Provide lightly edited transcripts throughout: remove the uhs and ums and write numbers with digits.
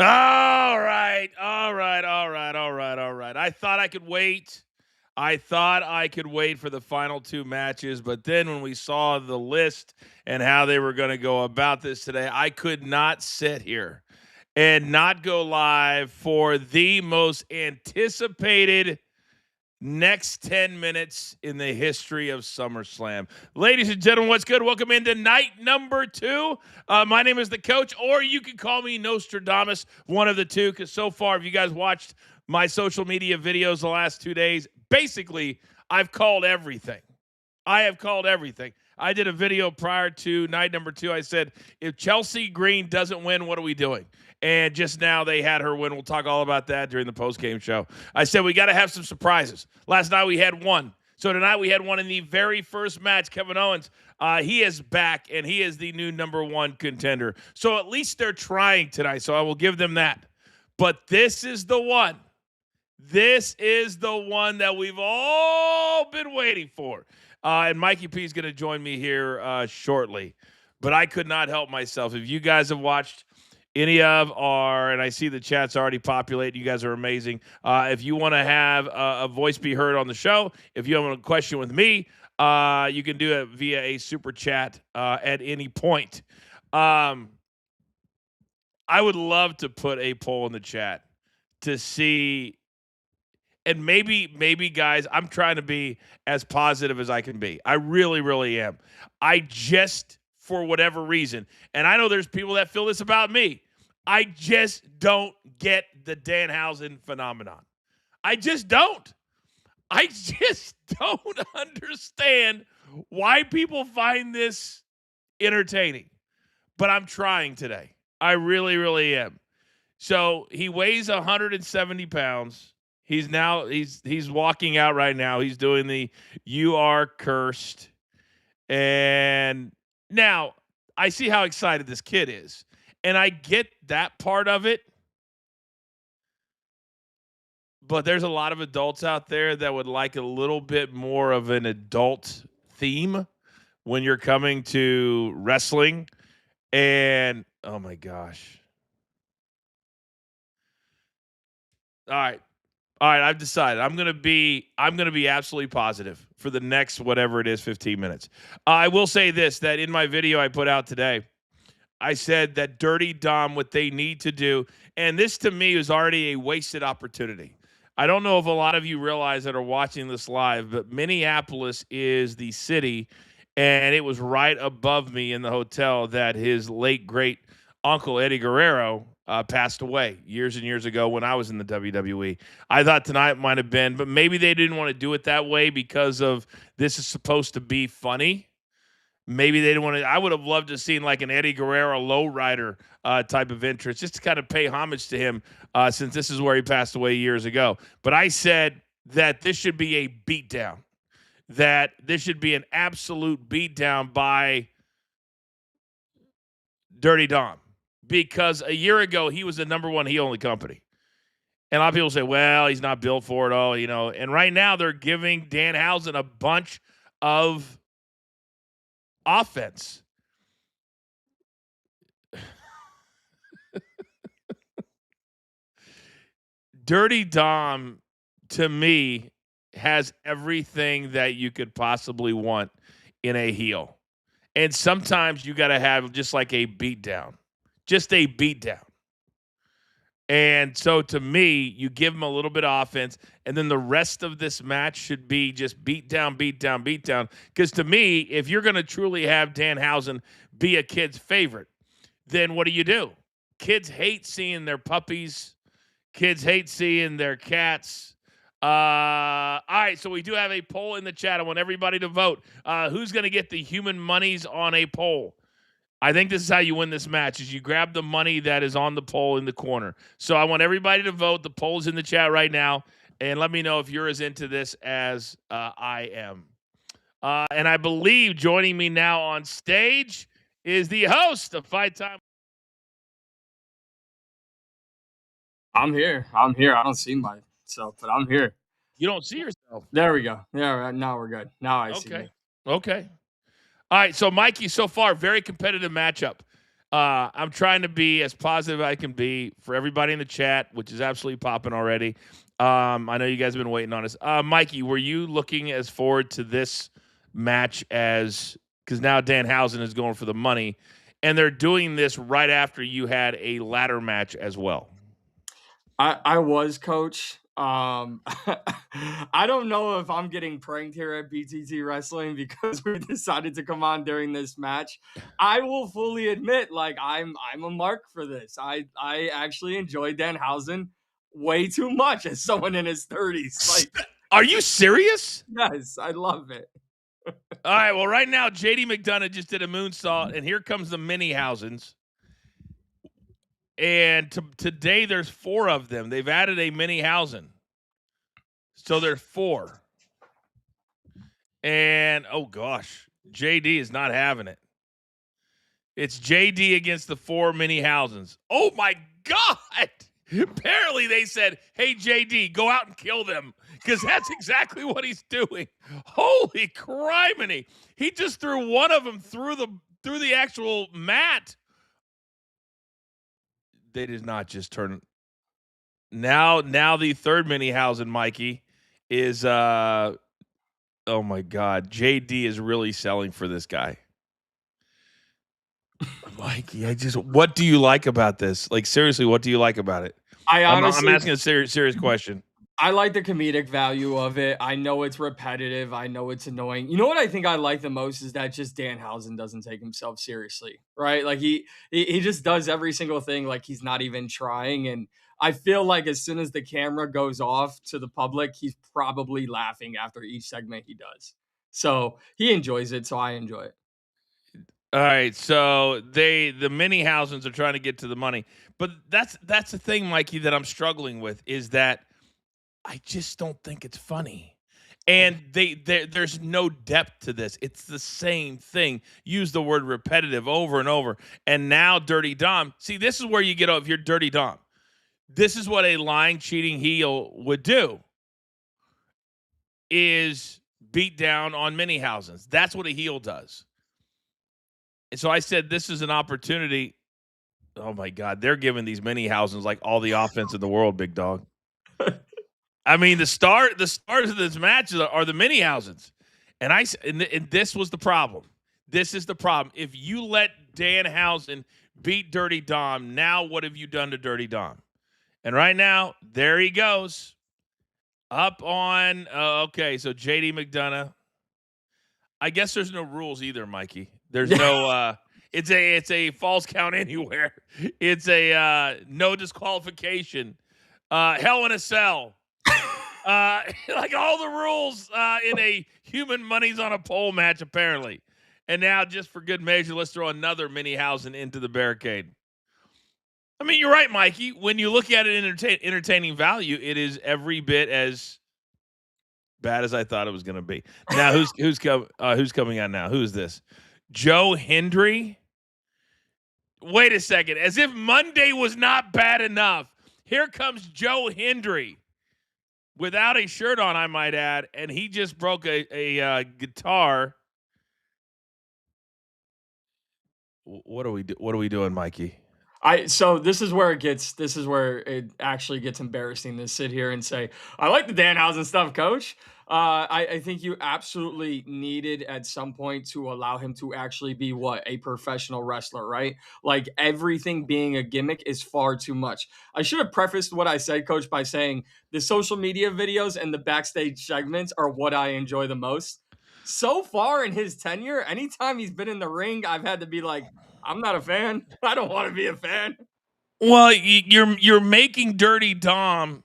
All right. I thought I could wait. For the final two matches, but then when we saw the list and how they were going to go about this today, I could not sit here and not go live for the most anticipated next 10 minutes in the history of SummerSlam. Ladies and gentlemen, what's good? Welcome into night number 2. My name is the Coach, or you can call me Nostradamus, one of the two, because so far, if you guys watched my social media videos the last 2 days, basically, I've called everything. I have called everything. I did a video prior to night number 2. I said, if Chelsea Green doesn't win, what are we doing? And just now they had her win. We'll talk all about that during the post-game show. I said we got to have some surprises. Last night we had one. So tonight we had one in the very first match. Kevin Owens, he is back, and he is the new number 1 contender. So at least they're trying tonight, so I will give them that. But this is the one. This is the one that we've all been waiting for. And Mikey P is going to join me here shortly. But I could not help myself. If you guys have watched any of our, and I see the chat's already populating. You guys are amazing. If you want to have a voice be heard on the show, if you have a question with me, you can do it via a super chat at any point. I would love to put a poll in the chat to see, and maybe guys, I'm trying to be as positive as I can be. I really, really am. I just, for whatever reason, and I know there's people that feel this about me, I just don't get the Danhausen phenomenon. I just don't. I just don't understand why people find this entertaining. But I'm trying today. I really, really am. So he weighs 170 pounds. He's walking out right now. He's doing the "You Are Cursed." And now I see how excited this kid is. And I get that part of it. But there's a lot of adults out there that would like a little bit more of an adult theme when you're coming to wrestling. And oh my gosh. All right, I've decided. I'm gonna be absolutely positive for the next whatever it is, 15 minutes. I will say this: that in my video I put out today, I said that Dirty Dom, what they need to do, and this to me is already a wasted opportunity. I don't know if a lot of you realize that are watching this live, but Minneapolis is the city, and it was right above me in the hotel that his late great uncle Eddie Guerrero passed away years and years ago when I was in the WWE. I thought tonight might have been, but maybe they didn't want to do it that way because of this is supposed to be funny. Maybe they didn't want to. I would have loved to have seen like an Eddie Guerrero lowrider type of entrance just to kind of pay homage to him since this is where he passed away years ago. But I said that this should be a beatdown, that this should be an absolute beatdown by Dirty Dom, because a year ago he was the number 1 heel in the company. And a lot of people say, well, he's not built for it all, And right now they're giving Danhausen a bunch of offense. Dirty Dom, to me, has everything that you could possibly want in a heel. And sometimes you got to have just like a beatdown. Just a beatdown. And so to me, you give him a little bit of offense, and then the rest of this match should be just beat down. Because to me, if you're going to truly have Danhausen be a kid's favorite, then what do? Kids hate seeing their puppies. Kids hate seeing their cats. All right, so we do have a poll in the chat. I want everybody to vote. Who's going to get the human monies on a poll? I think this is how you win this match, is you grab the money that is on the poll in the corner. So I want everybody to vote. The poll's in the chat right now, and let me know if you're as into this as I am. And I believe joining me now on stage is the host of Fight Time. I'm here. I don't see myself, but I'm here. You don't see yourself? There we go. Yeah, now we're good. Now I see you. Okay. All right, so Mikey, so far, very competitive matchup. I'm trying to be as positive as I can be for everybody in the chat, which is absolutely popping already. I know you guys have been waiting on us. Mikey, were you looking as forward to this match as because now Danhausen is going for the money, and they're doing this right after you had a ladder match as well. I was, coach. I don't know if I'm getting pranked here at BTT Wrestling because we decided to come on during this match. I will fully admit, like I'm a mark for this. I actually enjoy Danhausen way too much as someone in his 30s. Like, Are you serious? yes, I love it. All right. Well, right now, JD McDonough just did a moonsault, and here comes the Mini-Hausens. And today, there's 4 of them. They've added a Mini-Hausen. So there's 4. And, oh, gosh, JD is not having it. It's JD against the 4 Mini-Hausens. Oh, my God. Apparently, they said, hey, JD, go out and kill them. Because that's exactly what he's doing. Holy criminy. He just threw one of them through the actual mat. They did not just turn. Now the third Mini-Hausen, Mikey, is oh my God. JD is really selling for this guy. Mikey, what do you like about this? Like, seriously, what do you like about it? I'm asking a serious question. I like the comedic value of it. I know it's repetitive. I know it's annoying. You know what I think I like the most is that just Danhausen doesn't take himself seriously, right? Like he just does every single thing like he's not even trying. And I feel like as soon as the camera goes off to the public, he's probably laughing after each segment he does. So he enjoys it. So I enjoy it. All right, so the Mini-Hausens are trying to get to the money, but that's the thing, Mikey, that I'm struggling with is that I just don't think it's funny. And there's no depth to this. It's the same thing. Use the word repetitive over and over. And now Dirty Dom. See, this is where you get off. If you're Dirty Dom, this is what a lying, cheating heel would do: is beat down on Mini-Hausens. That's what a heel does. And so I said, this is an opportunity. Oh my God, they're giving these Mini-Hausens like all the offense in the world, big dog. I mean, the stars of this match are the Mini-Hausens, and this was the problem. This is the problem. If you let Danhausen beat Dirty Dom, now what have you done to Dirty Dom? And right now, there he goes, up on. Okay, so JD McDonough. I guess there's no rules either, Mikey. There's no. It's a false count anywhere. It's a no disqualification. Hell in a cell. Like all the rules in a human money's on a pole match, apparently. And now, just for good measure, let's throw another Mini-Hausen into the barricade. I mean, you're right, Mikey. When you look at it in entertaining value, it is every bit as bad as I thought it was going to be. Now, who's coming on now? Who's this? Joe Hendry? Wait a second. As if Monday was not bad enough. Here comes Joe Hendry. Without a shirt on, I might add, and he just broke a guitar. What are we doing, Mikey? So this is where it actually gets embarrassing to sit here and say, I like the Danhausen stuff, coach. I think you absolutely needed at some point to allow him to actually be a professional wrestler, right? Like everything being a gimmick is far too much. I should have prefaced what I said, coach, by saying the social media videos and the backstage segments are what I enjoy the most. So far in his tenure, anytime he's been in the ring, I've had to be like, I'm not a fan. I don't want to be a fan. Well, you're making Dirty Dom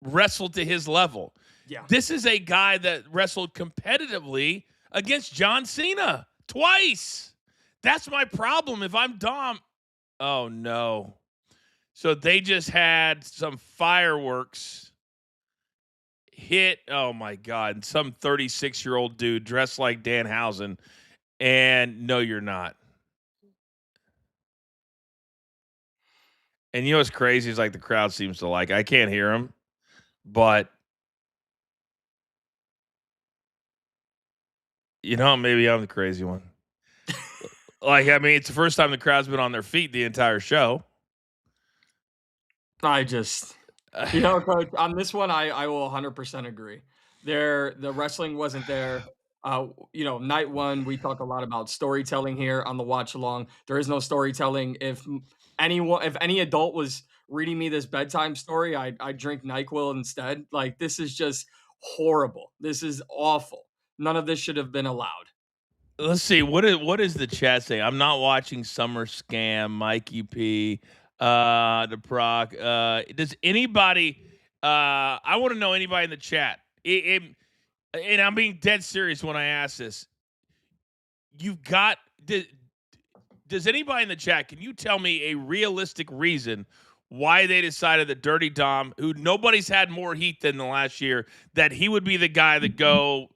wrestle to his level. Yeah. This is a guy that wrestled competitively against John Cena twice. That's my problem. If I'm Dom, oh no. So they just had some fireworks hit. Oh my God. Some 36-year-old dude dressed like Danhausen. And no, you're not. And you know what's crazy is like the crowd seems to like. I can't hear him, but you know, maybe I'm the crazy one. Like, I mean, it's the first time the crowd's been on their feet the entire show. I just, you know, coach, on this one, I will 100% agree. The wrestling wasn't there. You know, night one, we talk a lot about storytelling here on the watch along. There is no storytelling. If any adult was reading me this bedtime story, I'd drink NyQuil instead. Like, this is just horrible. This is awful. None of this should have been allowed. Let's see what is the chat saying? I'm not watching Summer Scam, Mikey P, the Proc. Does anybody? I want to know anybody in the chat. And I'm being dead serious when I ask this. You've got. Does anybody in the chat? Can you tell me a realistic reason why they decided that Dirty Dom, who nobody's had more heat than the last year, that he would be the guy that go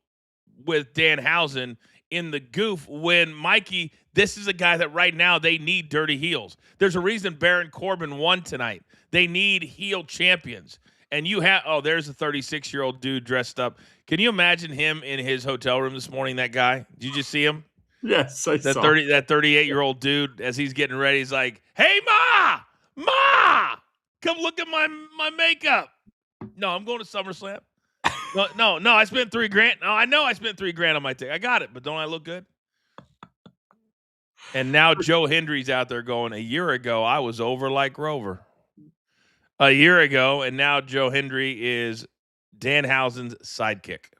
with Danhausen in the goof when Mikey, this is a guy that right now they need dirty heels. There's a reason Baron Corbin won tonight. They need heel champions. And you have, oh, there's a 36-year-old dude dressed up. Can you imagine him in his hotel room this morning, that guy? Did you just see him? Yes, I That saw. 38-year-old dude, as he's getting ready, he's like, "Hey, Ma, come look at my makeup." No, I'm going to SummerSlam. No, I spent $3,000. No, I know I spent $3,000 on my ticket. I got it, but don't I look good? And now Joe Hendry's out there going, a year ago, I was over like Rover. A year ago, and now Joe Hendry is Danhausen's sidekick.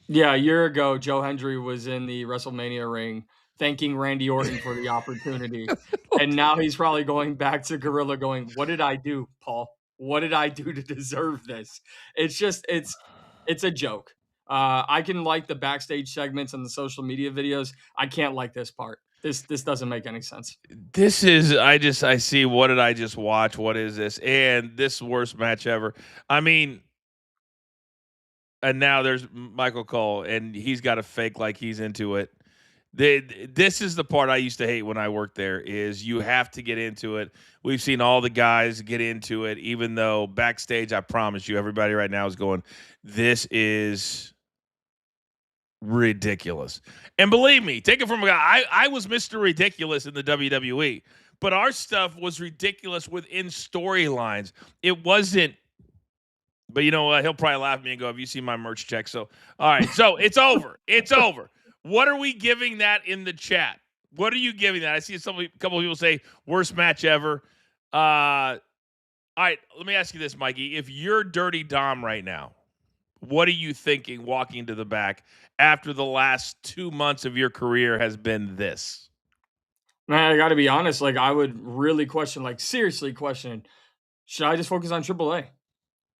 Yeah, a year ago, Joe Hendry was in the WrestleMania ring thanking Randy Orton for the opportunity. And now he's probably going back to Gorilla going, "What did I do, Paul? What did I do to deserve this?" It's a joke. I can like the backstage segments and the social media videos. I can't like this part. This doesn't make any sense. This is I see, what did I just watch? What is this? And this worst match ever. I mean, and now there's Michael Cole, and he's got to fake like he's into it. This is the part I used to hate when I worked there, is you have to get into it. We've seen all the guys get into it, even though backstage, I promise you, everybody right now is going, this is ridiculous. And believe me, take it from a guy. I was Mr. Ridiculous in the WWE, but our stuff was ridiculous within storylines. It wasn't. But you know what? He'll probably laugh at me and go, "Have you seen my merch check?" So, all right. So it's over. It's over. What are we giving that in the chat? What are you giving that? I see a couple of people say worst match ever. All right. Let me ask you this, Mikey. If you're Dirty Dom right now, what are you thinking walking to the back after the last 2 months of your career has been this? Man, I got to be honest. Like, I would really question, like, seriously question, should I just focus on AAA?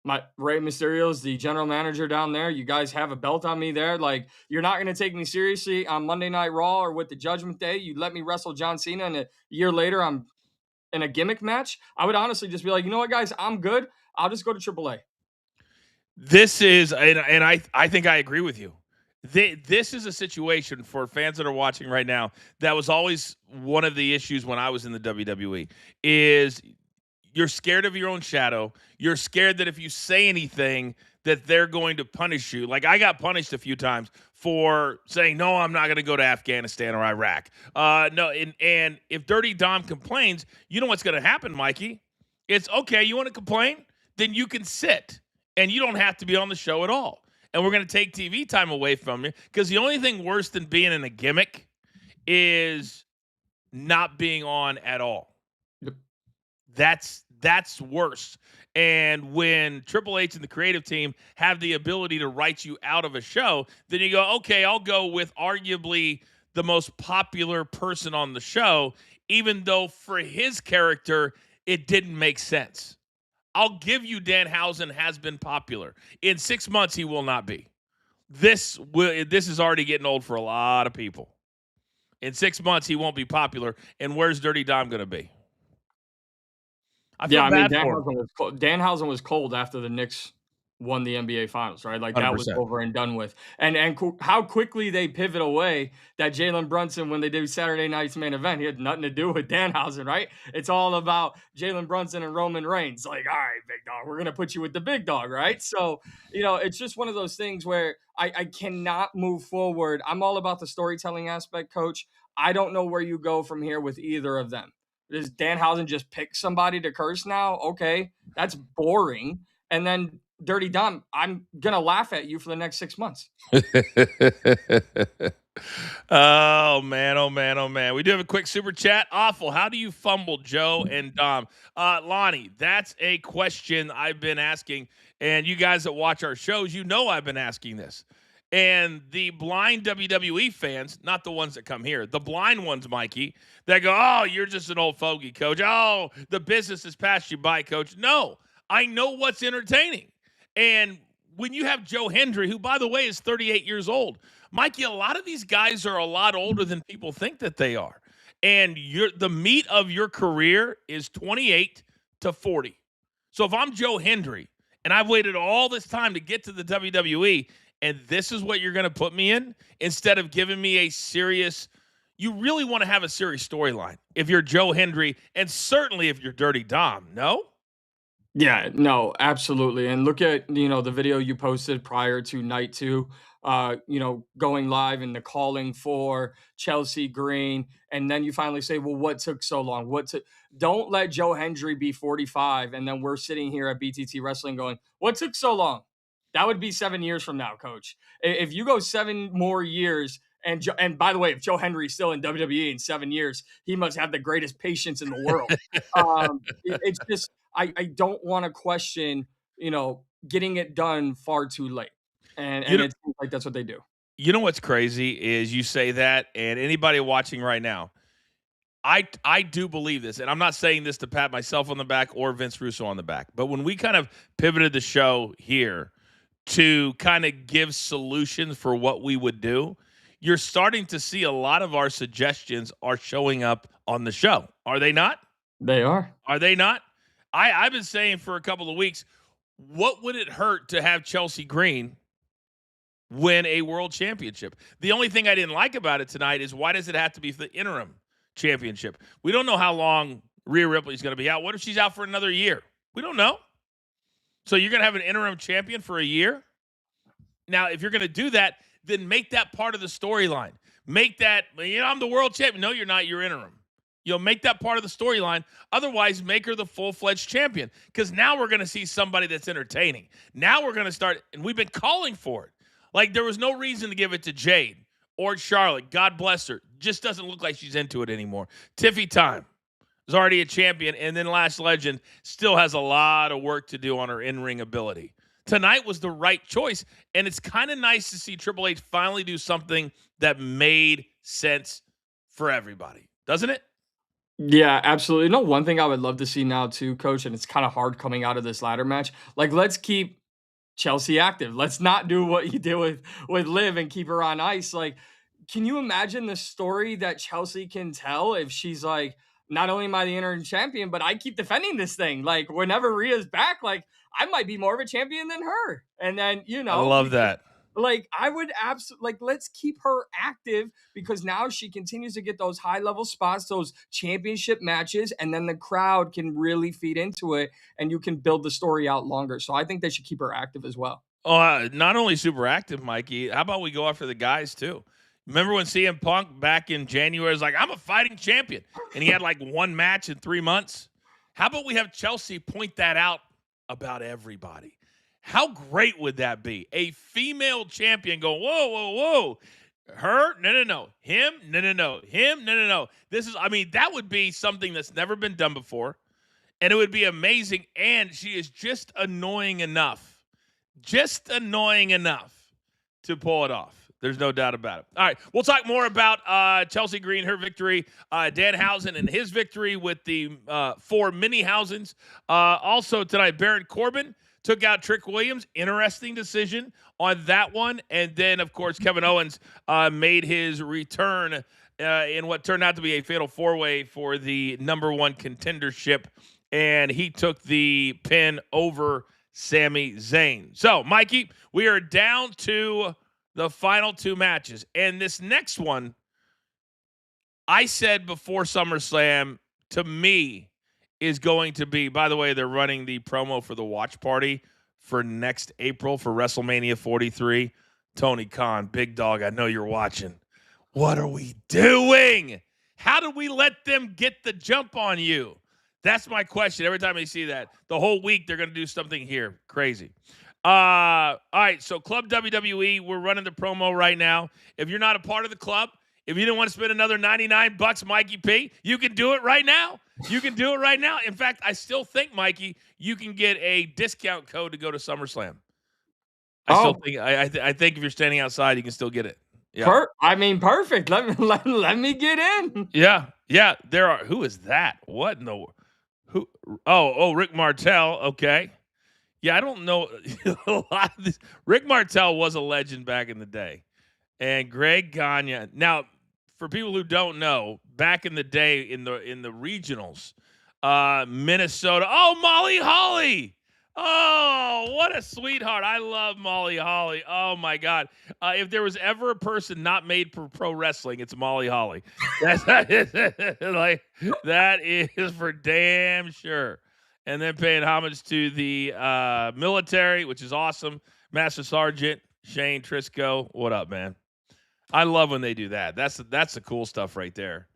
My Rey Mysterio's the general manager down there. You guys have a belt on me there. Like, you're not going to take me seriously on Monday Night Raw or with the Judgment Day. You let me wrestle John Cena, and a year later, I'm in a gimmick match. I would honestly just be like, you know what, guys, I'm good. I'll just go to AAA. This is, and I think I agree with you. This is a situation for fans that are watching right now that was always one of the issues when I was in the WWE, is you're scared of your own shadow. You're scared that if you say anything that they're going to punish you. Like, I got punished a few times for saying, no, I'm not going to go to Afghanistan or Iraq. No, and if Dirty Dom complains, you know what's going to happen, Mikey? It's okay. You want to complain? Then you can sit and you don't have to be on the show at all. And we're going to take TV time away from you, because the only thing worse than being in a gimmick is not being on at all. Yep. That's worse. And when Triple H and the creative team have the ability to write you out of a show, then you go, okay, I'll go with arguably the most popular person on the show, even though for his character, it didn't make sense. I'll give you Danhausen has been popular. In 6 months, he will not be. This is already getting old for a lot of people. In 6 months, he won't be popular. And where's Dirty Dom going to be? I feel bad for him. Danhausen was cold after the Knicks won the NBA Finals, right? Like, that was 100%. over and done with. And how quickly they pivot away that Jalen Brunson, when they did Saturday night's main event, he had nothing to do with Danhausen, right? It's all about Jalen Brunson and Roman Reigns. Like, all right, big dog, we're going to put you with the big dog, right? So, you know, it's just one of those things where I cannot move forward. I'm all about the storytelling aspect, coach. I don't know where you go from here with either of them. Does Danhausen just pick somebody to curse now? Okay, that's boring. And then Dirty Dom, I'm gonna laugh at you for the next 6 months. Oh man, oh man, oh man. We do have a quick super chat. Awful. How do you fumble, Joe and Dom? Lonnie, that's a question I've been asking. And you guys that watch our shows, you know I've been asking this. And the blind WWE fans, not the ones that come here, the blind ones, Mikey, that go, oh, you're just an old fogey, coach. Oh, the business has passed you by, coach. No, I know what's entertaining. And when you have Joe Hendry, who, by the way, is 38 years old, Mikey, a lot of these guys are a lot older than people think that they are. And the meat of your career is 28 to 40. So if I'm Joe Hendry and I've waited all this time to get to the WWE, and this is what you're going to put me in instead of giving me a serious, you really want to have a serious storyline if you're Joe Hendry, and certainly if you're Dirty Dom, no? Yeah, no, absolutely. And look at, the video you posted prior to night two, going live and the calling for Chelsea Green. And then you finally say, well, what took so long? Don't let Joe Hendry be 45. And then we're sitting here at BTT Wrestling going, what took so long? That would be 7 years from now, coach. If you go 7 more years, and by the way, if Joe Hendry's still in WWE in 7 years, he must have the greatest patience in the world. It's just, I don't want to question, getting it done far too late. And You know, it seems like that's what they do. you know what's crazy is you say that, and anybody watching right now, I do believe this, and I'm not saying this to pat myself on the back or Vince Russo on the back, but when we kind of pivoted the show here to kind of give solutions for what we would do, you're starting to see a lot of our suggestions are showing up on the show. Are they not? They are. Are they not? I've been saying for a couple of weeks, what would it hurt to have Chelsea Green win a world championship? The only thing I didn't like about it tonight is why does it have to be for the interim championship? We don't know how long Rhea Ripley's going to be out. What if she's out for another year? We don't know. So you're going to have an interim champion for a year? Now, if you're going to do that, then make that part of the storyline. Make that, I'm the world champion. No, you're not. You're interim. Make that part of the storyline. Otherwise, make her the full-fledged champion. Because now we're going to see somebody that's entertaining. Now we're going to start, and we've been calling for it. Like, there was no reason to give it to Jade or Charlotte. God bless her. Just doesn't look like she's into it anymore. Tiffy Time is already a champion, and then Lash Legend still has a lot of work to do on her in-ring ability. Tonight was the right choice, and it's kind of nice to see Triple H finally do something that made sense for everybody. Doesn't it? Yeah, absolutely. No, one thing I would love to see now too, coach, and it's kind of hard coming out of this ladder match. Like, let's keep Chelsea active. Let's not do what you did with Liv and keep her on ice. Like, can you imagine the story that Chelsea can tell if she's like, not only am I the interim champion, but I keep defending this thing. Like, whenever Rhea's back, like, I might be more of a champion than her. And then, I love that. Like, I would absolutely, like, let's keep her active because now she continues to get those high level spots, those championship matches, and then the crowd can really feed into it and you can build the story out longer. So I think they should keep her active as well. Not only super active, Mikey, how about we go after the guys too? Remember when CM Punk back in January was like, I'm a fighting champion, and he had like one match in 3 months? How about we have Chelsea point that out about everybody? How great would that be? A female champion go, whoa, whoa, whoa. Her? No. Him? No. Him? No. That would be something that's never been done before. And it would be amazing. And she is just annoying enough to pull it off. There's no doubt about it. All right, we'll talk more about Chelsea Green, her victory, Danhausen and his victory with the 4 mini-Hausens. Also tonight, Baron Corbin took out Trick Williams. Interesting decision on that one. And then, of course, Kevin Owens made his return in what turned out to be a fatal 4-way for the number 1 contendership. And he took the pin over Sami Zayn. So, Mikey, we are down to the final 2 matches. And this next one, I said before SummerSlam, to me, is going to be, by the way, they're running the promo for the watch party for next April for WrestleMania 43. Tony Khan, big dog, I know you're watching. What are we doing? How did we let them get the jump on you? That's my question. Every time I see that, the whole week they're going to do something here. Crazy. All right. So, Club WWE, we're running the promo right now. If you're not a part of the club, if you didn't want to spend another $99, Mikey P, you can do it right now. You can do it right now. In fact, I still think, Mikey, you can get a discount code to go to SummerSlam. I think if you're standing outside, you can still get it. Yeah. Perfect. Let me get in. Yeah. Yeah. There are. Who is that? What in the who? Oh, Rick Martel. Okay. Yeah, I don't know a lot of this. Rick Martel was a legend back in the day, and Greg Gagne. Now, for people who don't know, back in the day in the regionals, Minnesota. Oh, Molly Holly. Oh, what a sweetheart. I love Molly Holly. Oh, my God. If there was ever a person not made for pro wrestling, it's Molly Holly. That is for damn sure. And then paying homage to the military, which is awesome. Master Sergeant Shane Trisco. What up, man? I love when they do that. That's the cool stuff right there.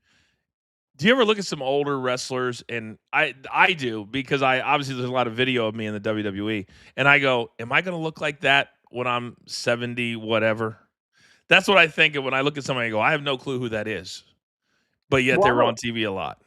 Do you ever look at some older wrestlers? And I do, because I obviously there's a lot of video of me in the WWE, and I go, am I going to look like that when I'm 70 whatever? That's what I think of when I look at somebody and go, I have no clue who that is. But yet they were on TV a lot.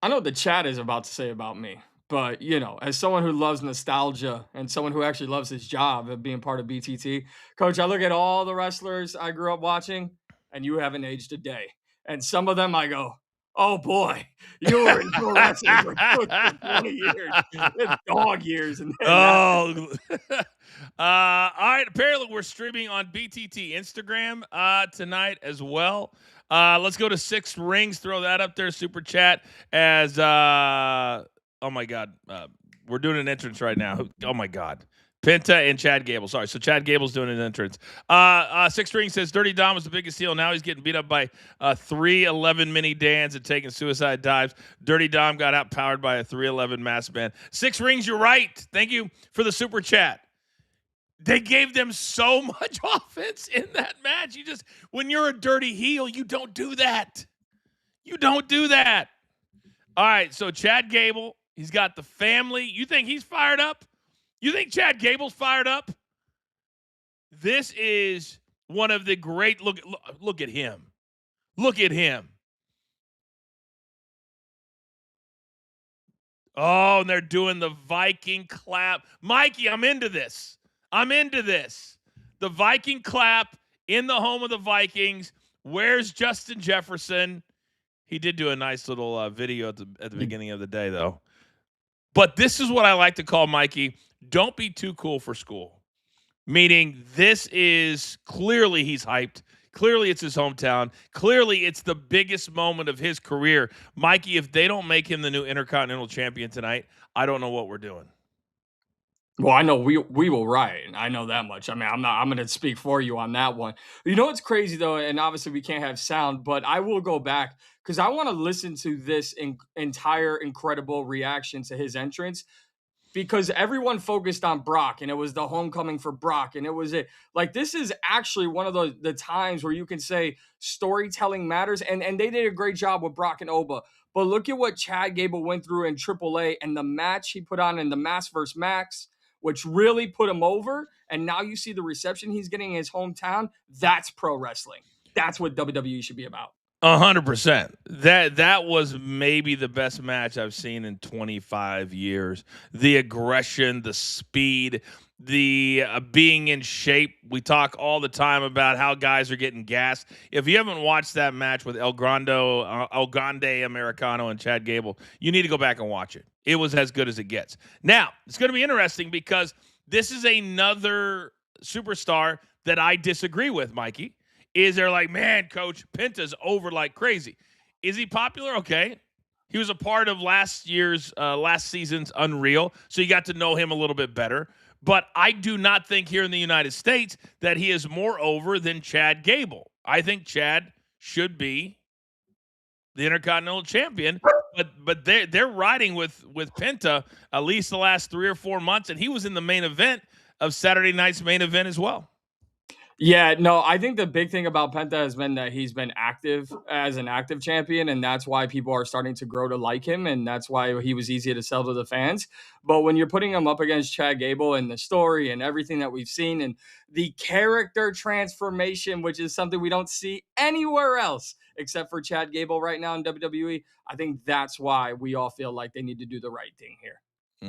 I know what the chat is about to say about me, but as someone who loves nostalgia and someone who actually loves his job of being part of BTT, Coach, I look at all the wrestlers I grew up watching, and you haven't aged a day. And some of them I go, oh boy, you were in pro wrestling for 20 years. It's dog years. All right. Apparently, we're streaming on BTT Instagram tonight as well. Let's go to Six Rings. Throw that up there. Super chat as oh my God, we're doing an entrance right now. Oh my God. Penta and Chad Gable. Sorry. So Chad Gable's doing an entrance. Six Ring says Dirty Dom was the biggest heel. Now he's getting beat up by 311 mini Dans and taking suicide dives. Dirty Dom got outpowered by a 311 masked man. Six Rings, you're right. Thank you for the super chat. They gave them so much offense in that match. When you're a dirty heel, you don't do that. You don't do that. All right. So Chad Gable, he's got the family. You think he's fired up? You think Chad Gable's fired up? This is one of the great look at him. Look at him. Oh, and they're doing the Viking clap. Mikey, I'm into this. The Viking clap in the home of the Vikings. Where's Justin Jefferson? He did do a nice little video at the beginning of the day, though. But this is what I like to call, Mikey, don't be too cool for school. Meaning this is clearly he's hyped. Clearly it's his hometown. Clearly it's the biggest moment of his career. Mikey, if they don't make him the new Intercontinental Champion tonight, I don't know what we're doing. Well, I know we will riot. I know that much. I mean, I'm going to speak for you on that one. You know what's crazy though, and obviously we can't have sound, but I will go back because I want to listen to this entire incredible reaction to his entrance, because everyone focused on Brock and it was the homecoming for Brock, and it was it. Like, this is actually one of the times where you can say storytelling matters, and they did a great job with Brock and Oba. But look at what Chad Gable went through in AAA and the match he put on in the Mass vs. Max, which really put him over. And now you see the reception he's getting in his hometown. That's pro wrestling. That's what WWE should be about. 100%. That was maybe the best match I've seen in 25 years. The aggression, the speed, the being in shape. We talk all the time about how guys are getting gassed. If you haven't watched that match with El Grande Americano and Chad Gable, you need to go back and watch it. It was as good as it gets. Now, it's going to be interesting because this is another superstar that I disagree with, Mikey. Is they're like, man, Coach, Penta's over like crazy. Is he popular? Okay. He was a part of last season's Unreal, so you got to know him a little bit better. But I do not think here in the United States that he is more over than Chad Gable. I think Chad should be the Intercontinental Champion, but they're riding with Penta at least the last 3 or 4 months, and he was in the main event of Saturday night's main event as well. Yeah, no, I think the big thing about Penta has been that he's been active as an active champion, and that's why people are starting to grow to like him, and that's why he was easy to sell to the fans. But when you're putting him up against Chad Gable and the story and everything that we've seen and the character transformation, which is something we don't see anywhere else except for Chad Gable right now in WWE, I think that's why we all feel like they need to do the right thing here.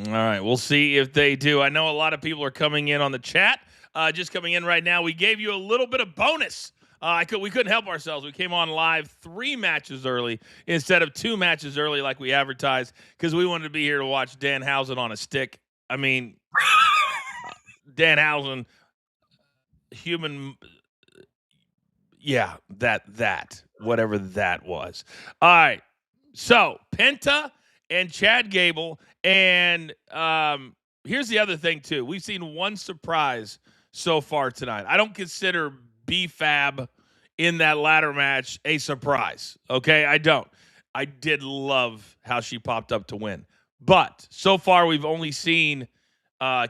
All right, we'll see if they do. I know a lot of people are coming in on the chat. Just coming in right now, we gave you a little bit of bonus. We couldn't help ourselves. We came on live 3 matches early instead of 2 matches early like we advertised because we wanted to be here to watch Danhausen on a stick. I mean, Danhausen, human, yeah, that whatever that was. All right, so Penta and Chad Gable, and here's the other thing too. We've seen one surprise so far tonight. I don't consider B-Fab in that ladder match a surprise. Okay, I don't. I did love how she popped up to win, but so far we've only seen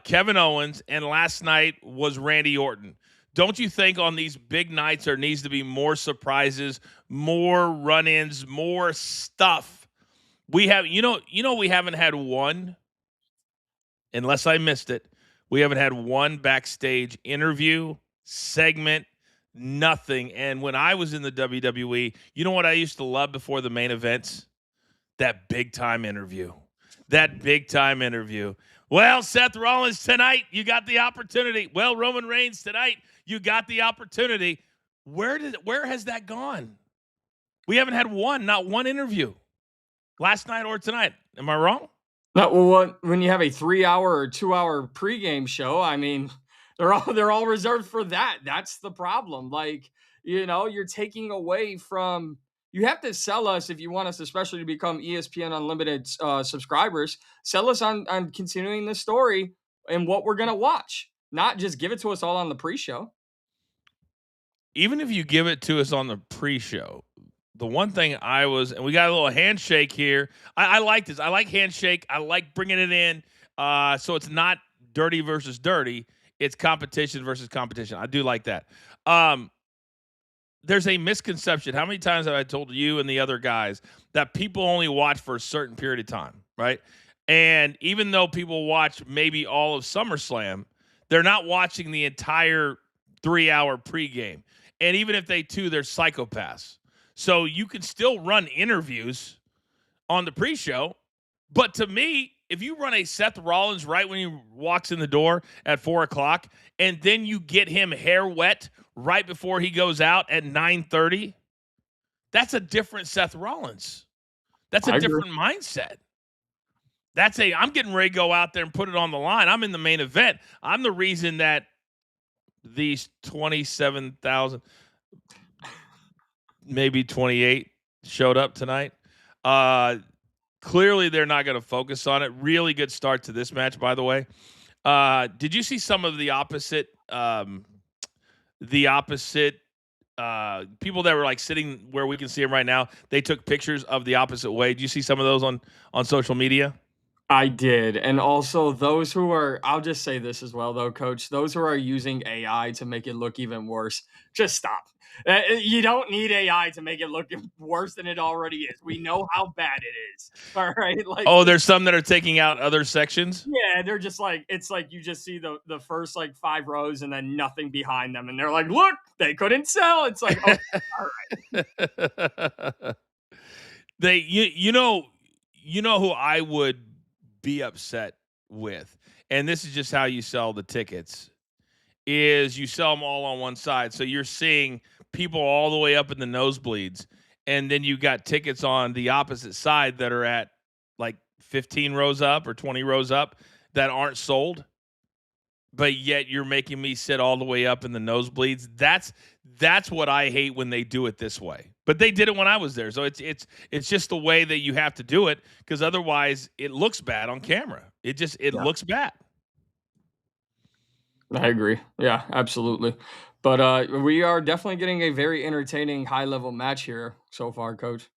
Kevin Owens, and last night was Randy Orton. Don't you think on these big nights there needs to be more surprises, more run-ins, more stuff? We have, we haven't had one, unless I missed it. We haven't had one backstage interview, segment, nothing. And when I was in the WWE, you know what I used to love before the main events? That big time interview. Well, Seth Rollins tonight, you got the opportunity. Well, Roman Reigns tonight, you got the opportunity. Where has that gone? We haven't had not one interview last night or tonight. Am I wrong? No, well, when you have a 3-hour or 2-hour pregame show, I mean, they're all reserved for that. That's the problem. Like, you're taking away from. You have to sell us if you want us, especially to become ESPN Unlimited subscribers. Sell us on continuing the story and what we're gonna watch, not just give it to us all on the pre-show. Even if you give it to us on the pre-show, the one thing and we got a little handshake here. I like this. I like handshake. I like bringing it in. So it's not dirty versus dirty. It's competition versus competition. I do like that. There's a misconception. How many times have I told you and the other guys that people only watch for a certain period of time, right? And even though people watch maybe all of SummerSlam, they're not watching the entire 3-hour pregame. And even if they do, they're psychopaths. So you can still run interviews on the pre-show. But to me, if you run a Seth Rollins right when he walks in the door at 4 o'clock, and then you get him hair wet right before he goes out at 9:30, that's a different Seth Rollins. That's a different mindset. I'm getting ready to go out there and put it on the line. I'm in the main event. I'm the reason that these 27,000, maybe 28 showed up tonight. Clearly, they're not going to focus on it. Really good start to this match, by the way. Did you see some of the opposite people that were like sitting where we can see them right now? They took pictures of the opposite way. Did you see some of those on social media? I did. And also those who are, I'll just say this as well, though, Coach, those who are using AI to make it look even worse, just stop. You don't need AI to make it look worse than it already is. We know how bad it is. All right. Like, there's some that are taking out other sections. Yeah, they're just like, it's like you just see the first like 5 rows and then nothing behind them, and they're like, look, they couldn't sell. It's like, okay, all right. You know who I would be upset with, and this is just how you sell the tickets, is you sell them all on one side. So you're seeing people all the way up in the nosebleeds, and then you got tickets on the opposite side that are at like 15 rows up or 20 rows up that aren't sold, but yet you're making me sit all the way up in the nosebleeds. That's what I hate when they do it this way. But they did it when I was there. So it's just the way that you have to do it, because otherwise it looks bad on camera. It looks bad. I agree. Yeah, absolutely. But we are definitely getting a very entertaining high-level match here so far, Coach.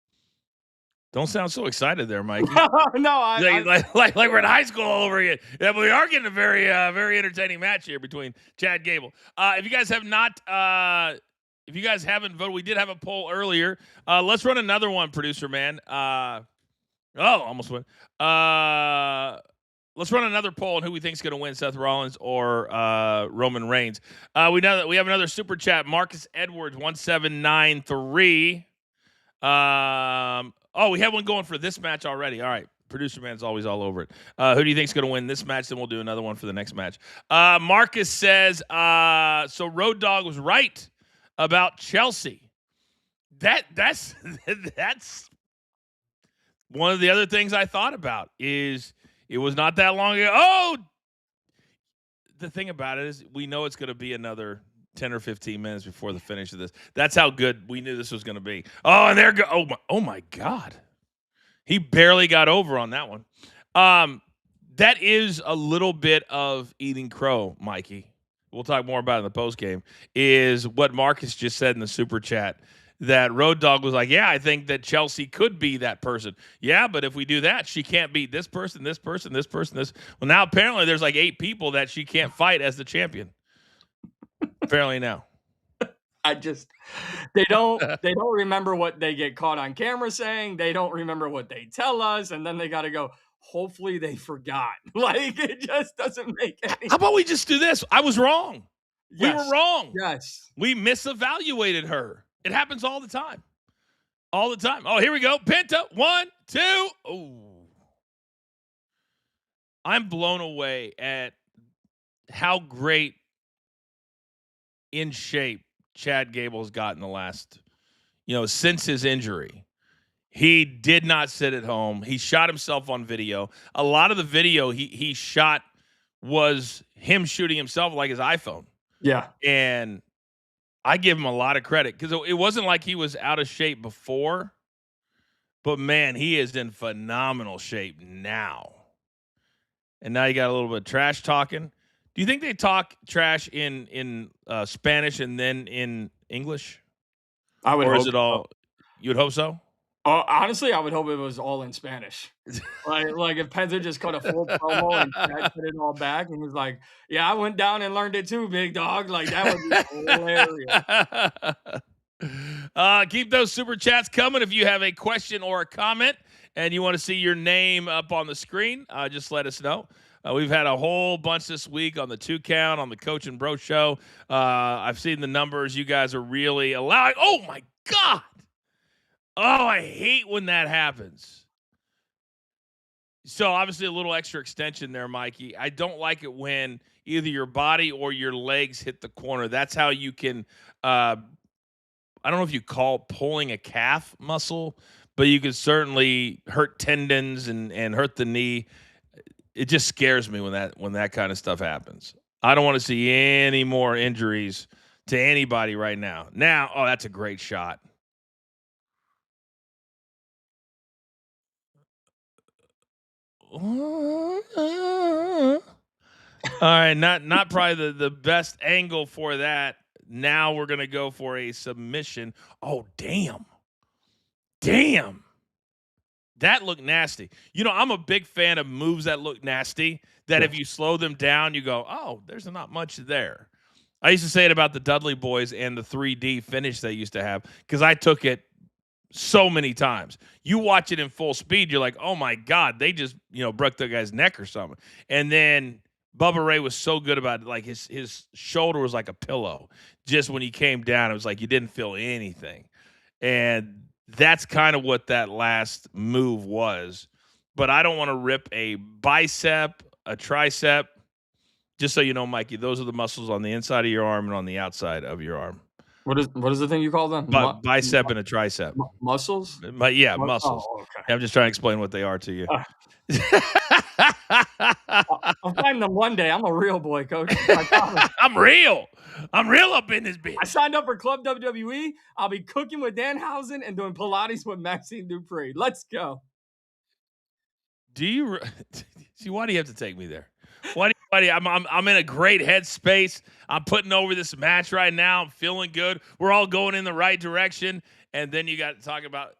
Don't sound so excited there, Mikey. No, like we're in high school all over again. Yeah, but we are getting a very very entertaining match here between Chad Gable. If you guys have not, if you guys haven't voted, we did have a poll earlier. Let's run another one, producer man. Almost went. Let's run another poll on who we think is going to win, Seth Rollins or Roman Reigns. We know that we have another super chat. Marcus Edwards 1793. We have one going for this match already. All right. Producer man's always all over it. Who do you think is going to win this match? Then we'll do another one for the next match. Marcus says, so Road Dogg was right about Chelsea. That's one of the other things I thought about is it was not that long ago. Oh, the thing about it is we know it's going to be another 10 or 15 minutes before the finish of this. That's how good we knew this was going to be. Oh, and there go. Oh my God. He barely got over on that one. That is a little bit of eating crow, Mikey. We'll talk more about it in the post game. Is what Marcus just said in the super chat. That Road Dogg was like, yeah, I think that Chelsea could be that person. Yeah, but if we do that, she can't beat this person, this person, this person, this. Well, now apparently there's like 8 people that she can't fight as the champion. Apparently now. They don't remember what they get caught on camera saying. They don't remember what they tell us, and then they got to go. Hopefully they forgot. Like it just doesn't make any. How about we just do this? I was wrong. Yes. We were wrong. Yes. We misevaluated her. It happens all the time. All the time. Oh, here we go. Penta. 1, 2. Oh. I'm blown away at how great in shape Chad Gable's got in the last, since his injury. He did not sit at home. He shot himself on video. A lot of the video he shot was him shooting himself like his iPhone. Yeah. And I give him a lot of credit because it wasn't like he was out of shape before, but man, he is in phenomenal shape now. And now you got a little bit of trash talking. Do you think they talk trash in Spanish and then in English? I would. Or is it all? You would hope so. Honestly, I would hope it was all in Spanish. like if Penta just cut a full promo and Chad put it all back and was like, "Yeah, I went down and learned it too, big dog." Like that would be hilarious. Keep those super chats coming. If you have a question or a comment and you want to see your name up on the screen, just let us know. We've had a whole bunch this week on the 2 count on the Coach and Bro show. I've seen the numbers. You guys are really allowing. Oh my God. Oh, I hate when that happens. So obviously a little extra extension there, Mikey. I don't like it when either your body or your legs hit the corner. That's how you can, I don't know if you call pulling a calf muscle, but you can certainly hurt tendons and hurt the knee. It just scares me when that kind of stuff happens. I don't want to see any more injuries to anybody right now. Now, oh, that's a great shot. All right, not probably the best angle for that. Now we're gonna go for a submission. Oh, damn. That looked nasty. I'm a big fan of moves that look nasty, that if you slow them down, you go, oh, there's not much there. I used to say it about the Dudley Boys and the 3D finish they used to have because I took it so many times. You watch it in full speed, you're like, oh my God, they just, broke the guy's neck or something. And then Bubba Ray was so good about it. Like his shoulder was like a pillow. Just when he came down, it was like you didn't feel anything. And that's kind of what that last move was. But I don't want to rip a bicep, a tricep. Just so you know, Mikey, those are the muscles on the inside of your arm and on the outside of your arm. What is the thing you call them? Bicep and a tricep. Muscles? Yeah, muscles. Oh, okay. I'm just trying to explain what they are to you. I'll find them one day. I'm a real boy, Coach. I'm real up in this bitch. I signed up for Club WWE. I'll be cooking with Danhausen and doing Pilates with Maxine Dupree. Let's go. Do you see? Why do you have to take me there? Why? I'm in a great headspace. I'm putting over this match right now. I'm feeling good. We're all going in the right direction. And then you got to talk about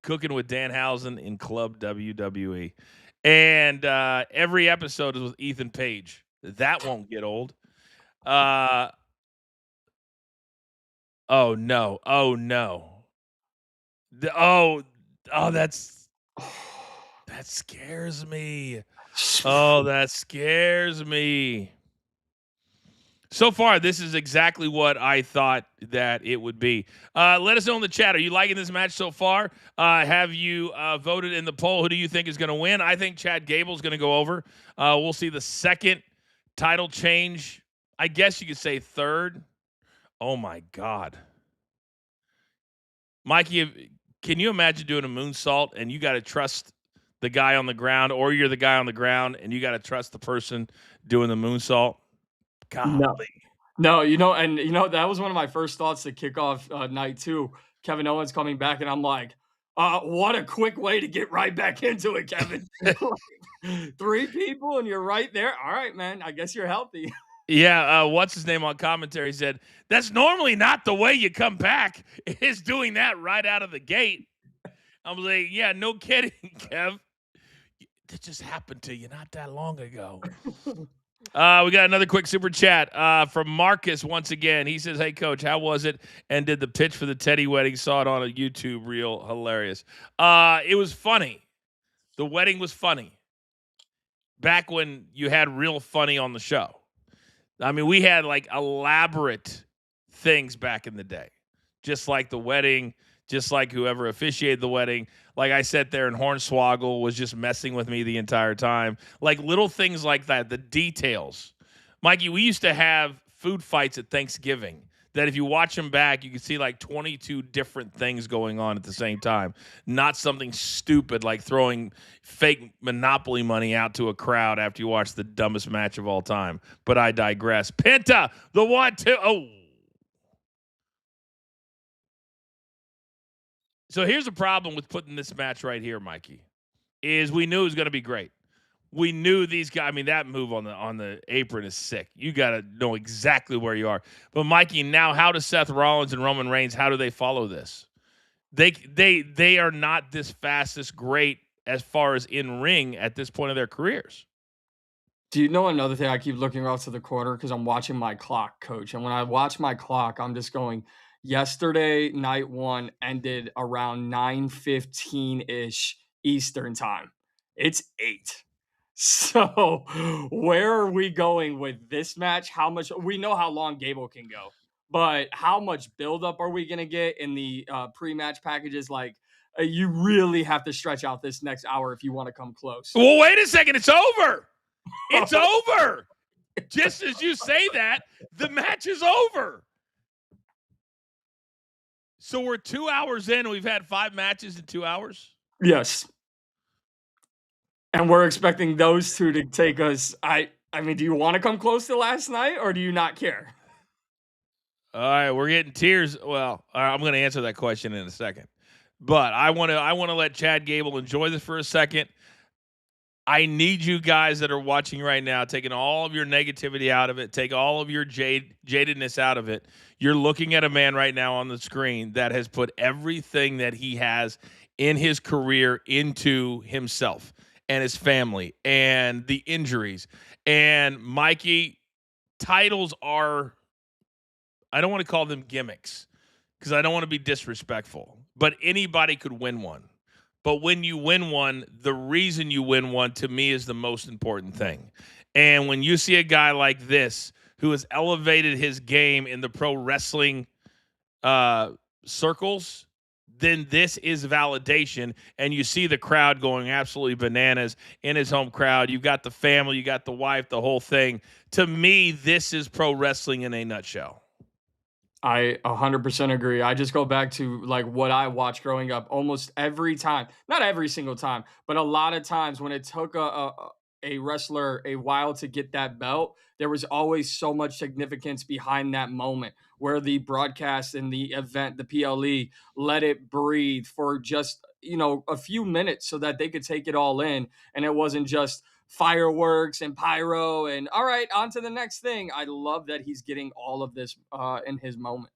Cooking with Danhausen in Club WWE. And every episode is with Ethan Page. That won't get old. Oh no. Oh no. Oh, that scares me. Oh, that scares me. So far, this is exactly what I thought that it would be. Let us know in the chat. Are you liking this match so far? Have you voted in the poll? Who do you think is going to win? I think Chad Gable's going to go over. We'll see the second title change. I guess you could say third. Oh, my God. Mikey, can you imagine doing a moonsault and you got to trust the guy on the ground, or you're the guy on the ground and you got to trust the person doing the moonsault? No. Golly. No, that was one of my first thoughts to kick off night two. Kevin Owens coming back, and I'm like, what a quick way to get right back into it, Kevin. 3 people, and you're right there. All right, man. I guess you're healthy. Yeah, what's his name on commentary said, that's normally not the way you come back, is doing that right out of the gate. I'm like, yeah, no kidding, Kev. That just happened to you not that long ago. We got another quick super chat from Marcus once again. He says, hey, Coach, how was it? And did the pitch for the Teddy wedding? Saw it on a YouTube reel. Hilarious. It was funny. The wedding was funny. Back when you had real funny on the show. I mean, we had like elaborate things back in the day, just like the wedding, just like whoever officiated the wedding. Like I sat there and Hornswoggle was just messing with me the entire time. Like little things like that, the details. Mikey, we used to have food fights at Thanksgiving that if you watch them back, you can see like 22 different things going on at the same time. Not something stupid like throwing fake Monopoly money out to a crowd after you watch the dumbest match of all time. But I digress. Penta, the 1-2. Oh. So here's the problem with putting this match right here, Mikey, is we knew it was going to be great. We knew these guys. I mean, that move on the apron is sick. You got to know exactly where you are. But Mikey, now how does Seth Rollins and Roman Reigns? How do they follow this? They are not this fast, this great as far as in ring at this point of their careers. Do you know another thing? I keep looking off to the corner because I'm watching my clock, Coach. And when I watch my clock, I'm just going. Yesterday, night one ended around 9:15 ish Eastern time. It's 8. So, where are we going with this match? How much we know how long Gable can go, but how much buildup are we going to get in the pre-match packages? Like, you really have to stretch out this next hour if you want to come close. Well, wait a second. It's over. It's over. Just as you say that, the match is over. So we're 2 hours in. We've had 5 matches in 2 hours. Yes. And we're expecting those two to take us. I mean, do you want to come close to last night or do you not care? All right, we're getting tears. Well, I'm going to answer that question in a second. But I want to let Chad Gable enjoy this for a second. I need you guys that are watching right now, taking all of your negativity out of it, take all of your jadedness out of it. You're looking at a man right now on the screen that has put everything that he has in his career into himself and his family and the injuries. And Mikey, titles are, I don't want to call them gimmicks because I don't want to be disrespectful, but anybody could win one. But when you win one, the reason you win one to me is the most important thing. And when you see a guy like this who has elevated his game in the pro wrestling circles, then this is validation. And you see the crowd going absolutely bananas in his home crowd. You've got the family, you got the wife, the whole thing. To me, this is pro wrestling in a nutshell. I 100% agree. I just go back to like what I watched growing up almost every time, not every single time, but a lot of times when it took a wrestler a while to get that belt, there was always so much significance behind that moment where the broadcast and the event, the PLE, let it breathe for just, a few minutes so that they could take it all in. And it wasn't just fireworks and pyro and all right, on to the next thing. I love that he's getting all of this in his moment.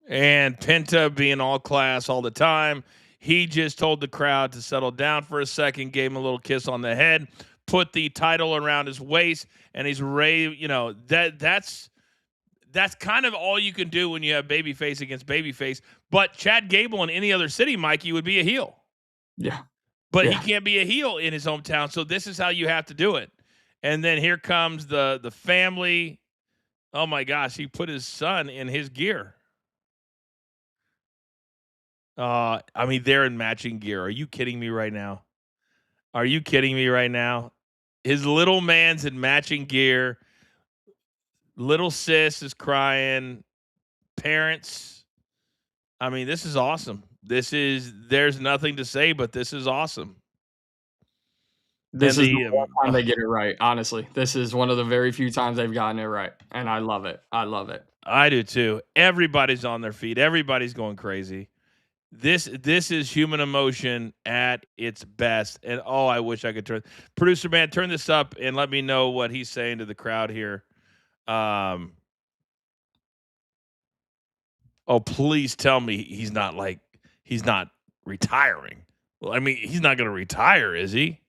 And Penta being all class all the time. He just told the crowd to settle down for a second, gave him a little kiss on the head, put the title around his waist, and he's ready. That's kind of all you can do when you have babyface against babyface. But Chad Gable in any other city, Mikey, would be a heel. Yeah. But he Yeah. can't be a heel in his hometown. So this is how you have to do it. And then here comes the family. Oh my gosh, he put his son in his gear. I mean, they're in matching gear. Are you kidding me right now? Are you kidding me right now? His little man's in matching gear. Little sis is crying. Parents. I mean, this is awesome. There's nothing to say, but this is awesome. This And is the the one time they get it right, honestly. This is one of the very few times they've gotten it right, and I love it. I love it. I do too. Everybody's on their feet. Everybody's going crazy. This is human emotion at its best. And oh, I wish I could producer man, turn this up and let me know what he's saying to the crowd here. Oh, please tell me he's not retiring. Well, I mean, he's not going to retire, is he?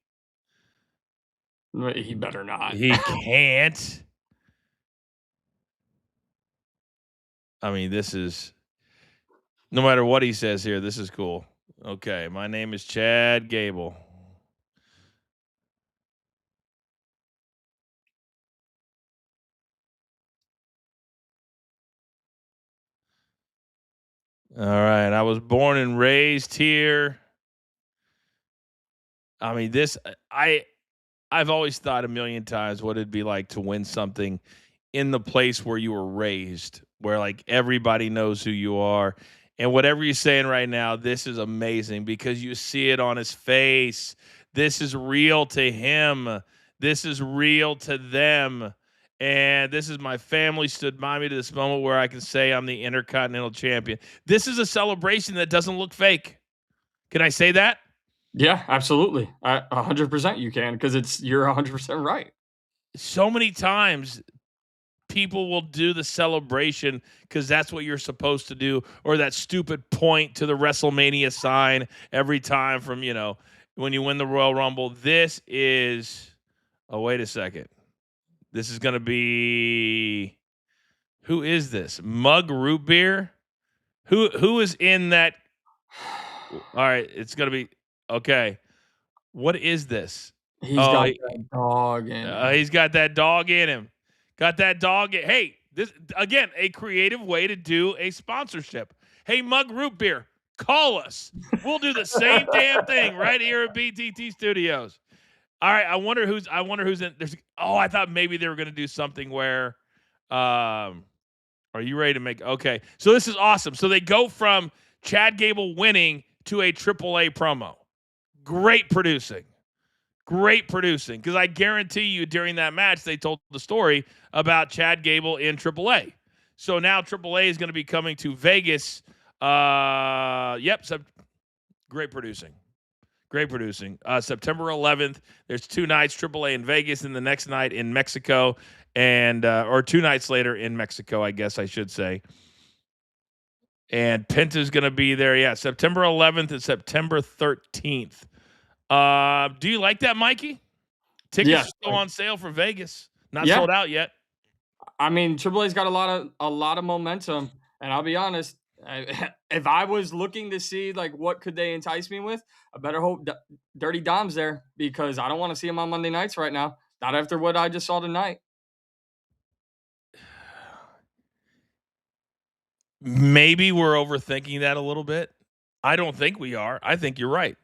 He better not. He can't. I mean, this is no matter what he says here, this is cool. Okay, my name is Chad Gable. All right, I was born and raised here. I mean, I've always thought a million times what it'd be like to win something in the place where you were raised, where like everybody knows who you are. And whatever you're saying right now, this is amazing because you see it on his face. This is real to him. This is real to them. And this is my family stood by me to this moment where I can say I'm the Intercontinental Champion. This is a celebration that doesn't look fake. Can I say that? Yeah, absolutely. 100% you can, because you're 100% right. So many times people will do the celebration because that's what you're supposed to do, or that stupid point to the WrestleMania sign every time from, when you win the Royal Rumble. This is, oh, wait a second. This is going to be, who is this? Mug Root Beer? Who is in that? All right, it's going to be, okay. What is this? He's Oh, got that dog in him. he's got that dog in him. Got that dog. Hey, this again, a creative way to do a sponsorship. Hey, Mug Root Beer, call us. We'll do the same damn thing right here at BTT Studios. All right, I wonder who's in. I thought maybe they were going to do something where, are you ready to make? Okay, so this is awesome. So they go from Chad Gable winning to a AAA promo. Great producing. Great producing, because I guarantee you during that match they told the story about Chad Gable in AAA. So now AAA is going to be coming to Vegas. Great producing. Great producing. September 11th, there's 2 nights, AAA in Vegas, and the next night in Mexico, and or 2 nights later in Mexico, I guess I should say. And Penta's going to be there. Yeah, September 11th and September 13th. Do you like that, Mikey? Tickets are still on sale for Vegas. Not sold out yet. I mean, AAA's got a lot of momentum, and I'll be honest, if I was looking to see like what could they entice me with, I better hope Dirty Dom's there, because I don't want to see him on Monday nights right now. Not after what I just saw tonight. Maybe we're overthinking that a little bit. I don't think we are. I think you're right.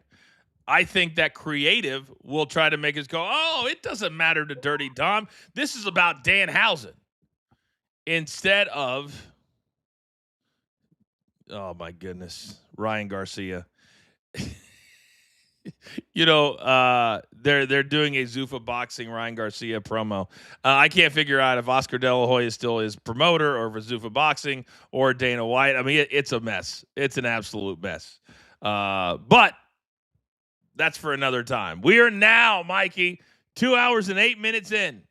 I think that creative will try to make us go, oh, it doesn't matter to Dirty Dom. This is about Danhausen. Instead of, oh my goodness, Ryan Garcia. They're doing a Zuffa Boxing Ryan Garcia promo. I can't figure out if Oscar De La Hoya is still his promoter, or if it's Zuffa Boxing or Dana White. I mean, it's a mess. It's an absolute mess. But that's for another time. We are now, Mikey, 2 hours and 8 minutes in.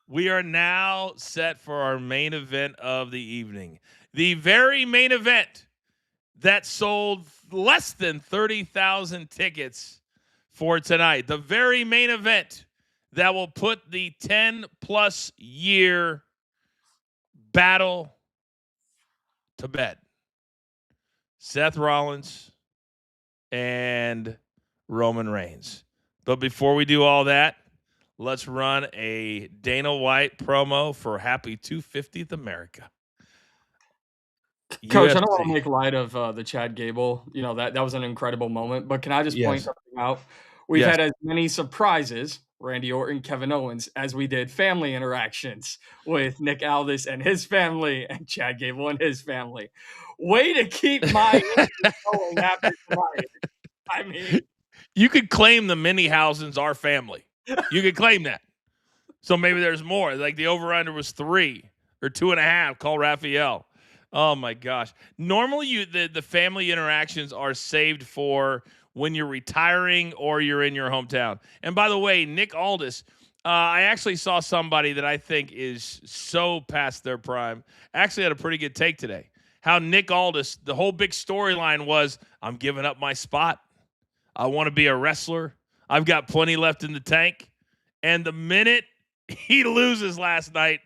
We are now set for our main event of the evening. The very main event that sold less than 30,000 tickets for tonight. The very main event that will put the 10-plus year battle to bed. Seth Rollins and Roman Reigns. But before we do all that, let's run a Dana White promo for Happy 250th America. Coach, I don't want to UFC. make light of the Chad Gable. You know, that was an incredible moment. But can I just point Yes. something out? We've Yes. had as many surprises, Randy Orton, Kevin Owens, as we did family interactions with Nick Aldis and his family and Chad Gable and his family. Way to keep my interest going after tonight. I mean, You could claim the Minniehausens are family. You could claim that. So maybe there's more. Like the over-under was 3 or 2.5. Call Raphael. Oh my gosh. Normally the family interactions are saved for when you're retiring or you're in your hometown. And by the way, Nick Aldis, I actually saw somebody that I think is so past their prime. Actually had a pretty good take today. How Nick Aldis, the whole big storyline was, I'm giving up my spot. I want to be a wrestler. I've got plenty left in the tank. And the minute he loses last night,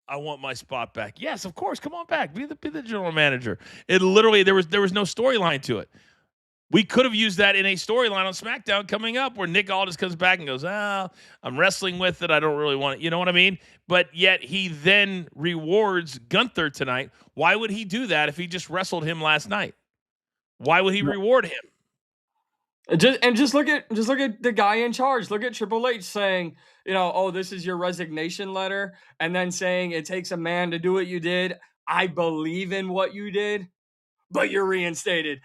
I want my spot back. Yes, of course. Come on back. Be the general manager. It literally there was no storyline to it. We could have used that in a storyline on SmackDown coming up where Nick Aldis comes back and goes, I'm wrestling with it. I don't really want it. You know what I mean? But yet he then rewards Gunther tonight. Why would he do that if he just wrestled him last night? Why would he reward him? Just look at the guy in charge. Look at Triple H saying, you know, oh, this is your resignation letter, and then saying it takes a man to do what you did. I believe in what you did, but you're reinstated.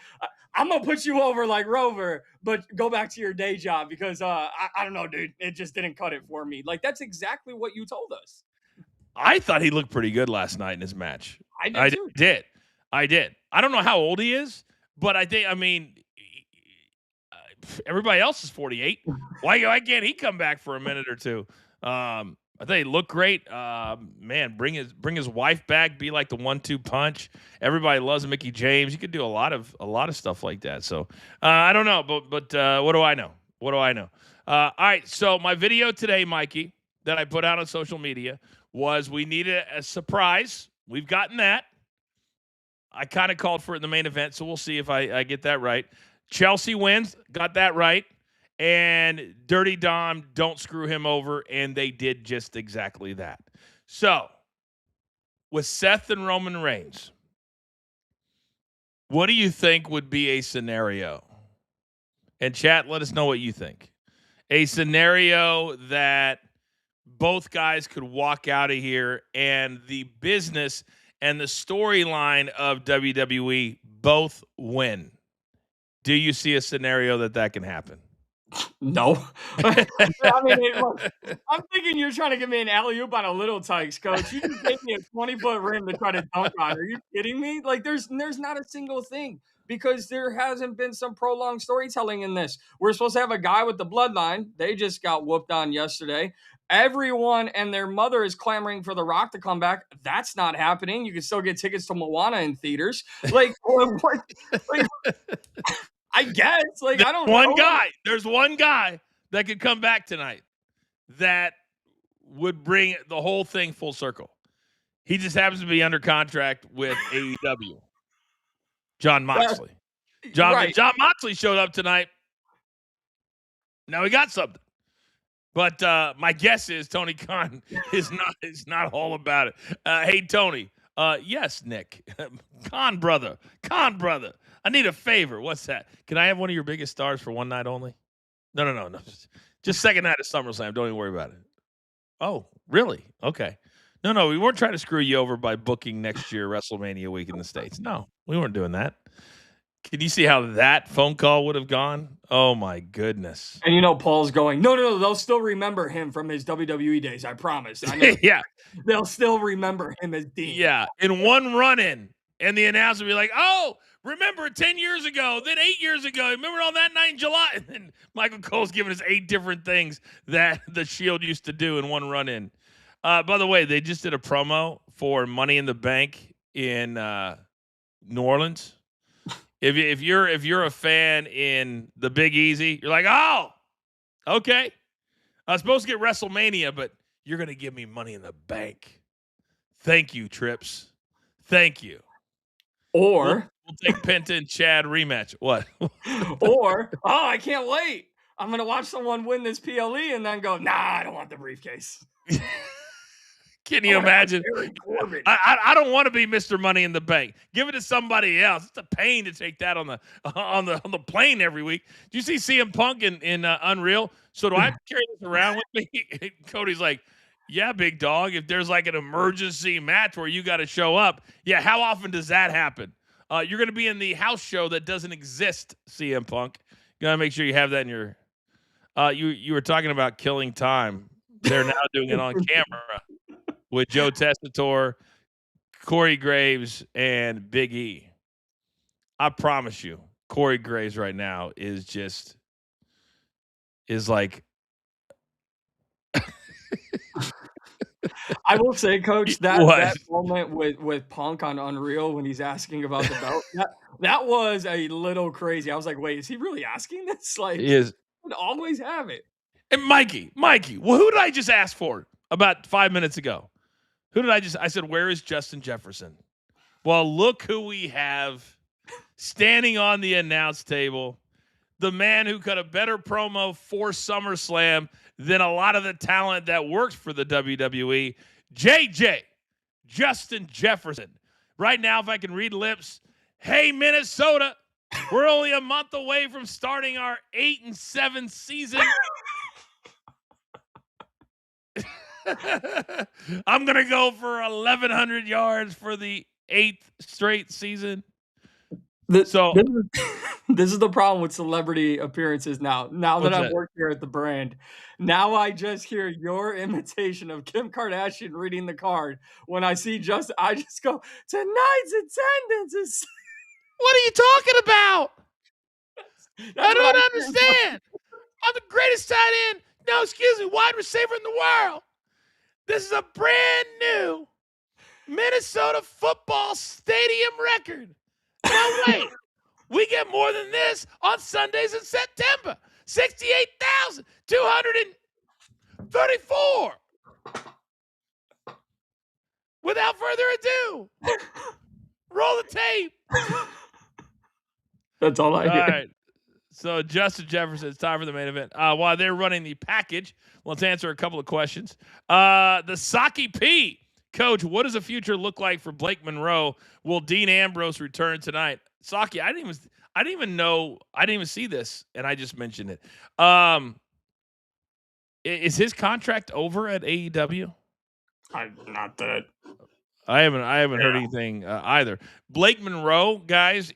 I'm gonna put you over like Rover, but go back to your day job because I don't know, dude. It just didn't cut it for me. Like that's exactly what you told us. I thought he looked pretty good last night in his match. I did too. I did. I don't know how old he is, but I mean, everybody else is 48. Why can't he come back for a minute or two? I think he looked great. Man, bring his wife back. Be like the 1-2 punch. Everybody loves Mickey James. You could do a lot of stuff like that. So I don't know, but what do I know? What do I know? All right. So my video today, Mikey, that I put out on social media was we needed a surprise. We've gotten that. I kind of called for it in the main event, so we'll see if I get that right. Chelsea wins, got that right. And Dirty Dom, don't screw him over, and they did just exactly that. So, with Seth and Roman Reigns, what do you think would be a scenario? And chat, let us know what you think. A scenario that both guys could walk out of here and the business and the storyline of WWE both win. Do you see a scenario that can happen? No. I mean, I'm thinking you're trying to give me an alley-oop on a Little Tykes, coach. You just gave me a 20-foot rim to try to dunk on. Are you kidding me? Like, there's not a single thing because there hasn't been some prolonged storytelling in this. We're supposed to have a guy with the bloodline. They just got whooped on yesterday. Everyone and their mother is clamoring for The Rock to come back. That's not happening. You can still get tickets to Moana in theaters. Like, what? Like, I guess. Like, I don't know. There's one guy that could come back tonight that would bring the whole thing full circle. He just happens to be under contract with AEW. Jon Moxley. Jon Moxley showed up tonight. Now he got something. But my guess is Tony Khan is not all about it. Hey, Tony. Yes, Nick. Khan brother. I need a favor. What's that? Can I have one of your biggest stars for one night only? No. Just second night of SummerSlam. Don't even worry about it. Oh, really? Okay. No, we weren't trying to screw you over by booking next year WrestleMania week in the States. No, we weren't doing that. Can you see how that phone call would have gone? Oh, my goodness. And Paul's going, no, they'll still remember him from his WWE days, I promise. Yeah. They'll still remember him as Dean. Yeah, in one run-in. And the announcer will be like, oh, remember 10 years ago, then 8 years ago, remember on that night in July? And then Michael Cole's giving us 8 different things that the Shield used to do in one run-in. By the way, they just did a promo for Money in the Bank in New Orleans. If you're a fan in the Big Easy, you're like, oh, okay. I was supposed to get WrestleMania, but you're gonna give me Money in the Bank. Thank you, Trips. Thank you. We'll Or, we'll take Penta and Chad rematch. What? or, oh, I can't wait. I'm gonna watch someone win this PLE and then go, nah, I don't want the briefcase. Can I you want to have imagine? Baron Corbin. I don't want to be Mr. Money in the Bank. Give it to somebody else. It's a pain to take that on the plane every week. Do you see CM Punk in Unreal? So do I have to carry this around with me? Cody's like, yeah, big dog. If there's like an emergency match where you got to show up, yeah. How often does that happen? You're going to be in the house show that doesn't exist. CM Punk. You gotta make sure you have that in your. You were talking about killing time. They're now doing it on camera with Joe Tessitore, Corey Graves, and Big E. I promise you, Corey Graves right now is like I will say, Coach, what? that moment with Punk on Unreal when he's asking about the belt, that was a little crazy. I was like, wait, is he really asking this? Like, Is would always have it. and Mikey, well, who did I just ask for about 5 minutes ago? Who did I said, where is Justin Jefferson? Well, look who we have standing on the announce table. The man who cut a better promo for SummerSlam than a lot of the talent that works for the WWE, JJ, Justin Jefferson. Right now, if I can read lips, hey, Minnesota, we're only a month away from starting our 8-7 season. I'm going to go for 1,100 yards for the 8th straight season. This is the problem with celebrity appearances now. Now that I've worked here at the brand, now I just hear your imitation of Kim Kardashian reading the card. When I see I just go, tonight's attendance is. What are you talking about? That's I don't understand. I'm the greatest tight end. No, excuse me, wide receiver in the world. This is a brand new Minnesota football stadium record. No, wait. We get more than this on Sundays in September. 68,234. Without further ado, roll the tape. That's all I hear. All right. So Justin Jefferson, it's time for the main event. While they're running the package, let's answer a couple of questions. The Saki P. Coach, what does the future look like for Blake Monroe? Will Dean Ambrose return tonight? Saki, I didn't even know. I didn't even see this, and I just mentioned it. Is his contract over at AEW? Not that. I haven't heard anything either. Blake Monroe, guys,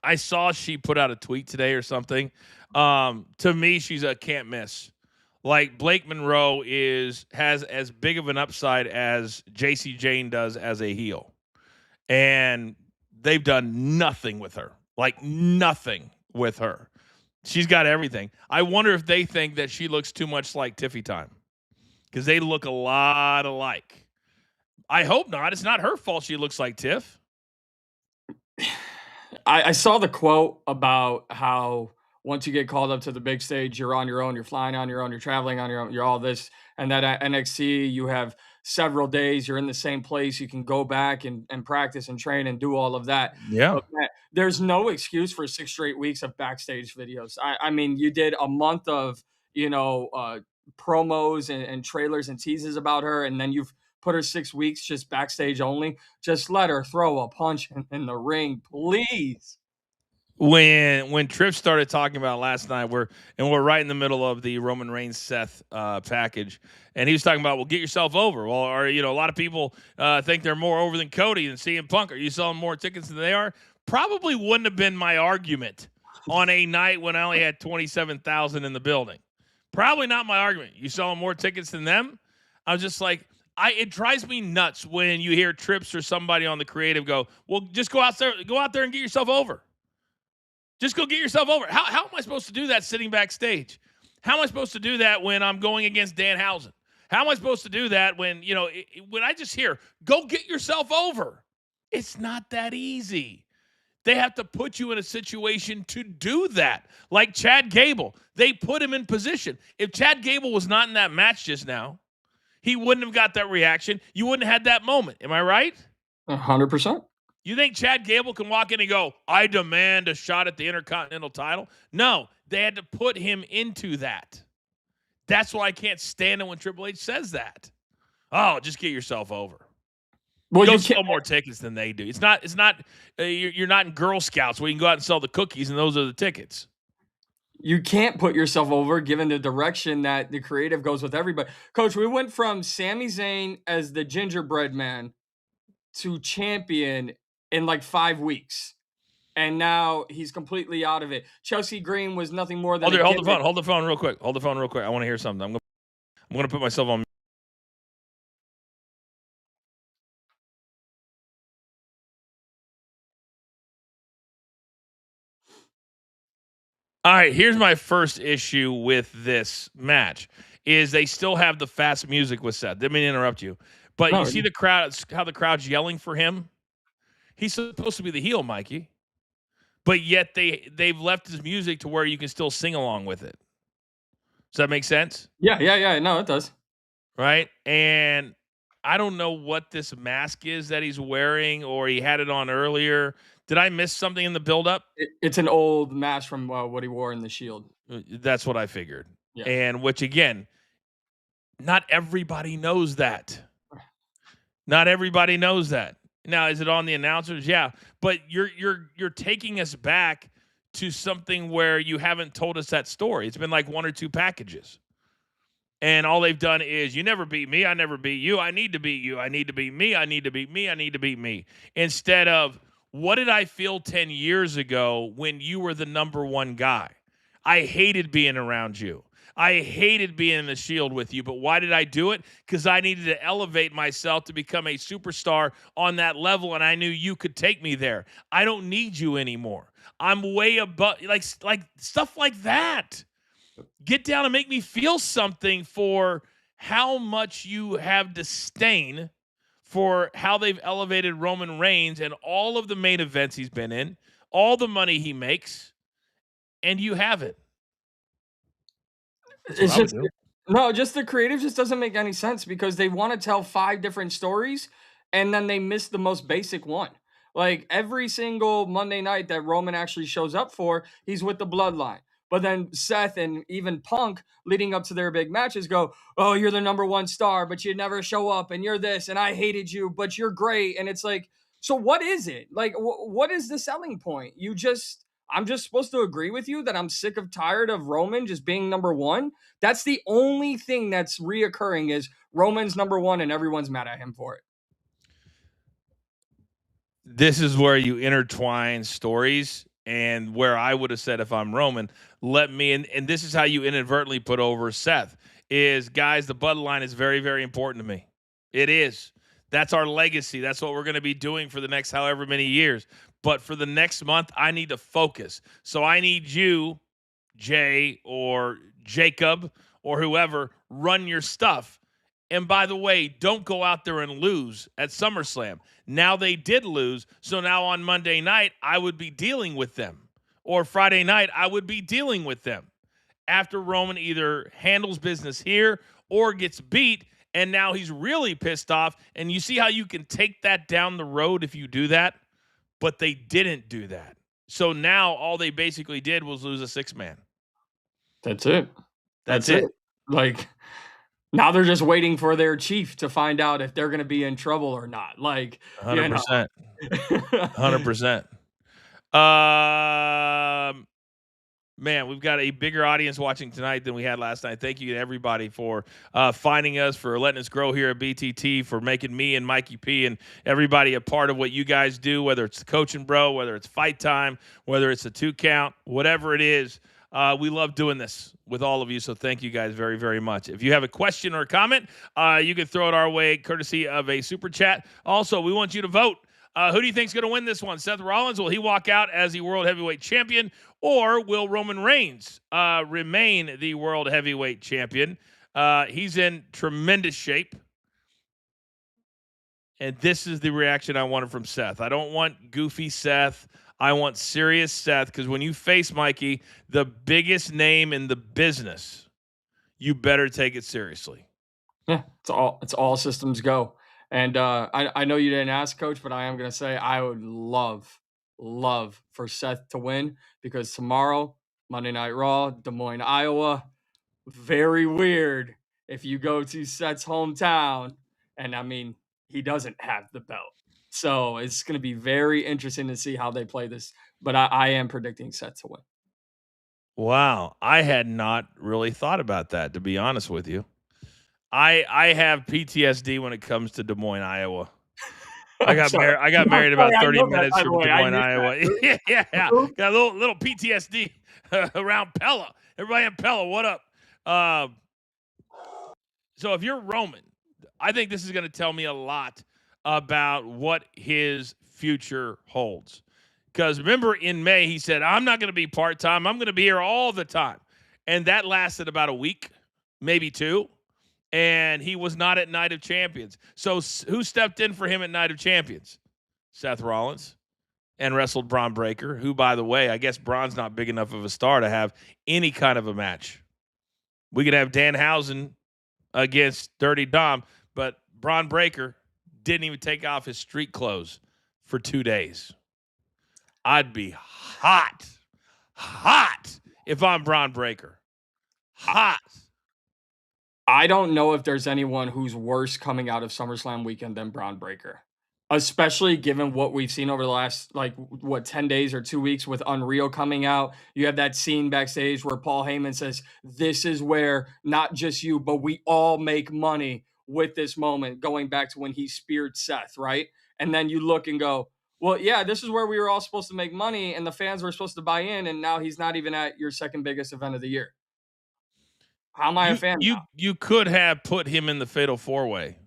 I saw she put out a tweet today or something. To me, she's a can't miss. Like Blake Monroe has as big of an upside as JC Jane does as a heel. And they've done nothing with her. Like nothing with her. She's got everything. I wonder if they think that she looks too much like Tiffy Time. Because they look a lot alike. I hope not. It's not her fault she looks like Tiff. I saw the quote about how once you get called up to the big stage, you're on your own, you're flying on your own, you're traveling on your own, you're all this. And that at NXT, you have several days, you're in the same place, you can go back and practice and train and do all of that. Yeah. But Matt, there's no excuse for 6 straight weeks of backstage videos. I mean, you did a month of, promos and trailers and teases about her, and then you've put her 6 weeks just backstage only. Just let her throw a punch in the ring, please. When Tripp started talking about last night, we're right in the middle of the Roman Reigns Seth package, and he was talking about, well, get yourself over. Well, a lot of people think they're more over than Cody and CM Punk. Are you selling more tickets than they are? Probably wouldn't have been my argument on a night when I only had 27,000 in the building. Probably not my argument. You selling more tickets than them? I was just like, it drives me nuts when you hear Trips or somebody on the creative go, well, just go out there and get yourself over. Just go get yourself over. How am I supposed to do that sitting backstage? How am I supposed to do that when I'm going against Danhausen? How am I supposed to do that when I just hear, go get yourself over? It's not that easy. They have to put you in a situation to do that. Like Chad Gable, they put him in position. If Chad Gable was not in that match just now, he wouldn't have got that reaction. You wouldn't have had that moment. Am I right? 100%. You think Chad Gable can walk in and go, I demand a shot at the Intercontinental title? No, they had to put him into that. That's why I can't stand it when Triple H says that. Oh, just get yourself over. Well, Go you sell can't. more tickets than they do. It's not. You're not in Girl Scouts where you can go out and sell the cookies and those are the tickets. You can't put yourself over given the direction that the creative goes with everybody. Coach, we went from Sami Zayn as the gingerbread man to champion in like 5 weeks. And now he's completely out of it. Chelsea Green was nothing more than Hold the phone. Hold the phone real quick. Hold the phone real quick. I want to hear something. I'm gonna put myself on. All right, here's my first issue with this match is they still have the fast music with Seth. Didn't mean to interrupt you. But you No, see the crowd, how the crowd's yelling for him? He's supposed to be the heel, Mikey. But yet they've left his music to where you can still sing along with it. Does that make sense? yeah. No, it does. Right? And I don't know what this mask is that he's wearing, or he had it on earlier. Did I miss something in the buildup? It's an old mask from what he wore in the Shield. That's what I figured. Yeah. And which again, not everybody knows that. Not everybody knows that. Now, is it on the announcers? Yeah, but you're taking us back to something where you haven't told us that story. It's been like 1 or 2 packages. And all they've done is, you never beat me, I never beat you, I need to beat you, I need to beat me, I need to beat me, I need to beat me. Instead of, what did I feel 10 years ago when you were the number one guy? I hated being around you. I hated being in the Shield with you, but why did I do it? Because I needed to elevate myself to become a superstar on that level, and I knew you could take me there. I don't need you anymore. I'm way above, like stuff like that. Get down and make me feel something for how much you have disdain for how they've elevated Roman Reigns and all of the main events he's been in, all the money he makes, and you haven't. That's what It's I would just do. no, just the creative just doesn't make any sense because they want to tell 5 different stories and then they miss the most basic one. Like every single Monday night that Roman actually shows up for, he's with the bloodline. But then Seth and even Punk leading up to their big matches go, "Oh, you're the number 1 star, but you never show up and you're this and I hated you, but you're great." And it's like, so what is it? Like what is the selling point? I'm just supposed to agree with you that I'm sick of tired of Roman just being number 1? That's the only thing that's reoccurring is Roman's number 1 and everyone's mad at him for it. This is where you intertwine stories, and where I would have said, if I'm Roman, let me, and this is how you inadvertently put over Seth, is, guys, the bloodline is very, very important to me. It is. That's our legacy. That's what we're going to be doing for the next however many years. But for the next month, I need to focus. So I need you, Jay or Jacob or whoever, run your stuff. And by the way, don't go out there and lose at SummerSlam. Now they did lose, so now on Monday night, I would be dealing with them. Or Friday night, I would be dealing with them. After Roman either handles business here or gets beat, and now he's really pissed off. And you see how you can take that down the road if you do that? But they didn't do that. So now all they basically did was lose a 6-man. That's it. That's That's it. it. Like now they're just waiting for their chief to find out if they're going to be in trouble or not. Like, you know. 100%. 100%. Man, we've got a bigger audience watching tonight than we had last night. Thank you to everybody for finding us, for letting us grow here at BTT, for making me and Mikey P and everybody a part of what you guys do, whether it's the Coaching Bro, whether it's Fight Time, whether it's a 2 count, whatever it is. We love doing this with all of you, so thank you guys very, very much. If you have a question or a comment, you can throw it our way, courtesy of a super chat. Also, we want you to vote. Who do you think is going to win this one? Seth Rollins, will he walk out as the World Heavyweight Champion, or will Roman Reigns remain the World Heavyweight Champion? He's in tremendous shape. And this is the reaction I wanted from Seth. I don't want goofy Seth. I want serious Seth, because when you face Mikey, the biggest name in the business, you better take it seriously. Yeah, it's all systems go. And I know you didn't ask, Coach, but I am gonna say I would love for Seth to win because tomorrow, Monday Night Raw, Des Moines, Iowa. Very weird if you go to Seth's hometown, and I mean he doesn't have the belt. So it's gonna be very interesting to see how they play this. But I am predicting Seth to win. Wow, I had not really thought about that, to be honest with you. I have PTSD when it comes to Des Moines, Iowa. I I'm got sorry. married. I got I'm married sorry, about I 30 know that, minutes by the from Des way. I Moines, knew Iowa. that. Yeah. Oops. Got a little PTSD around Pella. Everybody in Pella, what up? Um, so if you're Roman, I think this is going to tell me a lot about what his future holds. Because remember in May, he said, I'm not going to be part time. I'm going to be here all the time. And that lasted about a week, maybe two. And he was not at Night of Champions. So who stepped in for him at Night of Champions? Seth Rollins, and wrestled Braun Breaker, who, by the way, I guess Braun's not big enough of a star to have any kind of a match. We could have Danhausen against Dirty Dom, but Braun Breaker didn't even take off his street clothes for 2 days. I'd be hot if I'm Braun Breaker. Hot. I don't know if there's anyone who's worse coming out of SummerSlam weekend than Braun Breaker, especially given what we've seen over the last, like, what, 10 days or 2 weeks with Unreal coming out. You have that scene backstage where Paul Heyman says, this is where not just you, but we all make money with this moment, going back to when he speared Seth, right? And then you look and go, well, yeah, this is where we were all supposed to make money and the fans were supposed to buy in. And now he's not even at your second biggest event of the year. How am I a You fan you now? you could have put him in the Fatal 4-Way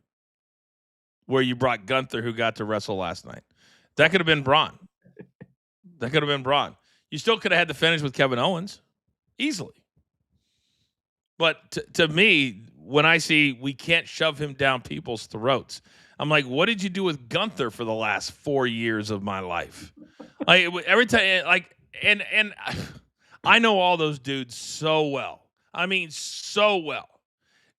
where you brought Gunther, who got to wrestle last night. That could have been Braun. That could have been Braun. You still could have had the finish with Kevin Owens easily. But to me, when I see we can't shove him down people's throats, I'm like, what did you do with Gunther for the last 4 years of my life? Like every time, like, and I know all those dudes so well. I mean, so well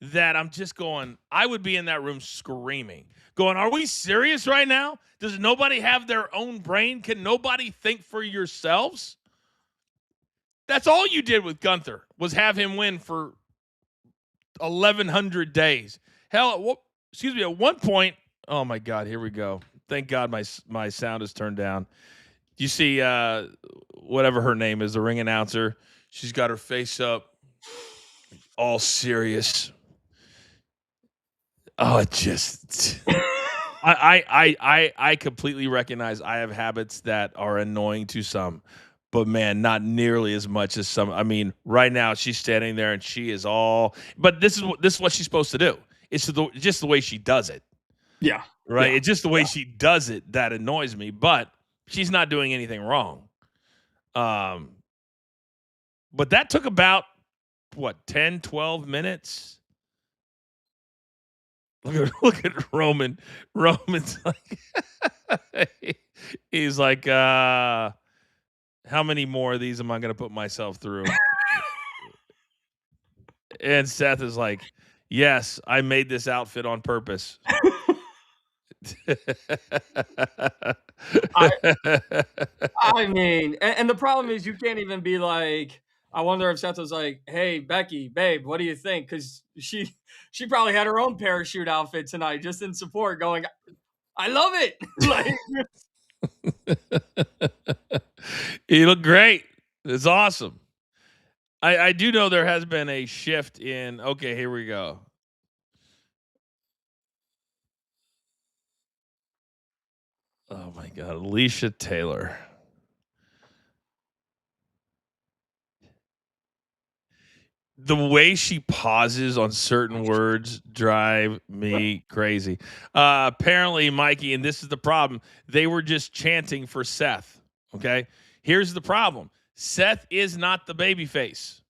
that I'm just going. I would be in that room screaming, going, "Are we serious right now? Does nobody have their own brain? Can nobody think for yourselves?" That's all you did with Gunther was have him win for 1,100 days. Hell, at one point, oh my God, here we go. Thank God my sound is turned down. You see, whatever her name is, the ring announcer, she's got her face up, all serious. Oh, it just, I completely recognize I have habits that are annoying to some, but man, not nearly as much as some. I mean, right now she's standing there and she is all. But this is what she's supposed to do. It's just the way she does it, Yeah. right? Yeah. It's just the way she does it that annoys me. But she's not doing anything wrong. But that took about what 10, 12 minutes. Look at Roman. Roman's like he's like, how many more of these am I gonna put myself through? And Seth is like, yes, I made this outfit on purpose. I I mean, and the problem is you can't even be like, I wonder if Seth was like, "Hey, Becky, babe, what do you think?" Because she probably had her own parachute outfit tonight, just in support, going, "I love it." Like, You look great. It's awesome. I do know there has been a shift in. Okay, here we go. Oh my God, Alicia Taylor. The way she pauses on certain words drive me crazy. Apparently, Mikey, and this is the problem, they were just chanting for Seth. Okay. Here's the problem. Seth is not the babyface.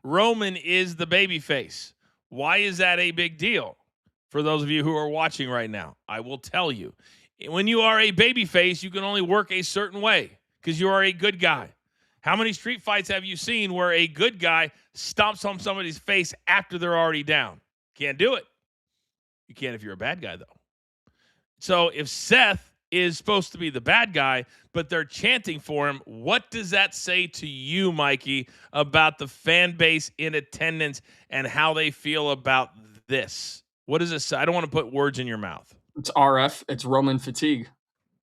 Roman is the babyface. Why is that a big deal? For those of you who are watching right now, I will tell you. When you are a babyface, you can only work a certain way because you are a good guy. How many street fights have you seen where a good guy stomps on somebody's face after they're already down? Can't do it. You can if you're a bad guy, though. So if Seth is supposed to be the bad guy, but they're chanting for him, what does that say to you, Mikey, about the fan base in attendance and how they feel about this? What does it say? I don't want to put words in your mouth. It's RF. It's Roman fatigue.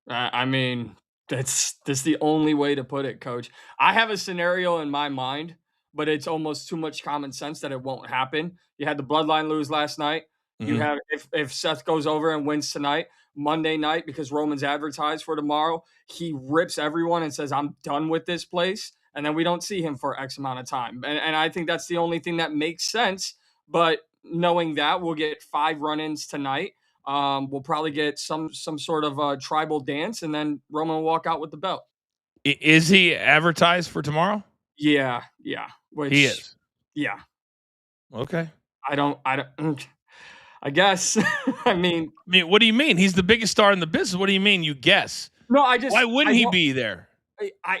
I mean, that's the only way to put it, coach. I have a scenario in my mind, but it's almost too much common sense that it won't happen. You had the Bloodline lose last night. You Mm-hmm. have if Seth goes over and wins tonight, Monday night, because Roman's advertised for tomorrow, he rips everyone and says, I'm done with this place. And then we don't see him for X amount of time. And I think that's the only thing that makes sense. But knowing that, we'll get 5 run-ins tonight. We'll probably get some sort of tribal dance, and then Roman will walk out with the belt. Is he advertised for tomorrow? Yeah. He is. Yeah. Okay. I don't. I guess. I mean, what do you mean? He's the biggest star in the business. What do you mean? You guess? no. Why wouldn't he be there?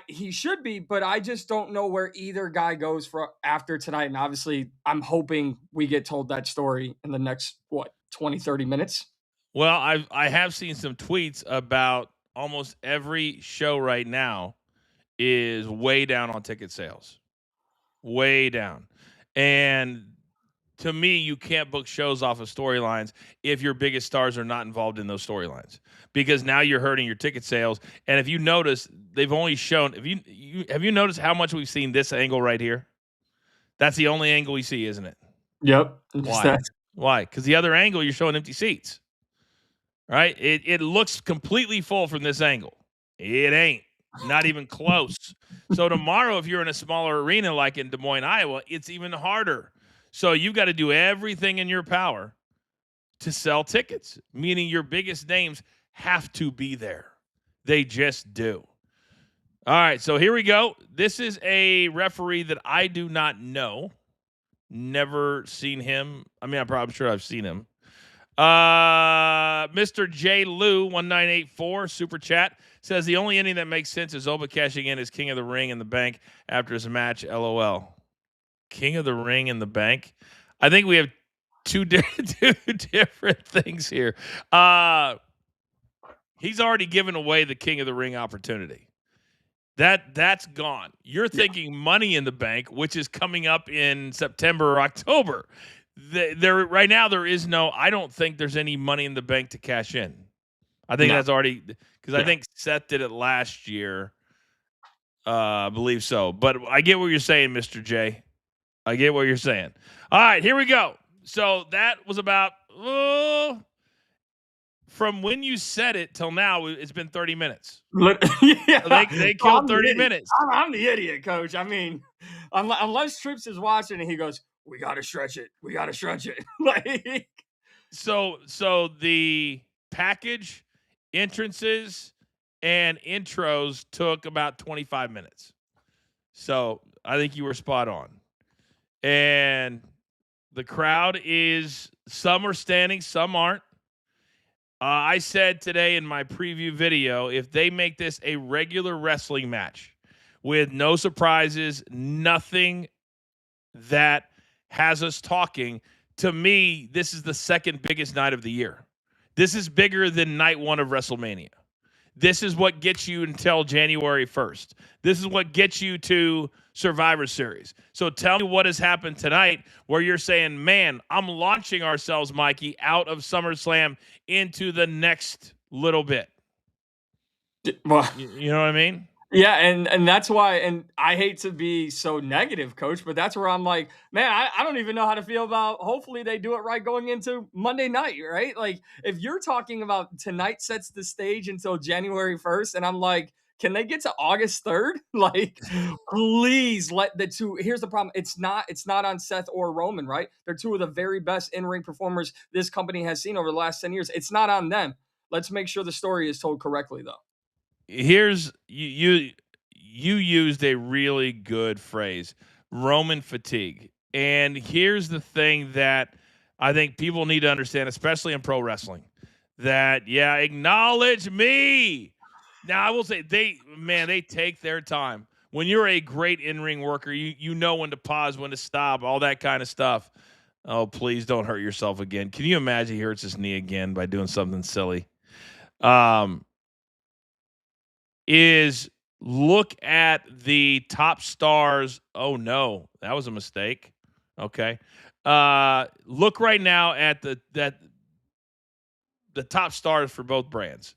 He should be, but I just don't know where either guy goes for after tonight. And obviously, I'm hoping we get told that story in the next 20, 30 minutes. Well, I have seen some tweets about almost every show right now is way down on ticket sales. Way down. And to me, you can't book shows off of storylines if your biggest stars are not involved in those storylines, because now you're hurting your ticket sales. And if you notice, they've only shown, have you noticed how much we've seen this angle right here? That's the only angle we see, isn't it? Yep. Why? Because the other angle, you're showing empty seats. Right? It looks completely full from this angle. It ain't. Not even close. So tomorrow, if you're in a smaller arena like in Des Moines, Iowa, it's even harder. So you've got to do everything in your power to sell tickets, meaning your biggest names have to be there. They just do. All right, so here we go. This is a referee that I do not know. Never seen him. I mean, I'm sure I've seen him. Mr. J. Lou 1984 super chat says the only ending that makes sense is Oba cashing in as King of the Ring in the bank after his match. LOL. King of the Ring in the bank. I think we have two different things here. He's already given away the King of the Ring opportunity. That's gone. You're thinking Money in the Bank, which is coming up in September or October. There right now there is no. I don't think there's any Money in the Bank to cash in. I think that's already, because I think Seth did it last year. I believe so. But I get what you're saying, Mr. J. I get what you're saying. All right, here we go. So that was about from when you said it till now. It's been 30 minutes. Yeah, they killed 30 minutes. I'm the idiot, coach. I mean, unless Trips is watching and he goes, we got to stretch it. We got to stretch it. Like, so the package, entrances, and intros took about 25 minutes. So I think you were spot on. And the crowd is, some are standing, some aren't. I said today in my preview video, if they make this a regular wrestling match with no surprises, nothing that has us talking, to me, this is the second biggest night of the year. This is bigger than night one of WrestleMania. This is what gets you until January 1st. This is what gets you to Survivor Series. So tell me what has happened tonight where you're saying, man, I'm launching ourselves, Mikey, out of SummerSlam into the next little bit. Well, you know what I mean? Yeah, and that's why, and I hate to be so negative, coach, but that's where I'm like, man, I don't even know how to feel about, hopefully they do it right going into Monday night, right? Like, if you're talking about tonight sets the stage until January 1st, and I'm like, can they get to August 3rd? Like, please let the two, here's the problem. It's not on Seth or Roman, right? They're two of the very best in-ring performers this company has seen over the last 10 years. It's not on them. Let's make sure the story is told correctly, though. Here's you used a really good phrase, Roman fatigue. And here's the thing that I think people need to understand, especially in pro wrestling, that acknowledge me. Now I will say they take their time. When you're a great in-ring worker, you know when to pause, when to stop, all that kind of stuff. Oh, please don't hurt yourself again. Can you imagine he hurts his knee again by doing something silly? Um, is look at the top stars. Oh no, that was a mistake. Okay. Look right now at the top stars for both brands.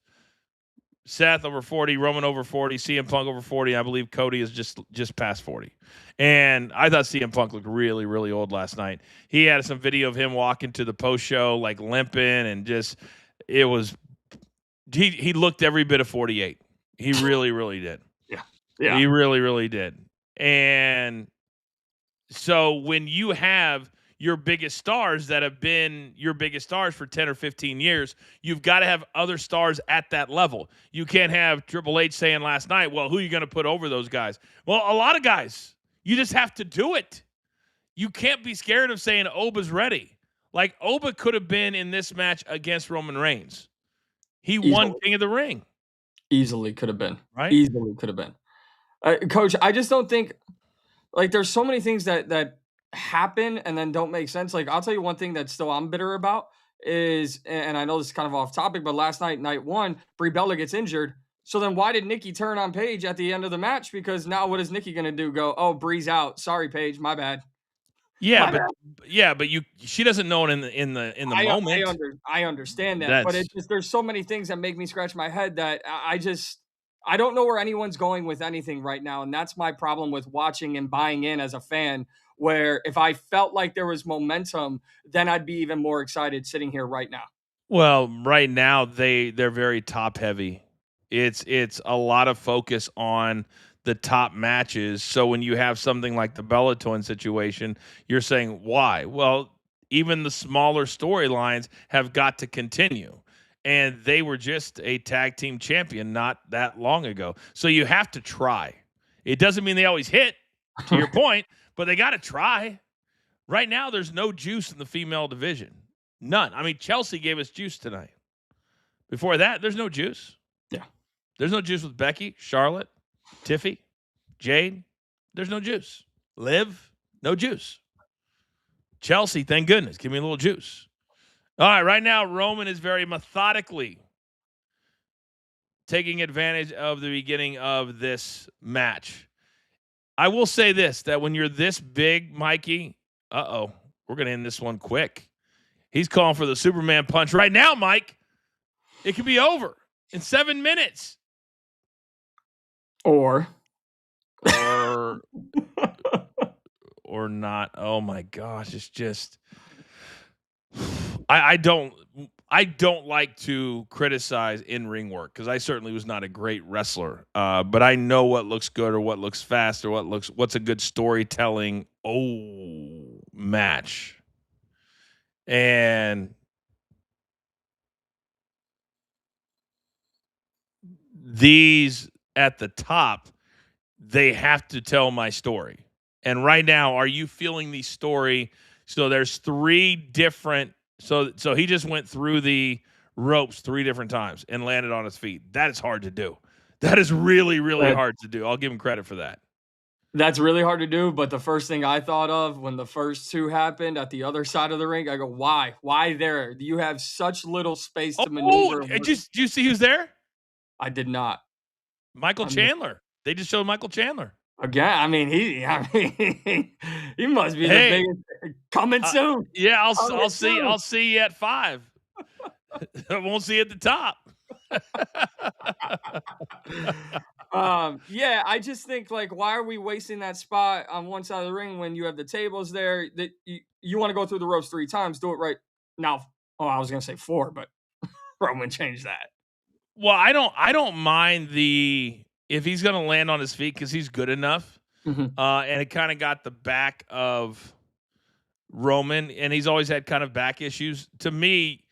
Seth over 40, Roman over 40, CM Punk over 40. I believe Cody is just past 40. And I thought CM Punk looked really, really old last night. He had some video of him walking to the post show, like limping, and just it was he looked every bit of 48. He really, really did. Yeah. He really, really did. And so when you have your biggest stars that have been your biggest stars for 10 or 15 years, you've got to have other stars at that level. You can't have Triple H saying last night, well, who are you going to put over those guys? Well, a lot of guys. You just have to do it. You can't be scared of saying Oba's ready. Like Oba could have been in this match against Roman Reigns. He won King of the Ring. Easily could have been. Right? Easily could have been. Coach, I just don't think like there's so many things that happen and then don't make sense. Like I'll tell you one thing that still I'm bitter about is, and I know this is kind of off topic, but last night, night one, Brie Bella gets injured. So then why did Nikki turn on Paige at the end of the match? Because now what is Nikki going to do? Go, oh, Brie's out. Sorry, Paige. My bad. Yeah, but she doesn't know it in the moment. I understand that, but it's just there's so many things that make me scratch my head that I don't know where anyone's going with anything right now, and that's my problem with watching and buying in as a fan. Where if I felt like there was momentum, then I'd be even more excited sitting here right now. Well, right now they're very top heavy. It's a lot of focus on the top matches. So when you have something like the Bella Twin situation, you're saying why? Well, even the smaller storylines have got to continue. And they were just a tag team champion not that long ago. So you have to try. It doesn't mean they always hit, to your point, but they got to try. Right now, there's no juice in the female division. None. I mean, Chelsea gave us juice tonight. Before that, there's no juice. Yeah. There's no juice with Becky, Charlotte, Tiffy, Jade. There's no juice. Liv, no juice. Chelsea, thank goodness. Give me a little juice. All right, right now, Roman is very methodically taking advantage of the beginning of this match. I will say this, that when you're this big, Mikey, we're going to end this one quick. He's calling for the Superman punch right now, Mike. It could be over in 7 minutes. Or not. Oh my gosh, it's just I don't like to criticize in-ring work because I certainly was not a great wrestler. But I know what looks good or what looks fast or what's a good storytelling match. And these at the top, they have to tell my story. And right now, are you feeling the story? So there's 3 different. So he just went through the ropes 3 different times and landed on his feet. That is hard to do. That is really, really hard to do. I'll give him credit for that. That's really hard to do, but the first thing I thought of when the first 2 happened at the other side of the ring, I go, why? Why there? You have such little space to maneuver. Do you see who's there? I did not. Michael Chandler. They just showed Michael Chandler. Again, I mean, he must be the biggest. Coming soon. Yeah, I'll see you at 5. I won't see you at the top. Yeah, I just think like, why are we wasting that spot on one side of the ring when you have the tables there? That you want to go through the ropes 3 times, do it right now. Oh, I was gonna say 4, but Roman changed that. Well, I don't mind if he's gonna land on his feet because he's good enough. Mm-hmm. And it kind of got the back of Roman, and he's always had kind of back issues. To me,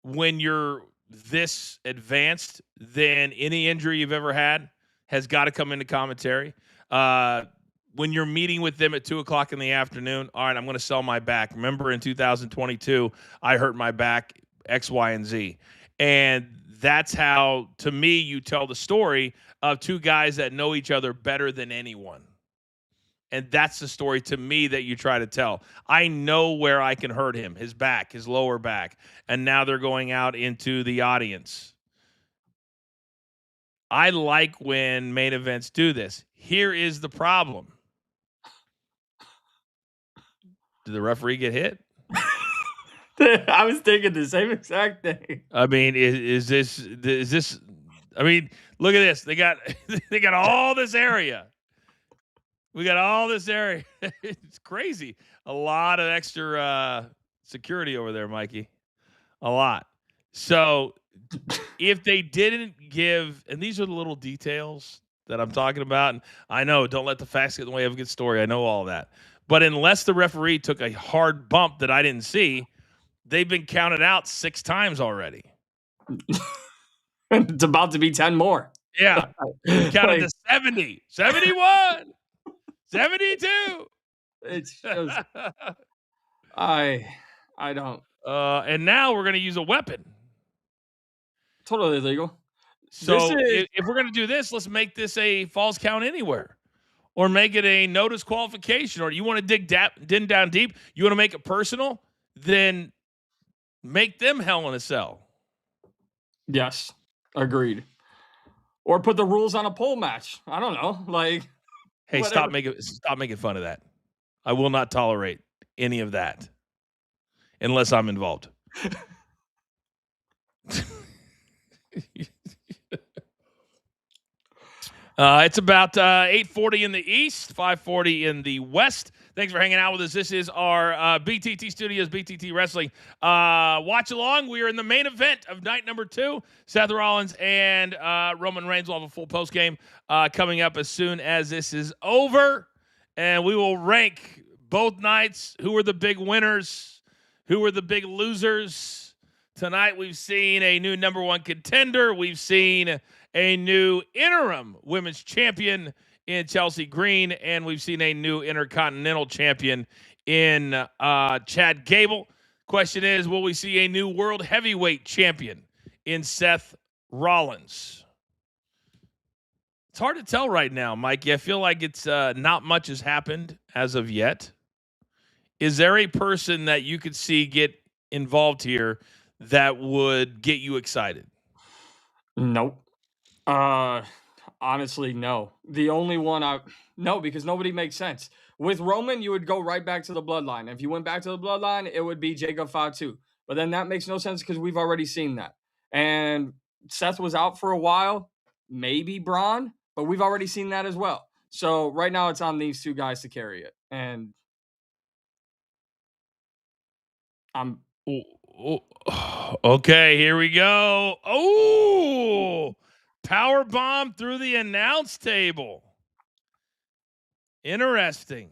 when you're this advanced, then any injury you've ever had has got to come into commentary. When you're meeting with them at 2:00 in the afternoon, all right, I'm going to sell my back. Remember in 2022, I hurt my back, X, Y, and Z. And that's how, to me, you tell the story of two guys that know each other better than anyone. And that's the story to me that you try to tell. I know where I can hurt him, his back, his lower back. And now they're going out into the audience. I like when main events do this. Here is the problem. Did the referee get hit? I was thinking the same exact thing. I mean, is this? I mean, look at this. They got all this area. We got all this area. It's crazy. A lot of extra security over there, Mikey. A lot. So if they didn't give, and these are the little details that I'm talking about, and I know, don't let the facts get in the way of a good story. I know all that. But unless the referee took a hard bump that I didn't see, they've been counted out 6 times already. It's about to be 10 more. Yeah. Counted to 70, 71, 72. It's just, I don't. And now we're going to use a weapon. Totally illegal. So if we're going to do this, let's make this a falls count anywhere. Or make it a no disqualification. Or you want to dig down deep, you want to make it personal, then make them Hell in a Cell. Yes, agreed. Or put the rules on a pole match. I don't know. Like, hey, stop making fun of that. I will not tolerate any of that unless I'm involved. It's about 8:40 in the East, 5:40 in the West. Thanks for hanging out with us. This is our BTT Studios, BTT Wrestling watch along. We are in the main event of night number 2. Seth Rollins and Roman Reigns will have a full post game coming up as soon as this is over, and we will rank both nights. Who are the big winners? Who are the big losers? Tonight we've seen a new number 1 contender. We've seen a new interim women's champion in Chelsea Green, and we've seen a new intercontinental champion in Chad Gable. Question is, will we see a new world heavyweight champion in Seth Rollins? It's hard to tell right now, Mikey. I feel like it's not much has happened as of yet. Is there a person that you could see get involved here that would get you excited? Nope. Honestly, no. The only one no, because nobody makes sense. With Roman, you would go right back to the bloodline. If you went back to the bloodline, it would be Jacob Fatu. But then that makes no sense because we've already seen that. And Seth was out for a while, maybe Braun, but we've already seen that as well. So right now it's on these two guys to carry it. And I'm okay, here we go. Oh, power bomb through the announce table. Interesting.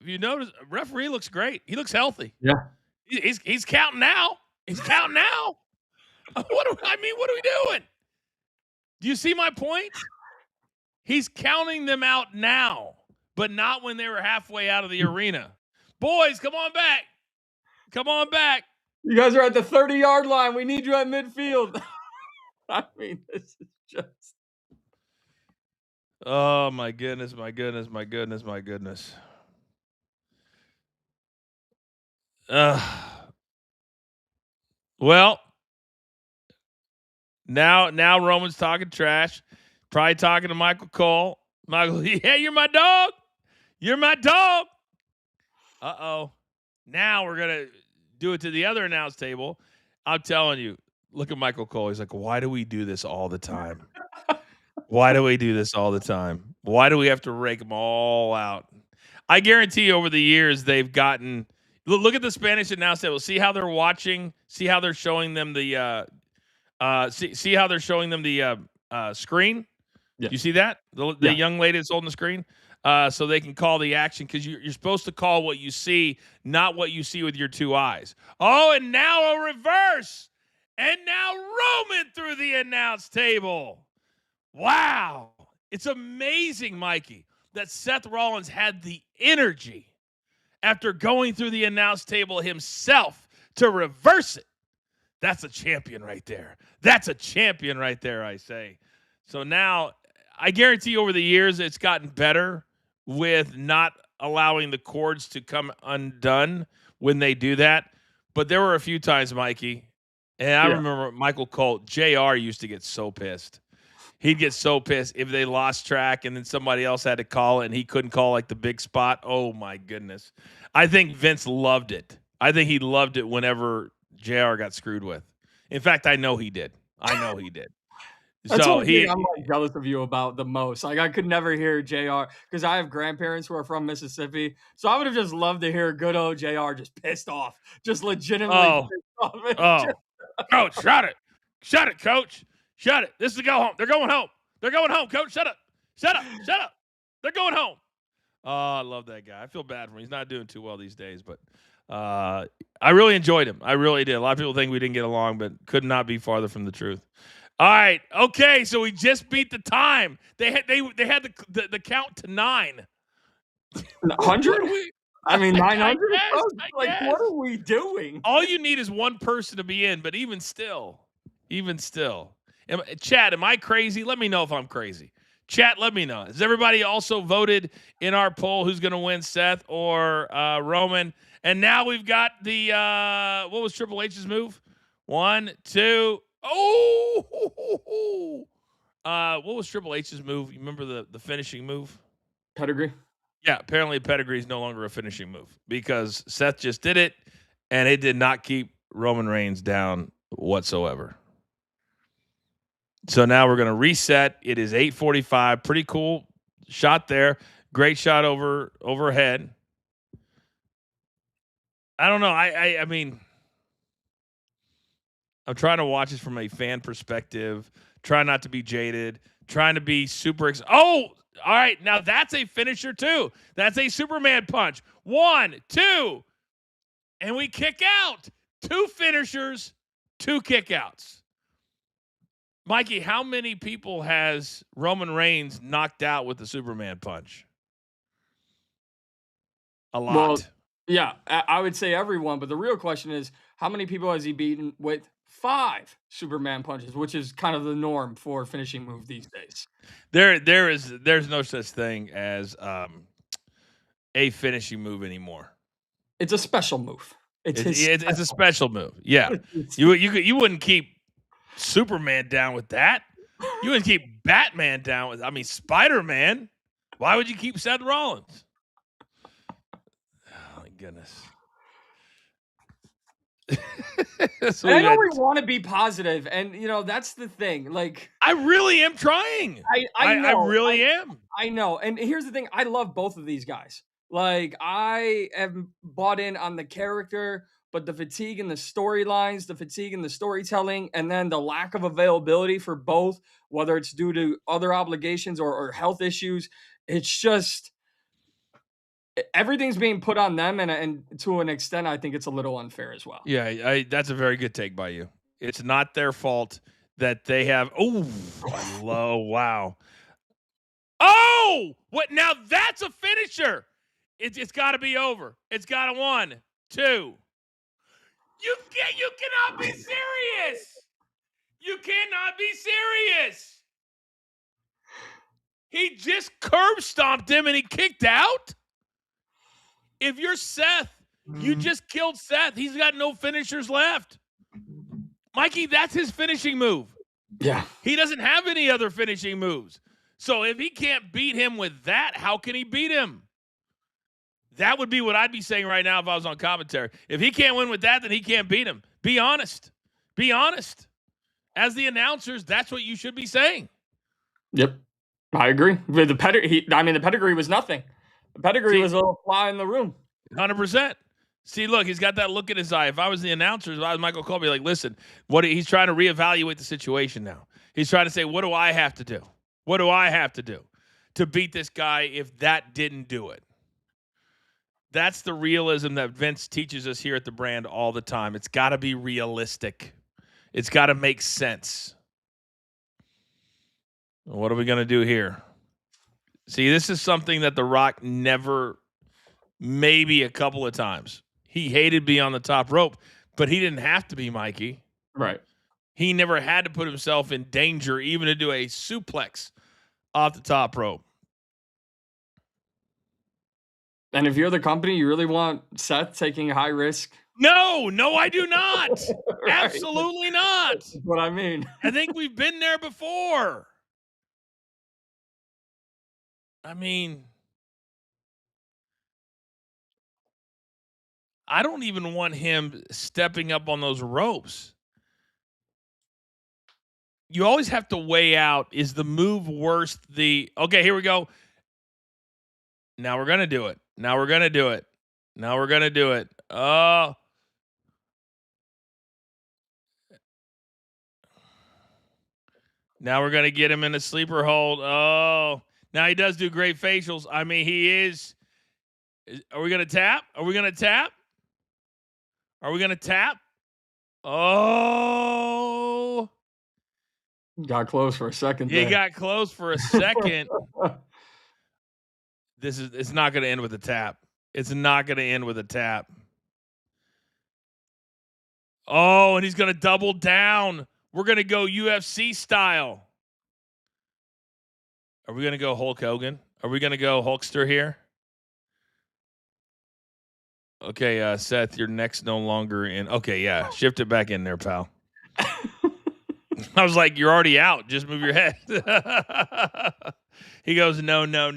If you notice, referee looks great. He looks healthy. Yeah. He's counting now. He's counting now. What are we doing? Do you see my point? He's counting them out now, but not when they were halfway out of the arena. Boys, come on back. Come on back. You guys are at the 30-yard line. We need you at midfield. I mean, this is just. Oh, my goodness, my goodness, my goodness, my goodness. Well, now Roman's talking trash. Probably talking to Michael Cole. Michael, yeah, you're my dog. You're my dog. Uh-oh. Now we're going to do it to the other announce table. I'm telling you, look at Michael Cole. He's like, why do we do this all the time? Why do we do this all the time? Why do we have to rake them all out? I guarantee you over the years they've gotten – look at the Spanish announce table. See how they're watching. See how they're showing them the see how they're showing them the screen? Yeah. You see that? The young lady that's holding the screen? So they can call the action because you're supposed to call what you see, not what you see with your two eyes. Oh, and now a reverse. And now Roman through the announce table. Wow. It's amazing, Mikey, that Seth Rollins had the energy after going through the announce table himself to reverse it. That's a champion right there. That's a champion right there, I say. So now, I guarantee over the years it's gotten better with not allowing the cords to come undone when they do that. But there were a few times, Mikey, and I Yeah. remember Michael Colt, JR used to get so pissed. He'd get so pissed if they lost track and then somebody else had to call it and he couldn't call like the big spot. Oh my goodness. I think Vince loved it. I think he loved it whenever JR got screwed with. In fact, I know he did. I know he did. That's So one thing he I'm, like, jealous of you about the most. Like, I could never hear JR because I have grandparents who are from Mississippi, so I would have just loved to hear good old JR just pissed off, just legitimately oh, pissed off. oh. Coach, shut it. Shut it, coach. Shut it. This is a go home. They're going home. They're going home, coach. Shut up. Shut up. Shut up. They're going home. Oh, I love that guy. I feel bad for him. He's not doing too well these days, but I really enjoyed him. I really did. A lot of people think we didn't get along, but could not be farther from the truth. All right. Okay. So we just beat the time. They had the count to 9. 100? I mean, 900? Like, guess. what are we doing? All you need is one person to be in, but even still. Chat, am I crazy? Let me know if I'm crazy. Chat, let me know. Has everybody also voted in our poll who's going to win, Seth or Roman? And now we've got the, what was Triple H's move? 1, 2. Oh! What was Triple H's move? You remember the finishing move? Pedigree? Yeah, apparently pedigree is no longer a finishing move because Seth just did it, and it did not keep Roman Reigns down whatsoever. So now we're going to reset. It is 8:45. Pretty cool shot there. Great shot overhead. I don't know. I mean, I'm trying to watch this from a fan perspective. Try not to be jaded. Trying to be super. All right. Now that's a finisher too. That's a Superman punch. 1, 2, and we kick out. 2 finishers, 2 kickouts. Mikey, how many people has Roman Reigns knocked out with the Superman punch? A lot. Well, yeah, I would say everyone, but the real question is how many people has he beaten with 5 Superman punches, which is kind of the norm for finishing move these days. There's no such thing as a finishing move anymore. It's a special move. It's a special move. Yeah. You wouldn't keep Superman down with that. You wouldn't keep Batman down with, Spider-Man. Why would you keep Seth Rollins? Oh my goodness. I know we want to be positive, and that's the thing. Like, I really am trying. I know, I really am. I know. And here's the thing: I love both of these guys. Like, I am bought in on the character, but the fatigue in the storylines, the fatigue in the storytelling, and then the lack of availability for both, whether it's due to other obligations or health issues, it's just everything's being put on them, and to an extent, I think it's a little unfair as well. Yeah, that's a very good take by you. It's not their fault that they have. Wow. Oh, what? Now that's a finisher. It's got to be over. It's got a 1, 2. You cannot be serious. You cannot be serious. He just curb stomped him and he kicked out. If you're Seth, you just killed Seth. He's got no finishers left. Mikey, that's his finishing move. Yeah. He doesn't have any other finishing moves. So if he can't beat him with that, how can he beat him? That would be what I'd be saying right now if I was on commentary. If he can't win with that, then he can't beat him. Be honest. Be honest. As the announcers, that's what you should be saying. Yep. I agree. The pedigree was nothing. The pedigree was a little fly in the room. 100%. See, look, he's got that look in his eye. If I was the announcers, if I was Michael Cole, I'd be like, listen, he's trying to reevaluate the situation now. He's trying to say, what do I have to do? What do I have to do to beat this guy if that didn't do it? That's the realism that Vince teaches us here at the brand all the time. It's got to be realistic. It's got to make sense. What are we going to do here? See, this is something that The Rock never, maybe a couple of times. He hated being on the top rope, but he didn't have to be, Mikey. Right. He never had to put himself in danger even to do a suplex off the top rope. And if you're the company, you really want Seth taking a high risk? No, I do not. Right. Absolutely not. That's what I mean. I think we've been there before. I mean, I don't even want him stepping up on those ropes. You always have to weigh out, is the move worth the okay, here we go. Now we're gonna do it. Now we're gonna do it. Now we're gonna do it. Oh. Now we're gonna get him in a sleeper hold. Oh. Now he does do great facials. I mean, he is. Are we gonna tap? Are we gonna tap? Are we gonna tap? Oh. Got close for a second He there. got close for a second. It's not gonna end with a tap. It's not gonna end with a tap. Oh, and he's gonna double down. We're gonna go UFC style. Are we gonna go Hulk Hogan? Are we gonna go Hulkster here? Okay, Seth, your neck's no longer in. Okay, yeah, shift it back in there, pal. I was like, you're already out. Just move your head. He goes, no. No.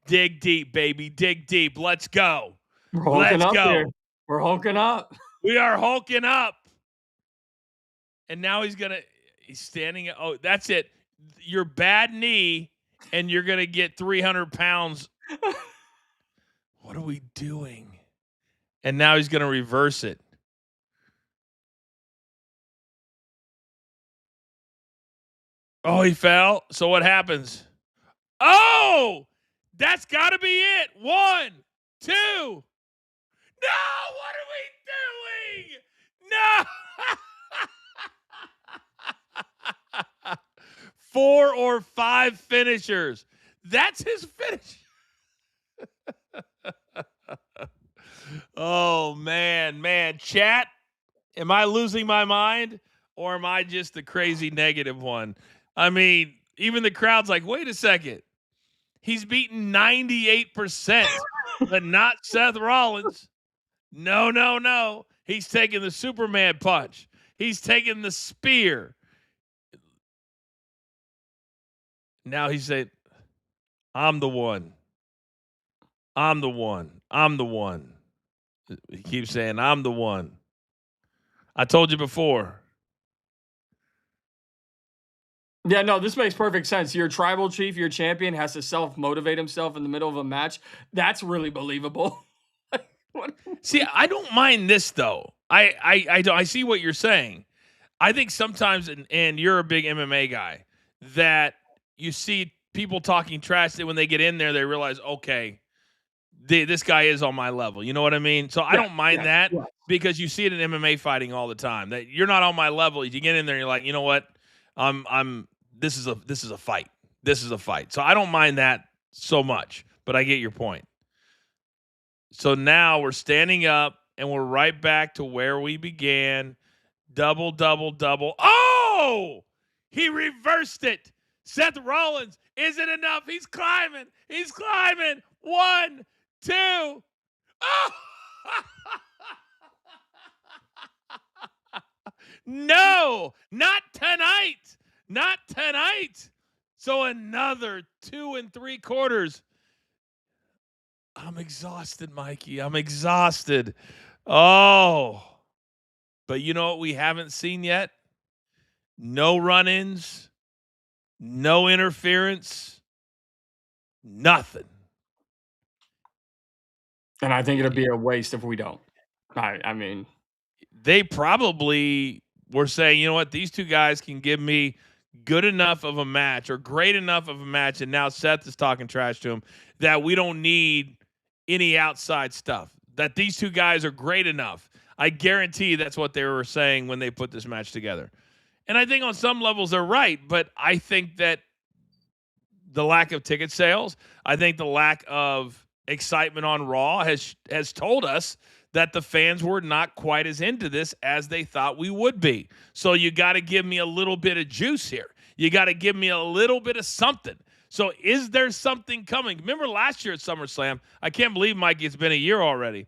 Dig deep, baby. Dig deep. Let's go. We're hulking Let's up go. here. We're hulking up. We are hulking up. And now he's standing. Oh, that's it. Your bad knee, and you're going to get 300 pounds. What are we doing? And now he's going to reverse it. Oh, he fell. So what happens? Oh, that's got to be it. 1, 2. No, what are we doing? No. 4 or 5 finishers. That's his finish. Oh, man. Chat, am I losing my mind or am I just the crazy negative one? I mean, even the crowd's like, wait a second. He's beaten 98%, but not Seth Rollins. No. He's taking the Superman punch. He's taking the spear. Now he's saying, I'm the one. He keeps saying, I'm the one. I told you before. Yeah, no, this makes perfect sense. Your tribal chief, your champion, has to self-motivate himself in the middle of a match. That's really believable. See, I don't mind this though. I see what you're saying. I think sometimes, and you're a big MMA guy, that you see people talking trash that when they get in there, they realize, okay, this guy is on my level. You know what I mean? So I don't mind that because you see it in MMA fighting all the time. That you're not on my level. You get in there, and you're like, you know what? This is a fight. This is a fight. So I don't mind that so much, but I get your point. So now we're standing up and we're right back to where we began. Double. Oh! He reversed it. Seth Rollins, is it enough? He's climbing. 1, 2. Oh! No, not tonight. So another 2 3/4. I'm exhausted, Mikey. I'm exhausted. Oh. But you know what we haven't seen yet? No run-ins, no interference, nothing. And I think it'll be a waste if we don't. I mean, they probably were saying, you know what, these two guys can give me good enough of a match or great enough of a match, and now Seth is talking trash to him, that we don't need any outside stuff, that these two guys are great enough. I guarantee that's what they were saying when they put this match together. And I think on some levels they're right, but I think that the lack of ticket sales, I think the lack of excitement on Raw has told us that the fans were not quite as into this as they thought we would be. So you got to give me a little bit of juice here. You got to give me a little bit of something. So is there something coming? Remember last year at SummerSlam? I can't believe, Mikey, it's been a year already.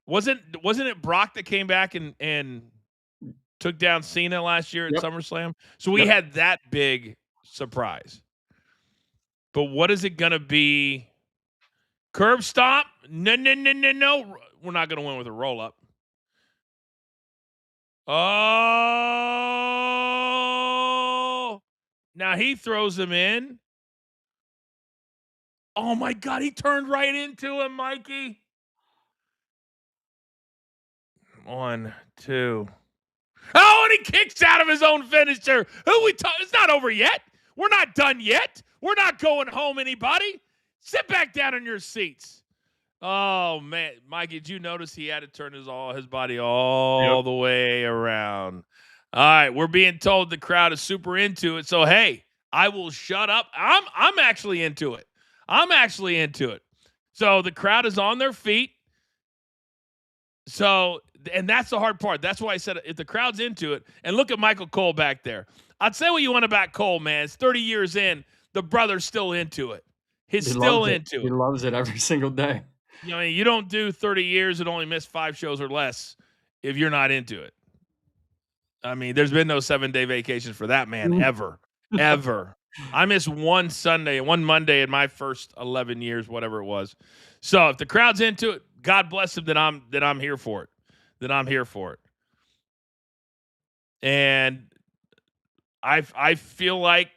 Wasn't it Brock that came back and took down Cena last year at Yep. SummerSlam? So we Yep. had that big surprise. But what is it going to be? Curb stomp? No. We're not going to win with a roll up. Oh, now he throws him in. Oh my God, he turned right into him, Mikey. 1, 2. Oh, and he kicks out of his own finisher. It's not over yet. We're not done yet. We're not going home, anybody. Sit back down in your seats. Oh man, Mikey, did you notice he had to turn his body all the way around? All right, we're being told the crowd is super into it. So hey, I will shut up. I'm actually into it. So the crowd is on their feet. So, and that's the hard part. That's why I said if the crowd's into it, and look at Michael Cole back there. I'd say what you want about Cole, man. It's 30 years in. The brother's still into it. He's still into He it. loves it every single day. You know, you don't do 30 years and only miss 5 shows or less if you're not into it. I mean, there's been no 7-day vacation for that man ever. I missed one Monday in my first 11 years, whatever it was. So if the crowd's into it, God bless him that I'm here for it. And I feel like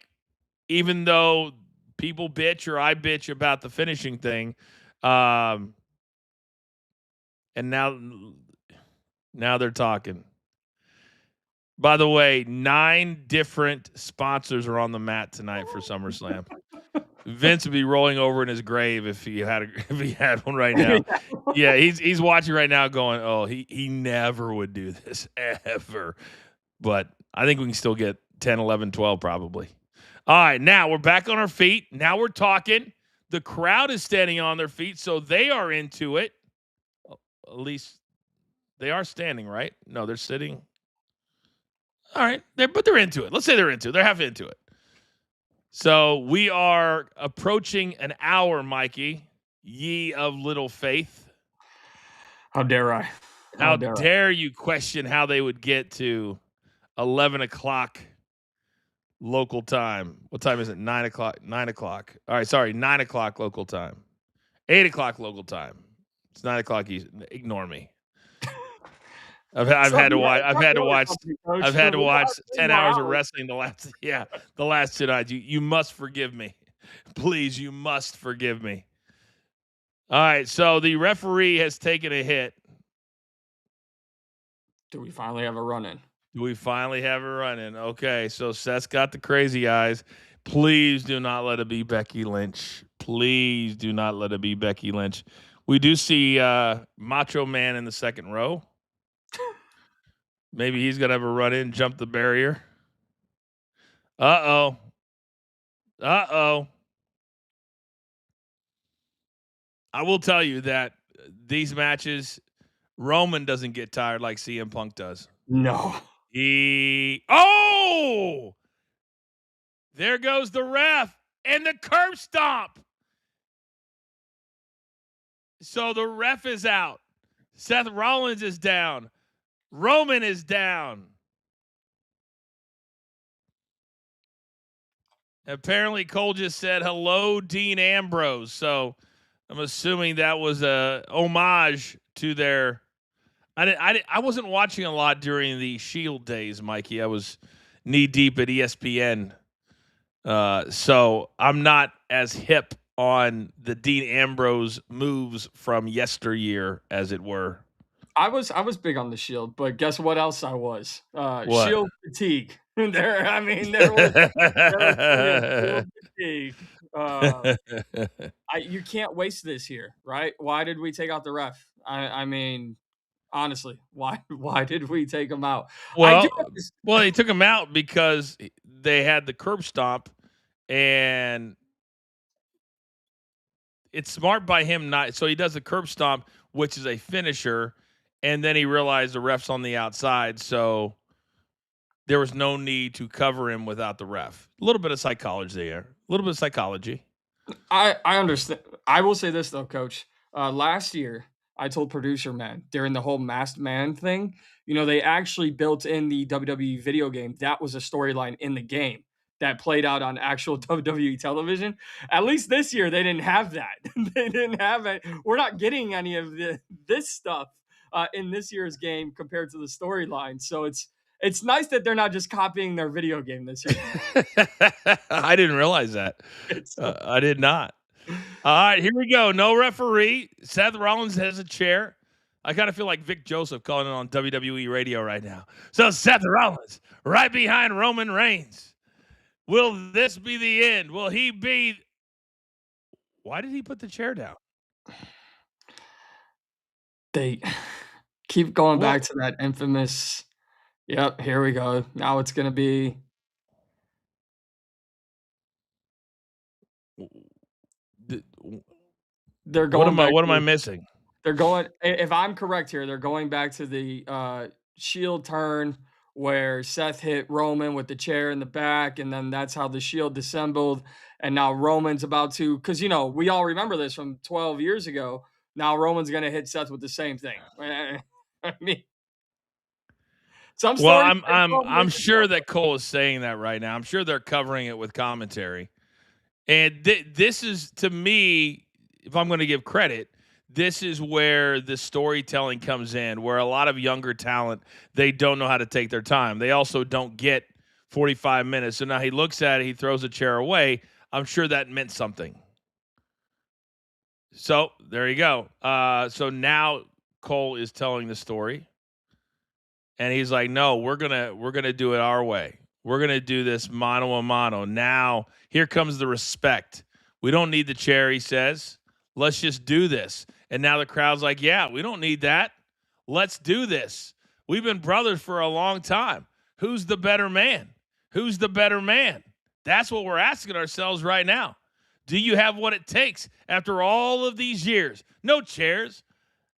even though people bitch or I bitch about the finishing thing, and now they're talking. By the way, 9 different sponsors are on the mat tonight for SummerSlam. Vince would be rolling over in his grave if he had one right now. Yeah, he's watching right now going, "Oh, he never would do this ever." But I think we can still get 10, 11, 12 probably. All right, now we're back on our feet. Now we're talking. The crowd is standing on their feet, so they are into it. At least they are standing, right? No, they're sitting. All right, but they're into it. Let's say they're into it. They're half into it. So we are approaching an hour, Mikey, ye of little faith. How dare I? How dare you question how they would get to 11 o'clock local time? What time is it? 9 o'clock. 9 o'clock. All right, sorry, 9 o'clock local time. 8 o'clock local time. It's 9 o'clock. Ignore me. I've had to watch 10 hours of wrestling the last 2 nights. You must forgive me. Please, you must forgive me. All right, so the referee has taken a hit. Do we finally have a run-in? Okay, so Seth's got the crazy eyes. Please do not let it be Becky Lynch. We do see Macho Man in the second row. Maybe he's going to have a run-in, jump the barrier. Uh-oh. I will tell you that these matches, Roman doesn't get tired like CM Punk does. No. There goes the ref and the curb stomp. So the ref is out. Seth Rollins is down. Roman is down. Apparently, Cole just said, "Hello, Dean Ambrose." So I'm assuming that was a homage to their. I wasn't watching a lot during the Shield days, Mikey. I was knee deep at ESPN, so I'm not as hip on the Dean Ambrose moves from yesteryear, as it were. I was big on the Shield, but guess what else I was? What? Shield fatigue. there was Shield fatigue. You can't waste this here, right? Why did we take out the ref? I mean, honestly, why did we take him out? Well, they took him out because they had the curb stomp, and it's smart by him not. So he does the curb stomp, which is a finisher, and then he realized the ref's on the outside, so there was no need to cover him without the ref. A little bit of psychology there. A little bit of psychology. I understand. I will say this though, Coach. Last year, I told producer man during the whole masked man thing. They actually built in the WWE video game. That was a storyline in the game that played out on actual WWE television. At least this year, they didn't have that. They didn't have it. We're not getting any of this stuff in this year's game compared to the storyline. So it's nice that they're not just copying their video game this year. I didn't realize that. I did not. All right, here we go. No referee. Seth Rollins has a chair. I kind of feel like Vic Joseph calling it on WWE radio right now. So Seth Rollins right behind Roman Reigns. Will this be the end? Will he be? Why did he put the chair down? They keep going back to that infamous. Yep, here we go. Now it's going to be. They're going back. What am I missing? They're going. If I'm correct here, they're going back to the Shield turn where Seth hit Roman with the chair in the back, and then that's how the Shield dissembled. And now Roman's about to, because we all remember this from 12 years ago. Now Roman's going to hit Seth with the same thing. I mean, well, I'm sure that Cole is saying that right now. I'm sure they're covering it with commentary. And this is, to me, if I'm going to give credit, this is where the storytelling comes in, where a lot of younger talent, they don't know how to take their time. They also don't get 45 minutes. So now he looks at it, he throws a chair away. I'm sure that meant something. So there you go. So now Cole is telling the story. And he's like, no, we're gonna do it our way. We're gonna do this mano a mano. Now, here comes the respect. We don't need the chair, he says. Let's just do this. And now the crowd's like, yeah, we don't need that. Let's do this. We've been brothers for a long time. Who's the better man? Who's the better man? That's what we're asking ourselves right now. Do you have what it takes after all of these years? No chairs,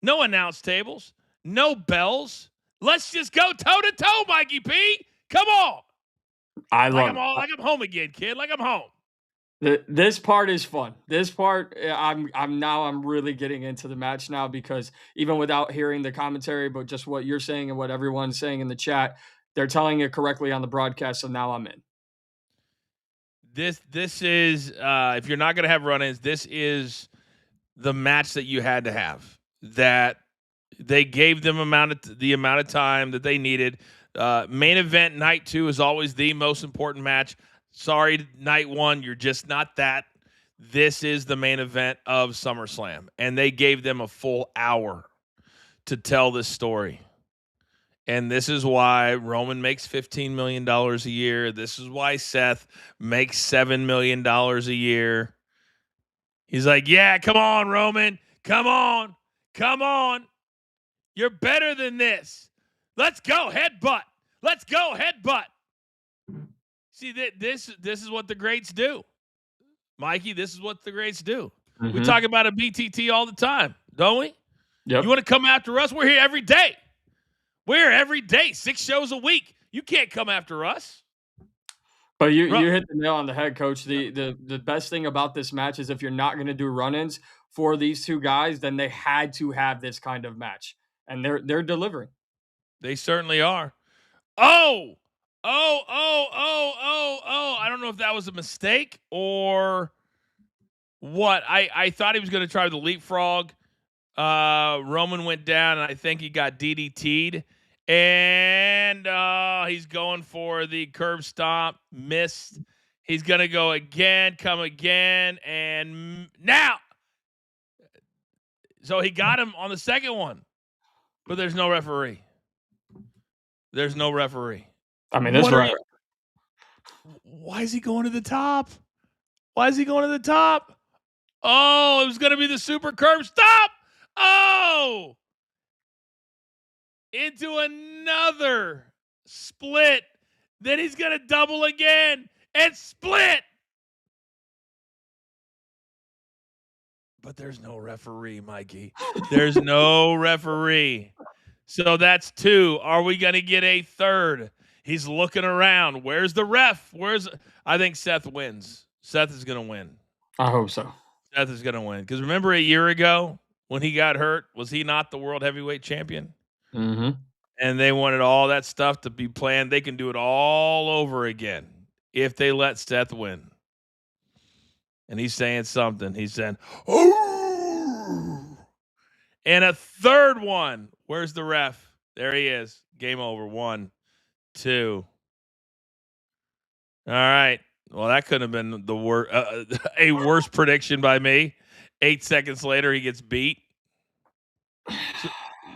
no announce tables, no bells. Let's just go toe-to-toe, Mikey P. Come on. I'm home again, kid. Like I'm home. This part is fun. This part, I'm really getting into the match now, because even without hearing the commentary, but just what you're saying and what everyone's saying in the chat, they're telling it correctly on the broadcast. So now I'm in. This is if you're not going to have run-ins, this is the match that you had to have. That they gave them the amount of time that they needed. Main event night 2 is always the most important match. Sorry, night 1, you're just not that. This is the main event of SummerSlam, and they gave them a full hour to tell this story. And this is why Roman makes $15 million a year. This is why Seth makes $7 million a year. He's like, yeah, come on, Roman. Come on. Come on. You're better than this. Let's go, headbutt. Let's go, headbutt. See, this is what the greats do. Mikey, this is what the greats do. Mm-hmm. We talk about a BTT all the time, don't we? Yep. You want to come after us? We're here every day. We're here every day, 6 shows a week. You can't come after us. But you hit the nail on the head, Coach. The best thing about this match is if you're not going to do run-ins for these two guys, then they had to have this kind of match. And they're delivering. They certainly are. Oh! I don't know if that was a mistake or what. I thought he was going to try the leapfrog. Roman went down, and I think he got DDT'd. And he's going for the curb stomp. Missed. He's going to go again, come again, and now. So he got him on the second one. But there's no referee. There's no referee. I mean, that's right. Why is he going to the top? Why is he going to the top? Oh, it was going to be the super curb stop. Oh! Into another split. Then he's going to double again and split. But there's no referee, Mikey. There's no referee. So that's 2. Are we going to get a third? He's looking around. Where's the ref? I think Seth wins. Seth is going to win. I hope so. Seth is going to win. Because remember a year ago when he got hurt, was he not the world heavyweight champion? Mm-hmm. And they wanted all that stuff to be planned. They can do it all over again if they let Seth win. And he's saying something. He's saying, oh! And a third one. Where's the ref? There he is. Game over. 1, 2. All right. Well, that could have been a worse prediction by me. 8 seconds later, he gets beat.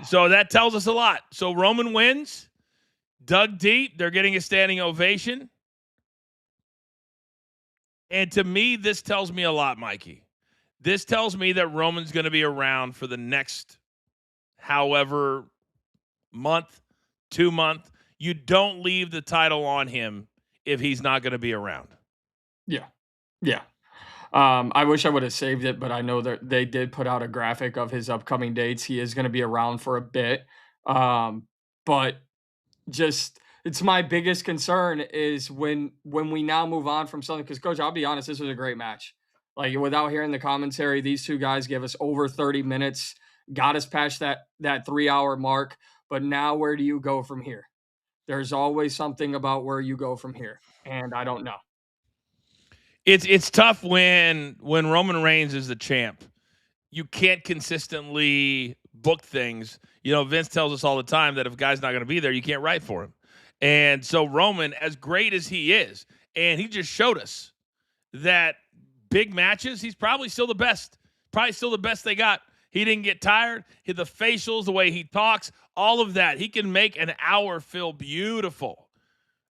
So that tells us a lot. So Roman wins. Dug deep. They're getting a standing ovation. And to me, this tells me a lot, Mikey. This tells me that Roman's going to be around for the next however month, 2 month. You don't leave the title on him if he's not going to be around. Yeah. Yeah. I wish I would have saved it, but I know that they did put out a graphic of his upcoming dates. He is going to be around for a bit. But just it's my biggest concern is when we now move on from something, because Coach, I'll be honest, this was a great match. Like, without hearing the commentary, these two guys gave us over 30 minutes, got us past that 3-hour mark. But now where do you go from here? There's always something about where you go from here, and I don't know. It's tough when Roman Reigns is the champ. You can't consistently book things. You know, Vince tells us all the time that if a guy's not going to be there, you can't write for him. And so Roman, as great as he is, and he just showed us that big matches, he's probably still the best. Probably still the best they got. He didn't get tired. The facials, the way he talks, all of that. He can make an hour feel beautiful,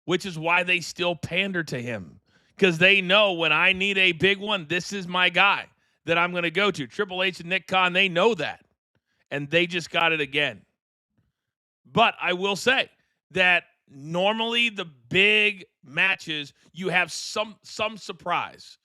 which is why they still pander to him. Because they know when I need a big one, this is my guy that I'm going to go to. Triple H and Nick Khan, they know that. And they just got it again. But I will say that normally the big matches, you have some surprise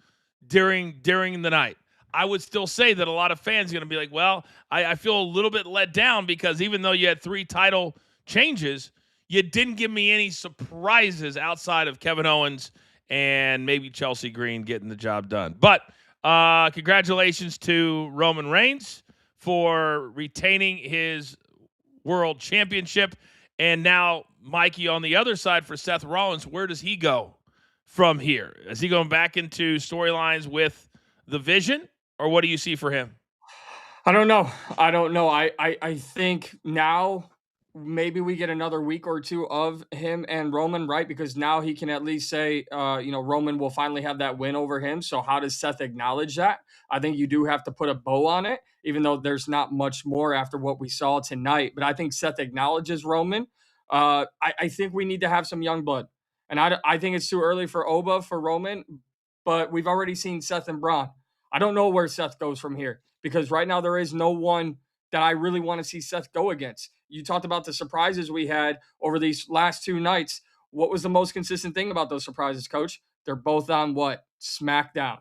during the night. I would still say that a lot of fans are going to be like, well, I feel a little bit let down because even though you had 3 title changes, you didn't give me any surprises outside of Kevin Owens and maybe Chelsea Green getting the job done. But congratulations to Roman Reigns for retaining his world championship. And now, Mikey, on the other side for Seth Rollins, where does he go from here? Is he going back into storylines with the Vision, or what do you see for him? I don't know. I think now maybe we get another week or 2 of him and Roman, right? Because now he can at least say, Roman will finally have that win over him. So how does Seth acknowledge that? I think you do have to put a bow on it, even though there's not much more after what we saw tonight. But I think Seth acknowledges Roman. I think we need to have some young blood. And I think it's too early for Oba, for Roman, but we've already seen Seth and Braun. I don't know where Seth goes from here because right now there is no one that I really want to see Seth go against. You talked about the surprises we had over these last 2 nights. What was the most consistent thing about those surprises, Coach? They're both on what? SmackDown.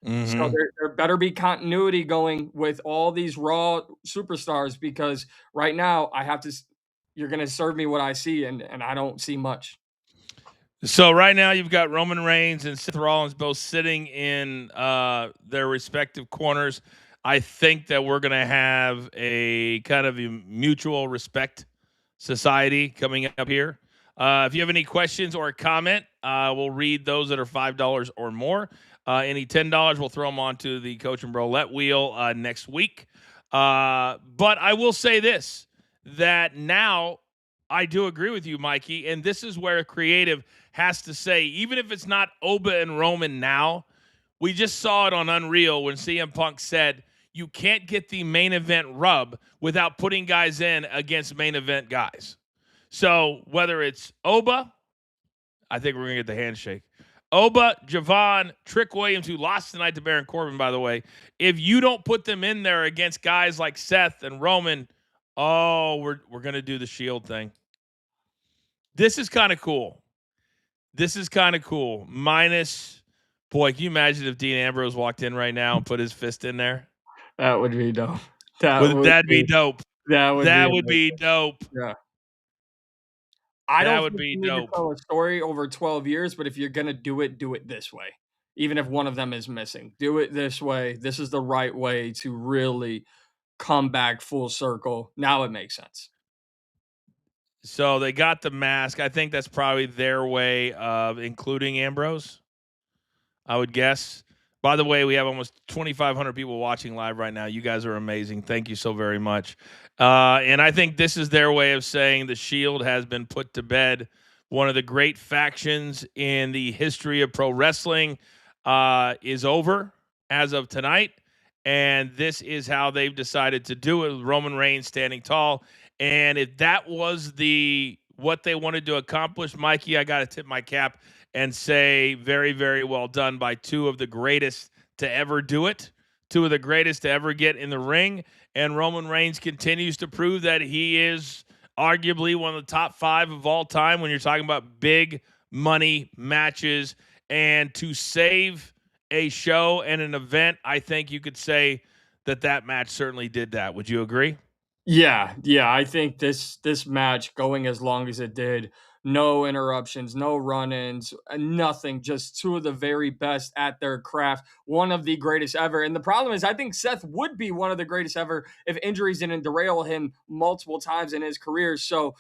Mm-hmm. So there better be continuity going with all these Raw superstars because right now you're going to serve me what I see, and I don't see much. So right now you've got Roman Reigns and Seth Rollins both sitting in their respective corners. I think that we're going to have a kind of a mutual respect society coming up here. If you have any questions or a comment, we'll read those that are $5 or more. Any $10, we'll throw them onto the Coach and Roulette wheel next week. But I will say this, that now I do agree with you, Mikey, and this is where creative has to say, even if it's not Oba and Roman now, we just saw it on Unreal when CM Punk said, you can't get the main event rub without putting guys in against main event guys. So whether it's Oba, I think we're going to get the handshake. Oba, Javon, Trick Williams, who lost tonight to Baron Corbin, by the way, if you don't put them in there against guys like Seth and Roman, we're going to do the Shield thing. This is kind of cool. Minus, boy, can you imagine if Dean Ambrose walked in right now and put his fist in there? That would be dope. That'd be dope. That would be That would amazing. be dope. Yeah. I That don't would think be you need to dope. tell a story over 12 years, but if you're gonna do it this way. Even if one of them is missing. Do it this way. This is the right way to really come back full circle. Now it makes sense. So they got the mask. I think that's probably their way of including Ambrose, I would guess. By the way, we have almost 2,500 people watching live right now. You guys are amazing. Thank you so very much. And I think this is their way of saying the Shield has been put to bed. One of the great factions in the history of pro wrestling is over as of tonight. And this is how they've decided to do it with Roman Reigns standing tall. And if that was what they wanted to accomplish, Mikey, I got to tip my cap and say very, very well done by two of the greatest to ever do it, two of the greatest to ever get in the ring. And Roman Reigns continues to prove that he is arguably one of the top 5 of all time when you're talking about big money matches. And to save a show and an event, I think you could say that match certainly did that. Would you agree? Yeah, I think this match going as long as it did, no interruptions, no run-ins, nothing, just two of the very best at their craft, one of the greatest ever. And the problem is I think Seth would be one of the greatest ever if injuries didn't derail him multiple times in his career. So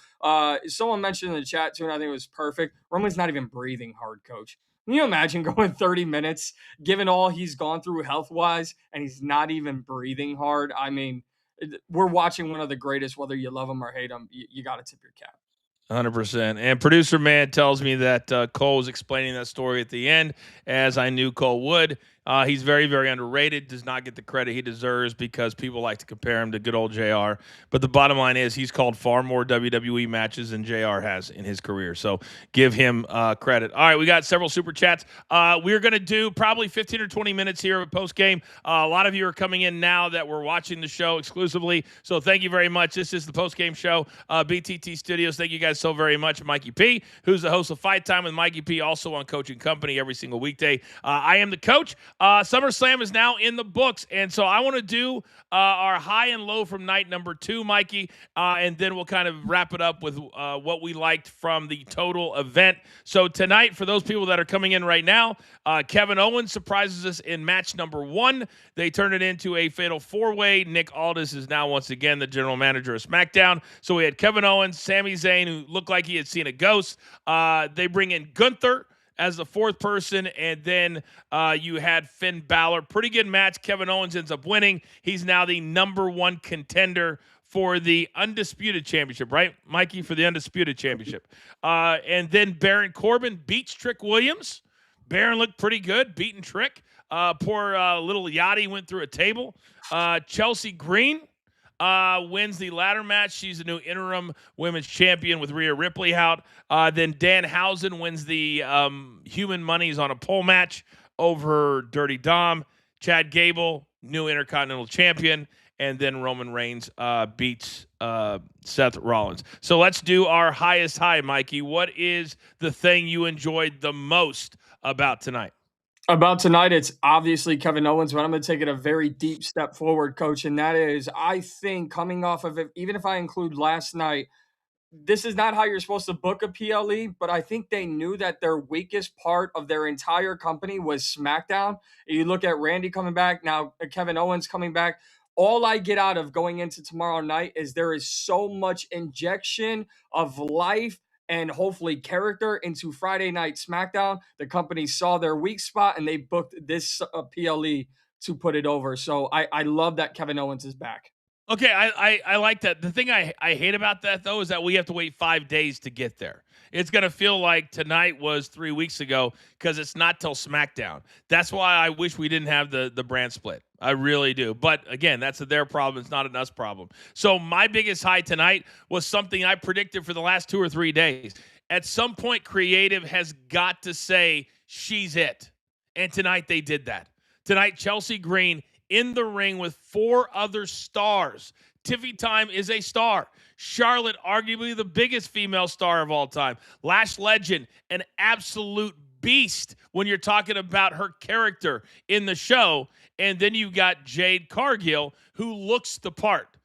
someone mentioned in the chat too, and I think it was perfect. Roman's not even breathing hard, coach. Can you imagine going 30 minutes, given all he's gone through health-wise, and he's not even breathing hard? I mean, we're watching one of the greatest, whether you love them or hate them. You got to tip your cap. 100%. And producer man tells me that Cole was explaining that story at the end, as I knew Cole would. He's very, very underrated, does not get the credit he deserves because people like to compare him to good old JR. But the bottom line is he's called far more WWE matches than JR has in his career. So give him credit. All right, we got several super chats. We're going to do probably 15 or 20 minutes here of post game. A lot of you are coming in now that we're watching the show exclusively. So thank you very much. This is the post game show, BTT Studios. Thank you guys so very much. Mikey P, who's the host of Fight Time with Mikey P, also on Coaching Company every single weekday. I am the coach. SummerSlam is now in the books, and so I want to do our high and low from night number 2, Mikey, and then we'll kind of wrap it up with what we liked from the total event. So tonight, for those people that are coming in right now, Kevin Owens surprises us in match number 1. They turn it into a fatal 4-way. Nick Aldis is now once again the general manager of SmackDown. So we had Kevin Owens, Sami Zayn, who looked like he had seen a ghost. They bring in Gunther as the 4th person, and then you had Finn Balor. Pretty good match. Kevin Owens ends up winning. He's now the number 1 contender for the Undisputed Championship, right, Mikey? For the Undisputed Championship. And then Baron Corbin beats Trick Williams. Baron looked pretty good, beating Trick. Poor little Yachty went through a table. Chelsea Green wins the ladder match. She's the new interim women's champion with Rhea Ripley out. Then Danhausen wins the Human Monies on a pole match over Dirty Dom. Chad Gable, new Intercontinental Champion. And then Roman Reigns beats Seth Rollins. So let's do our highest high, Mikey. What is the thing you enjoyed the most about tonight? About tonight, it's obviously Kevin Owens, but I'm going to take it a very deep step forward, coach. And that is, I think coming off of it, even if I include last night, this is not how you're supposed to book a PLE, but I think they knew that their weakest part of their entire company was SmackDown. You look at Randy coming back, now Kevin Owens coming back. All I get out of going into tomorrow night is there is so much injection of life and hopefully character into Friday Night SmackDown. The company saw their weak spot and they booked this PLE to put it over. So I love that Kevin Owens is back. Okay, I like that. The thing I hate about that, though, is that we have to wait 5 days to get there. It's going to feel like tonight was 3 weeks ago because it's not till SmackDown. That's why I wish we didn't have the brand split. I really do. But, again, that's their problem. It's not an us problem. So my biggest high tonight was something I predicted for the last 2 or 3 days. At some point, creative has got to say, she's it. And tonight they did that. Tonight, Chelsea Green in the ring with 4 other stars. Tiffy Time is a star. Charlotte, arguably the biggest female star of all time. Lash Legend, an absolute beast when you're talking about her character in the show. And then you got Jade Cargill, who looks the part.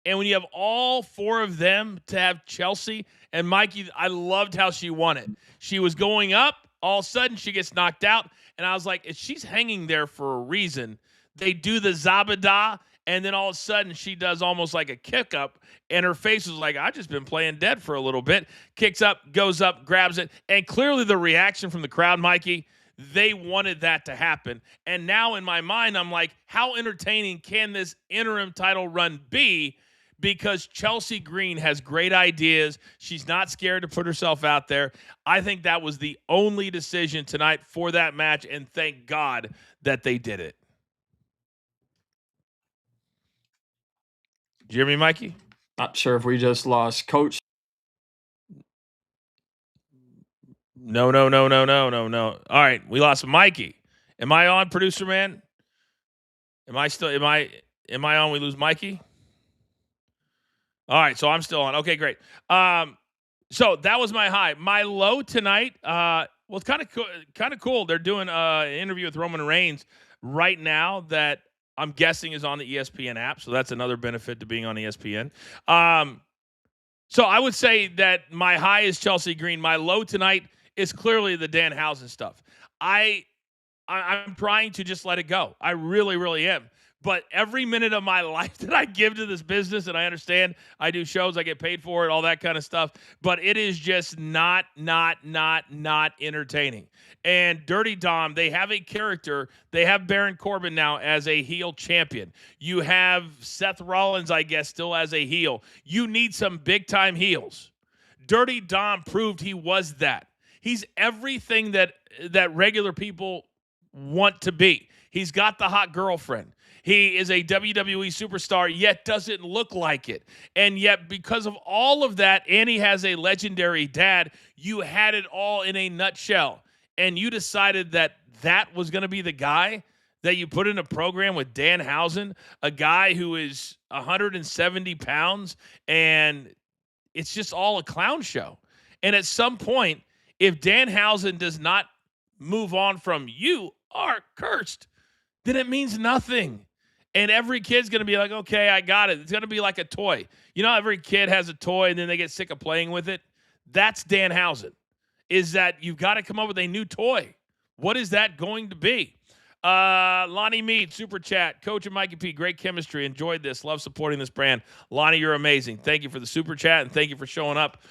And when you have all four of them to have Chelsea and Mikey, I loved how she won it. She was going up. All of a sudden, she gets knocked out. And I was like, if she's hanging there for a reason, they do the Zabada, and then all of a sudden she does almost like a kick up, and her face was like, I've just been playing dead for a little bit. Kicks up, goes up, grabs it. And clearly the reaction from the crowd, Mikey, they wanted that to happen. And now in my mind, I'm like, how entertaining can this interim title run be? Because Chelsea Green has great ideas. She's not scared to put herself out there. I think that was the only decision tonight for that match, and thank God that they did it. Did you hear me, Mikey? Not sure if we just lost Coach. No. All right, we lost Mikey. Am I on, producer man? Am I on? We lose Mikey? All right, so I'm still on. Okay, great. So that was my high. My low tonight, well, it's kind of cool. They're doing an interview with Roman Reigns right now that I'm guessing is on the ESPN app. So that's another benefit to being on ESPN. So I would say that my high is Chelsea Green. My low tonight is clearly the Danhausen stuff. I'm trying to just let it go. I really, really am. But every minute of my life that I give to this business, and I understand I do shows, I get paid for it, all that kind of stuff, but it is just not entertaining. And Dirty Dom, they have a character. They have Baron Corbin now as a heel champion. You have Seth Rollins, I guess, still as a heel. You need some big-time heels. Dirty Dom proved he was that. He's everything that regular people want to be. He's got the hot girlfriend. He is a WWE superstar, yet doesn't look like it. And yet, because of all of that, and he has a legendary dad, you had it all in a nutshell. And you decided that was going to be the guy that you put in a program with Danhausen, a guy who is 170 pounds, and it's just all a clown show. And at some point, if Danhausen does not move on from you are cursed, then it means nothing. And every kid's going to be like, okay, I got it. It's going to be like a toy. You know, every kid has a toy and then they get sick of playing with it. That's Danhausen, is that you've got to come up with a new toy. What is that going to be? Lonnie Mead, super chat. Coach and Mikey P, great chemistry. Enjoyed this. Love supporting this brand. Lonnie, you're amazing. Thank you for the super chat, and thank you for showing up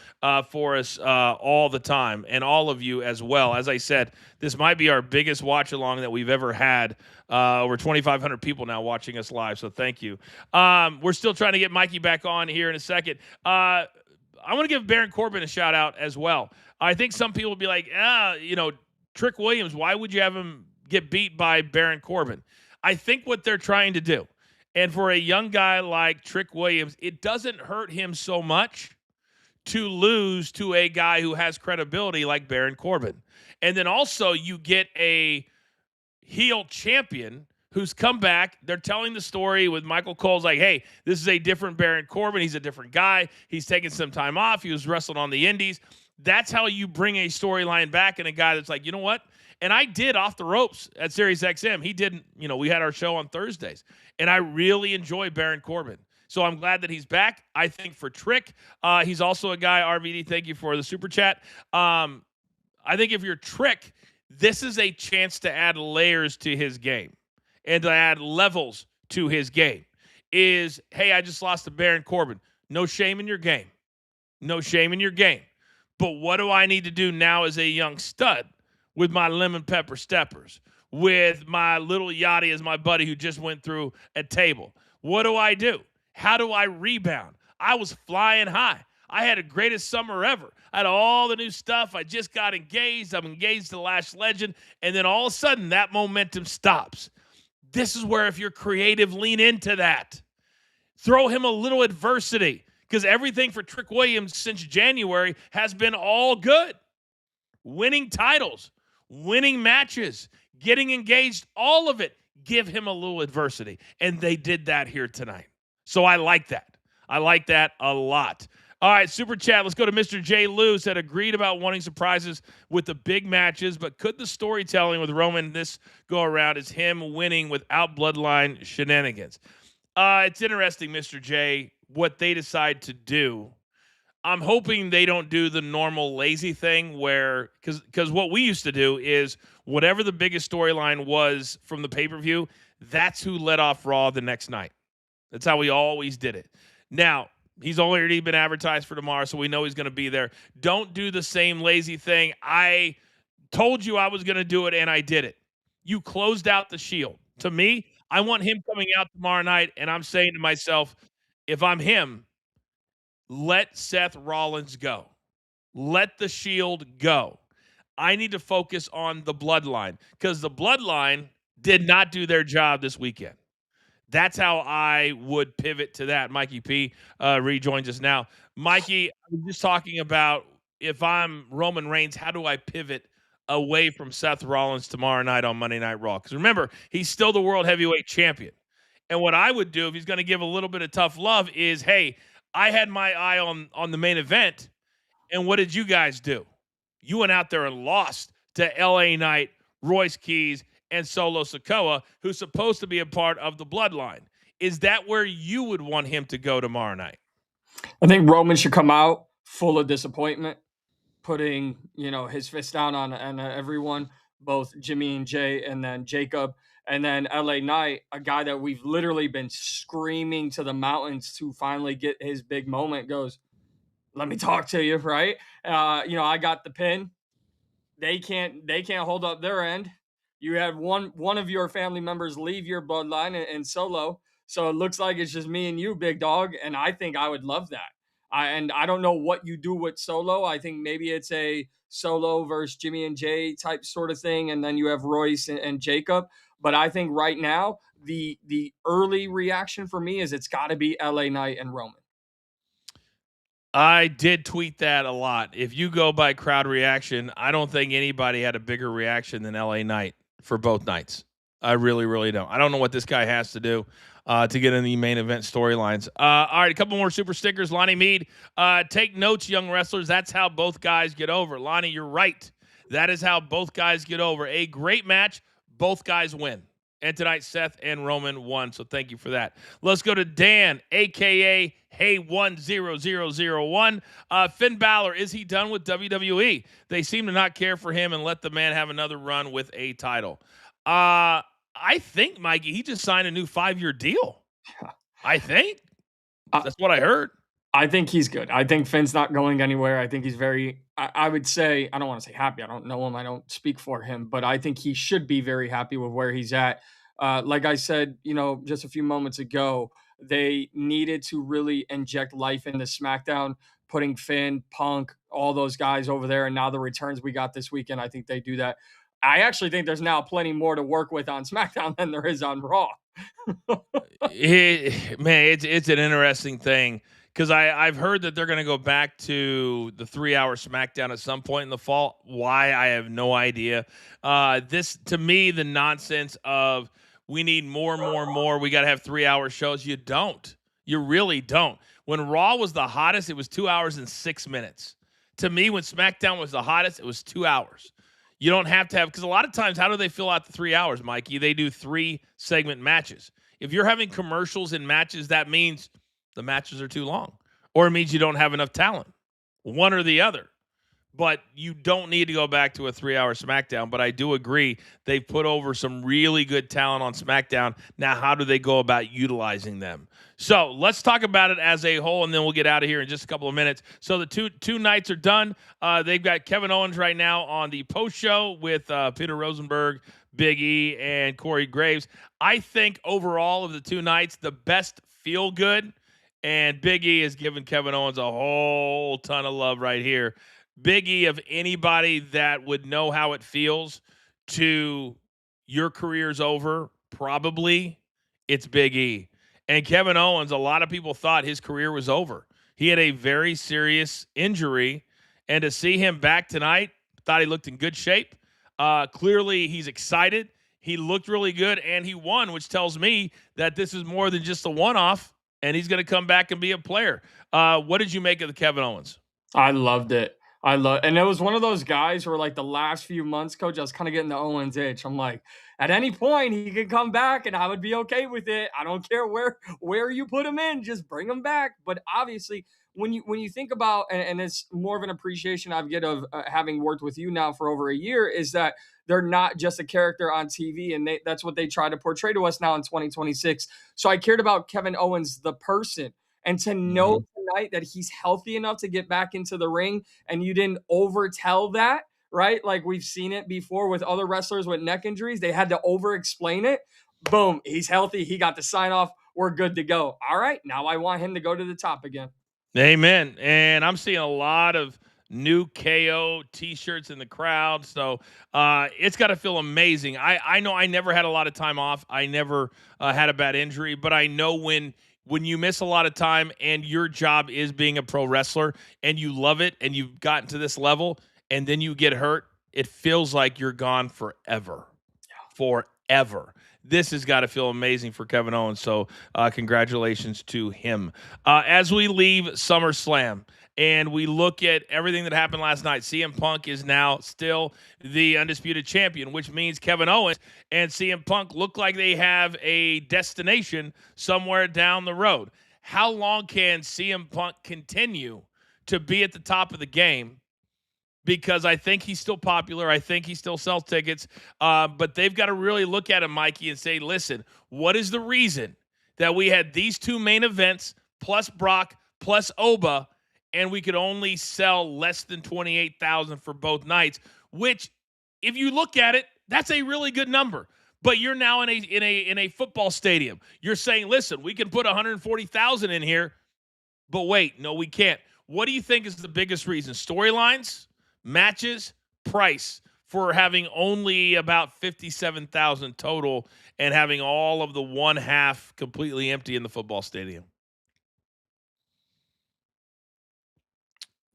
for us all the time, and all of you as well. As I said, this might be our biggest watch along that we've ever had. Over 2,500 people now watching us live, so thank you. We're still trying to get Mikey back on here in a second. I want to give Baron Corbin a shout out as well. I think some people will be like, Trick Williams, why would you have him get beat by Baron Corbin? I think what they're trying to do, and for a young guy like Trick Williams, it doesn't hurt him so much to lose to a guy who has credibility like Baron Corbin. And then also you get a heel champion who's come back. They're telling the story with Michael Cole's like, hey, this is a different Baron Corbin. He's a different guy. He's taking some time off. He was wrestling on the indies. That's how you bring a storyline back, and a guy that's like, you know what? And I did Off the Ropes at Sirius XM. He didn't, we had our show on Thursdays, and I really enjoy Baron Corbin. So I'm glad that he's back. I think for Trick, he's also a guy, RVD, thank you for the super chat. I think if you're Trick, this is a chance to add layers to his game and to add levels to his game. Hey, I just lost to Baron Corbin. No shame in your game. No shame in your game. But what do I need to do now as a young stud with my lemon pepper steppers, with my little Yachty as my buddy who just went through a table? What do I do? How do I rebound? I was flying high. I had the greatest summer ever. I had all the new stuff. I just got engaged. I'm engaged to Lash Legend. And then all of a sudden, that momentum stops. This is where, if you're creative, lean into that. Throw him a little adversity, because everything for Trick Williams since January has been all good. Winning titles, winning matches, getting engaged, all of it. Give him a little adversity. And they did that here tonight. So I like that. I like that a lot. All right, super chat. Let's go to Mr. J. Lou. Said agreed about wanting surprises with the big matches, but could the storytelling with Roman this go around is him winning without bloodline shenanigans? It's interesting, Mr. J. what they decide to do. I'm hoping they don't do the normal lazy thing where because what we used to do is whatever the biggest storyline was from the pay-per-view, that's who led off Raw the next night. That's how we always did it. Now, he's already been advertised for tomorrow, so we know he's going to be there. Don't do the same lazy thing. I told you I was going to do it, and I did it. You closed out the Shield. To me, I want him coming out tomorrow night, and I'm saying to myself, if I'm him, let Seth Rollins go. Let the Shield go. I need to focus on the Bloodline because the Bloodline did not do their job this weekend. That's how I would pivot to that. Mikey P rejoins us now. Mikey, I'm just talking about if I'm Roman Reigns, how do I pivot away from Seth Rollins tomorrow night on Monday Night Raw? Because remember, he's still the World Heavyweight Champion. And what I would do if he's going to give a little bit of tough love is, hey, I had my eye on the main event, and what did you guys do? You went out there and lost to LA Knight, Royce Keys, and Solo Sikoa, who's supposed to be a part of the Bloodline. Is that where you would want him to go tomorrow night? I think Roman should come out full of disappointment, putting his fist down on everyone, both Jimmy and Jay, and then Jacob, and then LA Knight, a guy that we've literally been screaming to the mountains to finally get his big moment. Goes, let me talk to you, right? I got the pin. They can't hold up their end. You had one of your family members leave your bloodline and Solo, so it looks like it's just me and you, big dog. And I think I would love that. I don't know what you do with Solo. I think maybe it's a Solo versus Jimmy and Jay type sort of thing, and then you have Royce and Jacob. But I think right now the early reaction for me is it's got to be LA Knight and Roman. I did tweet that a lot. If you go by crowd reaction, I don't think anybody had a bigger reaction than LA Knight for both nights. I really, really don't. I don't know what this guy has to do to get in the main event storylines. All right, a couple more super stickers. Lonnie Mead, take notes, young wrestlers. That's how both guys get over. Lonnie, you're right. That is how both guys get over. A great match. Both guys win. And tonight, Seth and Roman won, so thank you for that. Let's go to Dan, a.k.a. Hey1001. Finn Balor, is he done with WWE? They seem to not care for him and let the man have another run with a title. I think, Mikey, he just signed a new 5-year deal. I think. That's what I heard. I think he's good. I think Finn's not going anywhere. I think he's very, I would say, I don't want to say happy. I don't know him. I don't speak for him, but I think he should be very happy with where he's at. Like I said, just a few moments ago, they needed to really inject life into SmackDown, putting Finn, Punk, all those guys over there. And now the returns we got this weekend, I think they do that. I actually think there's now plenty more to work with on SmackDown than there is on Raw. Man, it's an interesting thing. Because I've heard that they're going to go back to the 3-hour SmackDown at some point in the fall. Why, I have no idea. This, to me, the nonsense of we need more. We got to have 3-hour shows. You don't. You really don't. When Raw was the hottest, it was 2 hours and 6 minutes. To me, when SmackDown was the hottest, it was 2 hours. You don't have to have, because a lot of times, how do they fill out the 3 hours, Mikey? They do 3-segment matches. If you're having commercials and matches, that means the matches are too long, or it means you don't have enough talent, one or the other. But you don't need to go back to a 3-hour SmackDown. But I do agree they've put over some really good talent on SmackDown. Now, how do they go about utilizing them? So let's talk about it as a whole, and then we'll get out of here in just a couple of minutes. So the two nights are done. They've got Kevin Owens right now on the post show with Peter Rosenberg, Big E, and Corey Graves. I think overall of the 2 nights, the best feel good. And Big E has given Kevin Owens a whole ton of love right here. Big E, of anybody that would know how it feels to your career's over, probably it's Big E. And Kevin Owens, a lot of people thought his career was over. He had a very serious injury. And to see him back tonight, thought he looked in good shape. Clearly, he's excited. He looked really good, and he won, which tells me that this is more than just a one-off. And he's going to come back and be a player. What did you make of the Kevin Owens? I loved it. I love, and it was one of those guys where like the last few months, coach, I was kind of getting the Owens itch. I'm like, at any point he could come back and I would be okay with it. I don't care where you put him in, just bring him back. But obviously, when you think about, and it's more of an appreciation I get of having worked with you now for over a year, is that they're not just a character on TV, and that's what they try to portray to us now in 2026. So I cared about Kevin Owens, the person, and to know Mhm. tonight that he's healthy enough to get back into the ring and you didn't overtell that, right? Like we've seen it before with other wrestlers with neck injuries. They had to over explain it. Boom, he's healthy. He got the sign off. We're good to go. All right, now I want him to go to the top again. Amen. And I'm seeing a lot of new KO t-shirts in the crowd. So it's got to feel amazing. I know I never had a lot of time off. I never had a bad injury, but I know when you miss a lot of time and your job is being a pro wrestler and you love it and you've gotten to this level and then you get hurt, it feels like you're gone forever. Forever. This has got to feel amazing for Kevin Owens. So, congratulations to him. As we leave SummerSlam and we look at everything that happened last night, CM Punk is now still the undisputed champion, which means Kevin Owens and CM Punk look like they have a destination somewhere down the road. How long can CM Punk continue to be at the top of the game? Because I think he's still popular. I think he still sells tickets. But they've got to really look at him, Mikey, and say, listen, what is the reason that we had these two main events, plus Brock, plus Oba, and we could only sell less than 28,000 for both nights, which, if you look at it, that's a really good number. But you're now in a football stadium. You're saying, listen, we can put 140,000 in here, but wait, no, we can't. What do you think is the biggest reason? Storylines, matches, price, for having only about 57,000 total and having all of the one half completely empty in the football stadium?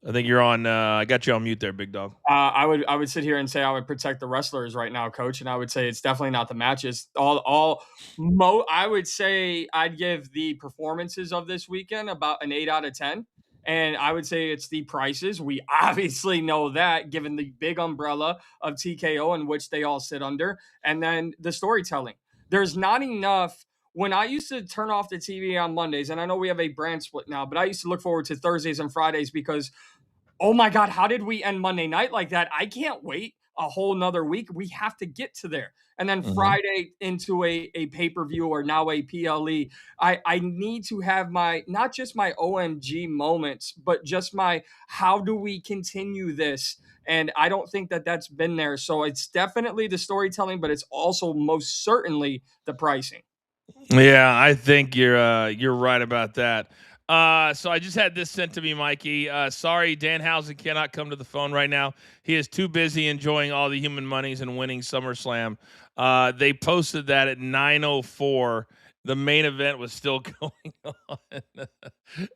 I think you're on. I got you on mute there, big dog. I would sit here and say I would protect the wrestlers right now, coach, and I would say it's definitely not the matches. I would say I'd give the performances of this weekend about an 8 out of 10, and I would say it's the prices. We obviously know that, given the big umbrella of TKO in which they all sit under, and then the storytelling. There's not enough. When I used to turn off the TV on Mondays, and I know we have a brand split now, but I used to look forward to Thursdays and Fridays because, oh my God, how did we end Monday night like that? I can't wait a whole nother week. We have to get to there. And then Mhm. Friday into a pay-per-view or now a PLE. I need to have my, not just my OMG moments, but just my, how do we continue this? And I don't think that that's been there. So it's definitely the storytelling, but it's also most certainly the pricing. Yeah, I think you're right about that. So I just had this sent to me, Mikey. Sorry, Danhausen cannot come to the phone right now. He is too busy enjoying all the human monies and winning SummerSlam. They posted that at 9:04. The main event was still going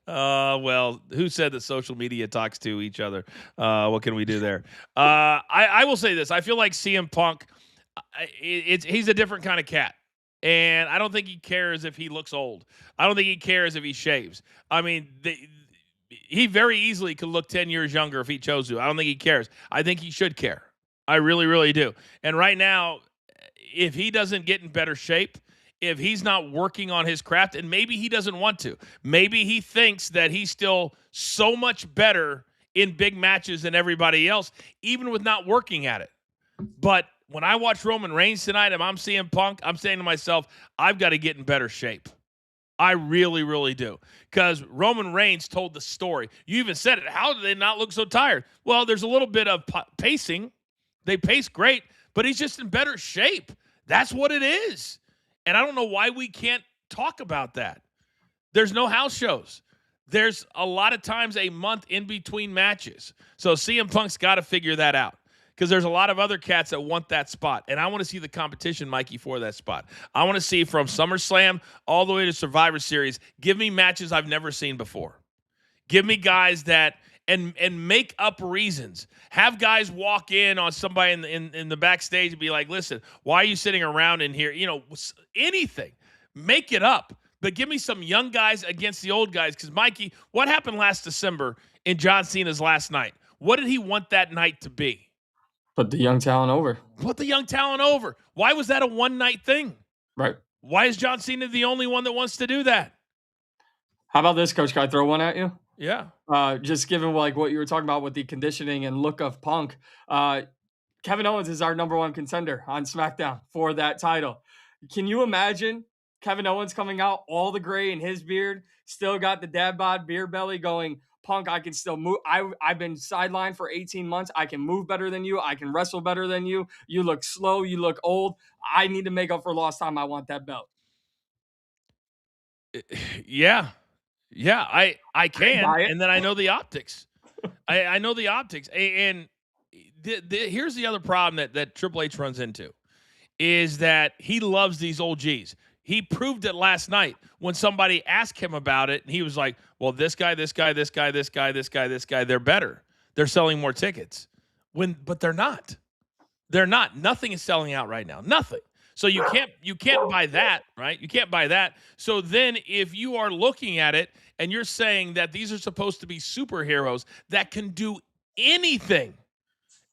on. Well, who said that social media talks to each other? What can we do there? I will say this. I feel like CM Punk, he's a different kind of cat. And I don't think he cares if he looks old. I don't think he cares if he shaves. I mean, he very easily could look 10 years younger if he chose to. I don't think he cares. I think he should care. I really, really do. And right now, if he doesn't get in better shape, if he's not working on his craft, and maybe he doesn't want to, maybe he thinks that he's still so much better in big matches than everybody else, even with not working at it. But when I watch Roman Reigns tonight and I'm seeing Punk, I'm saying to myself, I've got to get in better shape. I really, really do. Because Roman Reigns told the story. You even said it. How do they not look so tired? Well, there's a little bit of pacing. They pace great, but he's just in better shape. That's what it is. And I don't know why we can't talk about that. There's no house shows. There's a lot of times a month in between matches. So CM Punk's got to figure that out, because there's a lot of other cats that want that spot. And I want to see the competition, Mikey, for that spot. I want to see from SummerSlam all the way to Survivor Series, give me matches I've never seen before. Give me guys that, and make up reasons. Have guys walk in on somebody in the backstage and be like, listen, why are you sitting around in here? Anything. Make it up. But give me some young guys against the old guys. Because, Mikey, what happened last December in John Cena's last night? What did he want that night to be? Put the young talent over. Put the young talent over. Why was that a one-night thing? Right. Why is John Cena the only one that wants to do that? How about this, Coach? Can I throw one at you? Yeah. Just given like what you were talking about with the conditioning and look of Punk, Kevin Owens is our number one contender on SmackDown for that title. Can you imagine Kevin Owens coming out all the gray in his beard, still got the dad bod beard belly going, Punk, I can still move. I've been sidelined for 18 months. I can move better than you. I can wrestle better than you. You look slow. You look old. I need to make up for lost time. I want that belt. Yeah. Yeah, I can, Buy it. and then I know the optics. I know the optics, and here's the other problem that Triple H runs into is that he loves these old Gs. He proved it last night when somebody asked him about it, and he was like, "Well, this guy, this guy, this guy, this guy, this guy, this guy, they're better. They're selling more tickets." But they're not. They're not. Nothing is selling out right now. Nothing. So you can't buy that, right? You can't buy that. So then if you are looking at it and you're saying that these are supposed to be superheroes that can do anything,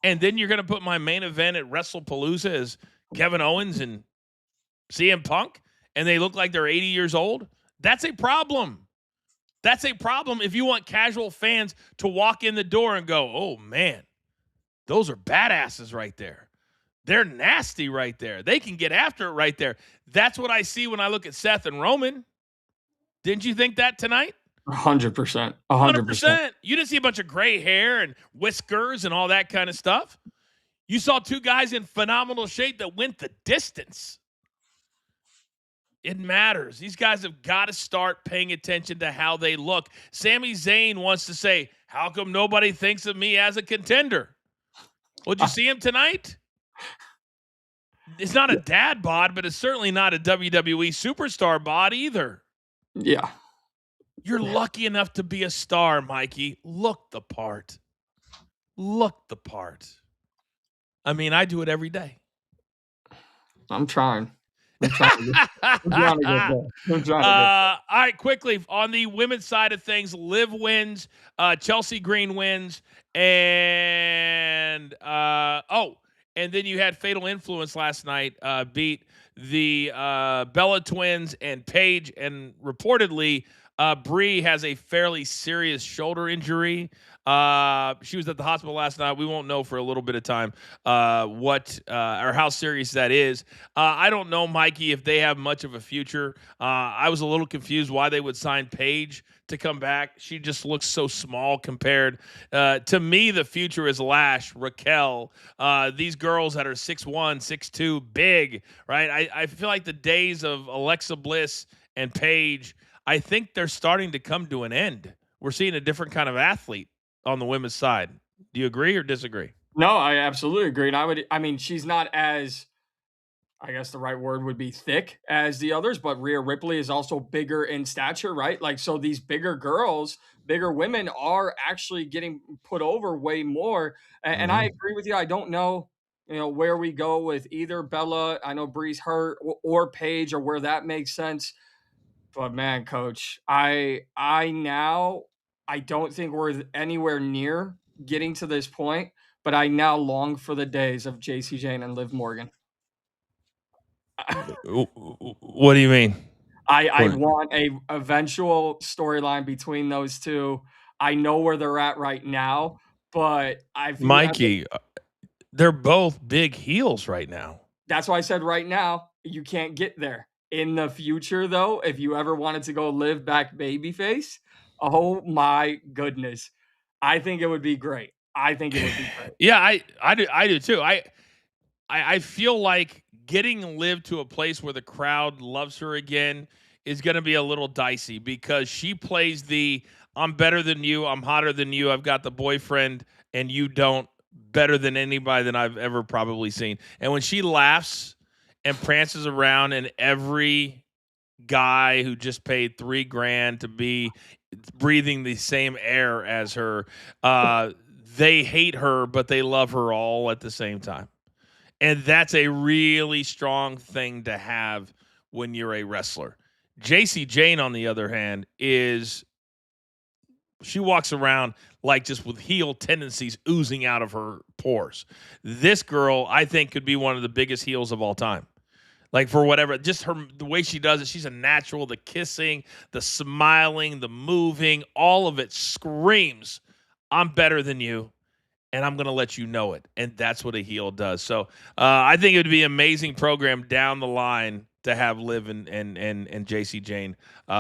and then you're going to put my main event at WrestlePalooza as Kevin Owens and CM Punk, and they look like they're 80 years old, that's a problem. That's a problem if you want casual fans to walk in the door and go, "Oh, man, those are badasses right there. They're nasty right there. They can get after it right there." That's what I see when I look at Seth and Roman. Didn't you think that tonight? 100%. 100%. You didn't see a bunch of gray hair and whiskers and all that kind of stuff. You saw two guys in phenomenal shape that went the distance. It matters. These guys have got to start paying attention to how they look. Sami Zayn wants to say, "How come nobody thinks of me as a contender?" Well, did you see him tonight? It's not a dad bod, but it's certainly not a WWE superstar bod either. Yeah. You're lucky enough to be a star, Mikey. Look the part. Look the part. I mean, I do it every day. I'm trying. I'm trying to get there. All right, quickly on the women's side of things, Liv wins, Chelsea Green wins, and and then you had Fatal Influence last night beat the Bella Twins and Paige, and reportedly Brie has a fairly serious shoulder injury. She was at the hospital last night. We won't know for a little bit of time what or how serious that is. I don't know, Mikey, if they have much of a future. I was a little confused why they would sign Paige to come back. She just looks so small compared. To me, the future is Lash, Raquel, these girls that are 6'1", 6'2", big, right? I feel like the days of Alexa Bliss and Paige, I think they're starting to come to an end. We're seeing a different kind of athlete on the women's side. Do you agree or disagree? No, I absolutely agree. And I mean, she's not as, I guess the right word would be thick as the others, but Rhea Ripley is also bigger in stature, right? Like, so these bigger girls, bigger women are actually getting put over way more. And I agree with you. I don't know, where we go with either Bella. I know Bree's hurt or Paige or where that makes sense. But man, Coach, I don't think we're anywhere near getting to this point, but I now long for the days of JC Jane and Liv Morgan. What do you mean? I want a eventual storyline between those two. I know where they're at right now, but Mikey, they're both big heels right now. That's why I said right now, you can't get there. In the future, though, if you ever wanted to go live back babyface, oh my goodness. I think it would be great. Yeah, I do too. I feel like getting Liv to a place where the crowd loves her again is going to be a little dicey because she plays the "I'm better than you, I'm hotter than you, I've got the boyfriend and you don't" better than anybody that I've ever probably seen. And when she laughs and prances around, and every guy who just paid $3,000 to be breathing the same air as her, they hate her, but they love her all at the same time. And that's a really strong thing to have when you're a wrestler. JC Jane, on the other hand, is She walks around like just with heel tendencies oozing out of her pores. This girl, I think, could be one of the biggest heels of all time. Like for whatever, just the way she does it, she's a natural. The kissing, the smiling, the moving, all of it screams, "I'm better than you, and I'm going to let you know it." And that's what a heel does. So I think it would be an amazing program down the line to have Liv and JC Jane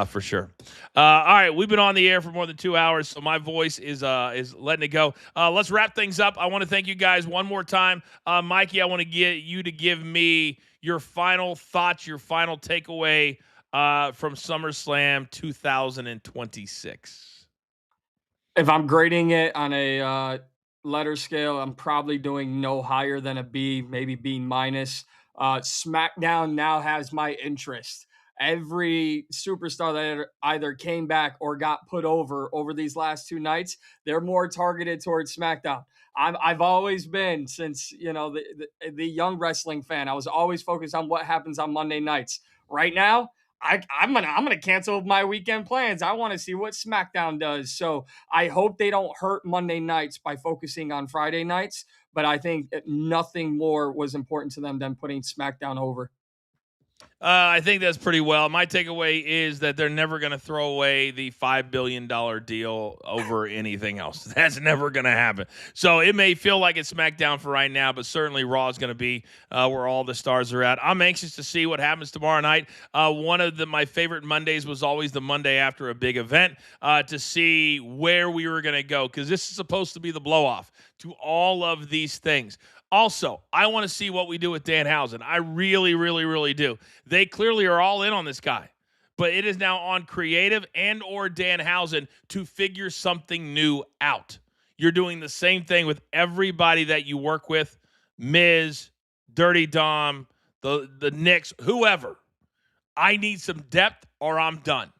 for sure. All right, we've been on the air for more than 2 hours, so my voice is letting it go. Let's wrap things up. I want to thank you guys one more time, Mikey. I want to get you to give me your final thoughts, your final takeaway from SummerSlam 2026. If I'm grading it on a letter scale, I'm probably doing no higher than a B, maybe B minus. SmackDown now has my interest. Every superstar that either came back or got put over these last 2 nights, they're more targeted towards SmackDown. I've always been, since the young wrestling fan, I was always focused on what happens on Monday nights. Right now, I'm gonna cancel my weekend plans. I want to see what SmackDown does. So I hope they don't hurt Monday nights by focusing on Friday nights. But I think nothing more was important to them than putting SmackDown over. I think that's pretty well. My takeaway is that they're never going to throw away the $5 billion deal over anything else. That's never going to happen. So it may feel like it's SmackDown for right now, but certainly Raw is going to be where all the stars are at. I'm anxious to see what happens tomorrow night. One of my favorite Mondays was always the Monday after a big event to see where we were going to go, because this is supposed to be the blow-off to all of these things. Also, I want to see what we do with Danhausen. I really, really, really do. They clearly are all in on this guy, but it is now on creative and or Danhausen to figure something new out. You're doing the same thing with everybody that you work with, Miz, Dirty Dom, the Knicks, whoever. I need some depth or I'm done.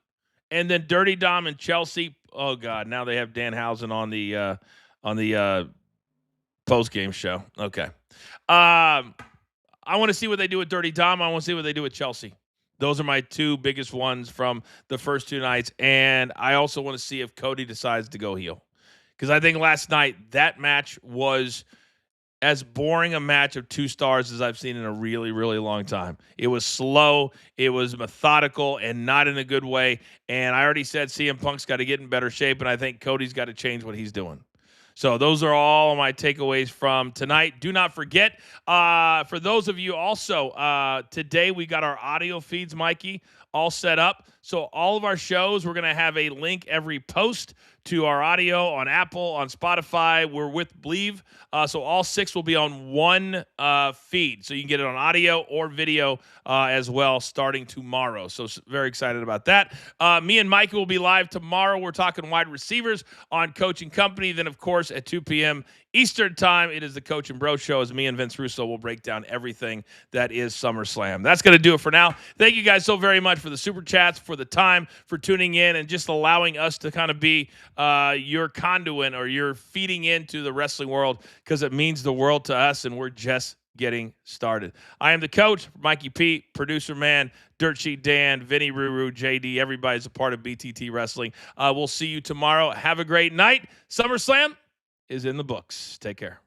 And then Dirty Dom and Chelsea, oh God, now they have Danhausen on the post-game show. Okay. I want to see what they do with Dirty Dom. I want to see what they do with Chelsea. Those are my two biggest ones from the first 2 nights. And I also want to see if Cody decides to go heel. Because I think last night that match was as boring a match of 2 stars as I've seen in a really, really long time. It was slow, it was methodical, and not in a good way. And I already said CM Punk's got to get in better shape, and I think Cody's got to change what he's doing. So those are all my takeaways from tonight. Do not forget, for those of you also, today we got our audio feeds, Mikey, all set up. So all of our shows, we're going to have a link every post to our audio on Apple, on Spotify. We're with Believe. So all 6 will be on one feed. So you can get it on audio or video as well starting tomorrow. So very excited about that. Me and Mike will be live tomorrow. We're talking wide receivers on Coaching Company. Then, of course, at 2 p.m. Eastern time, it is the Coach and Bro Show as me and Vince Russo will break down everything that is SummerSlam. That's going to do it for now. Thank you guys so very much for the super chats, for the time, for tuning in, and just allowing us to kind of be your conduit or your feeding into the wrestling world, because it means the world to us, and we're just getting started. I am the coach, Mikey P, producer man, Dirt Sheet Dan, Vinny Ruru, JD. Everybody's a part of BTT Wrestling. We'll see you tomorrow. Have a great night. SummerSlam is in the books. Take care.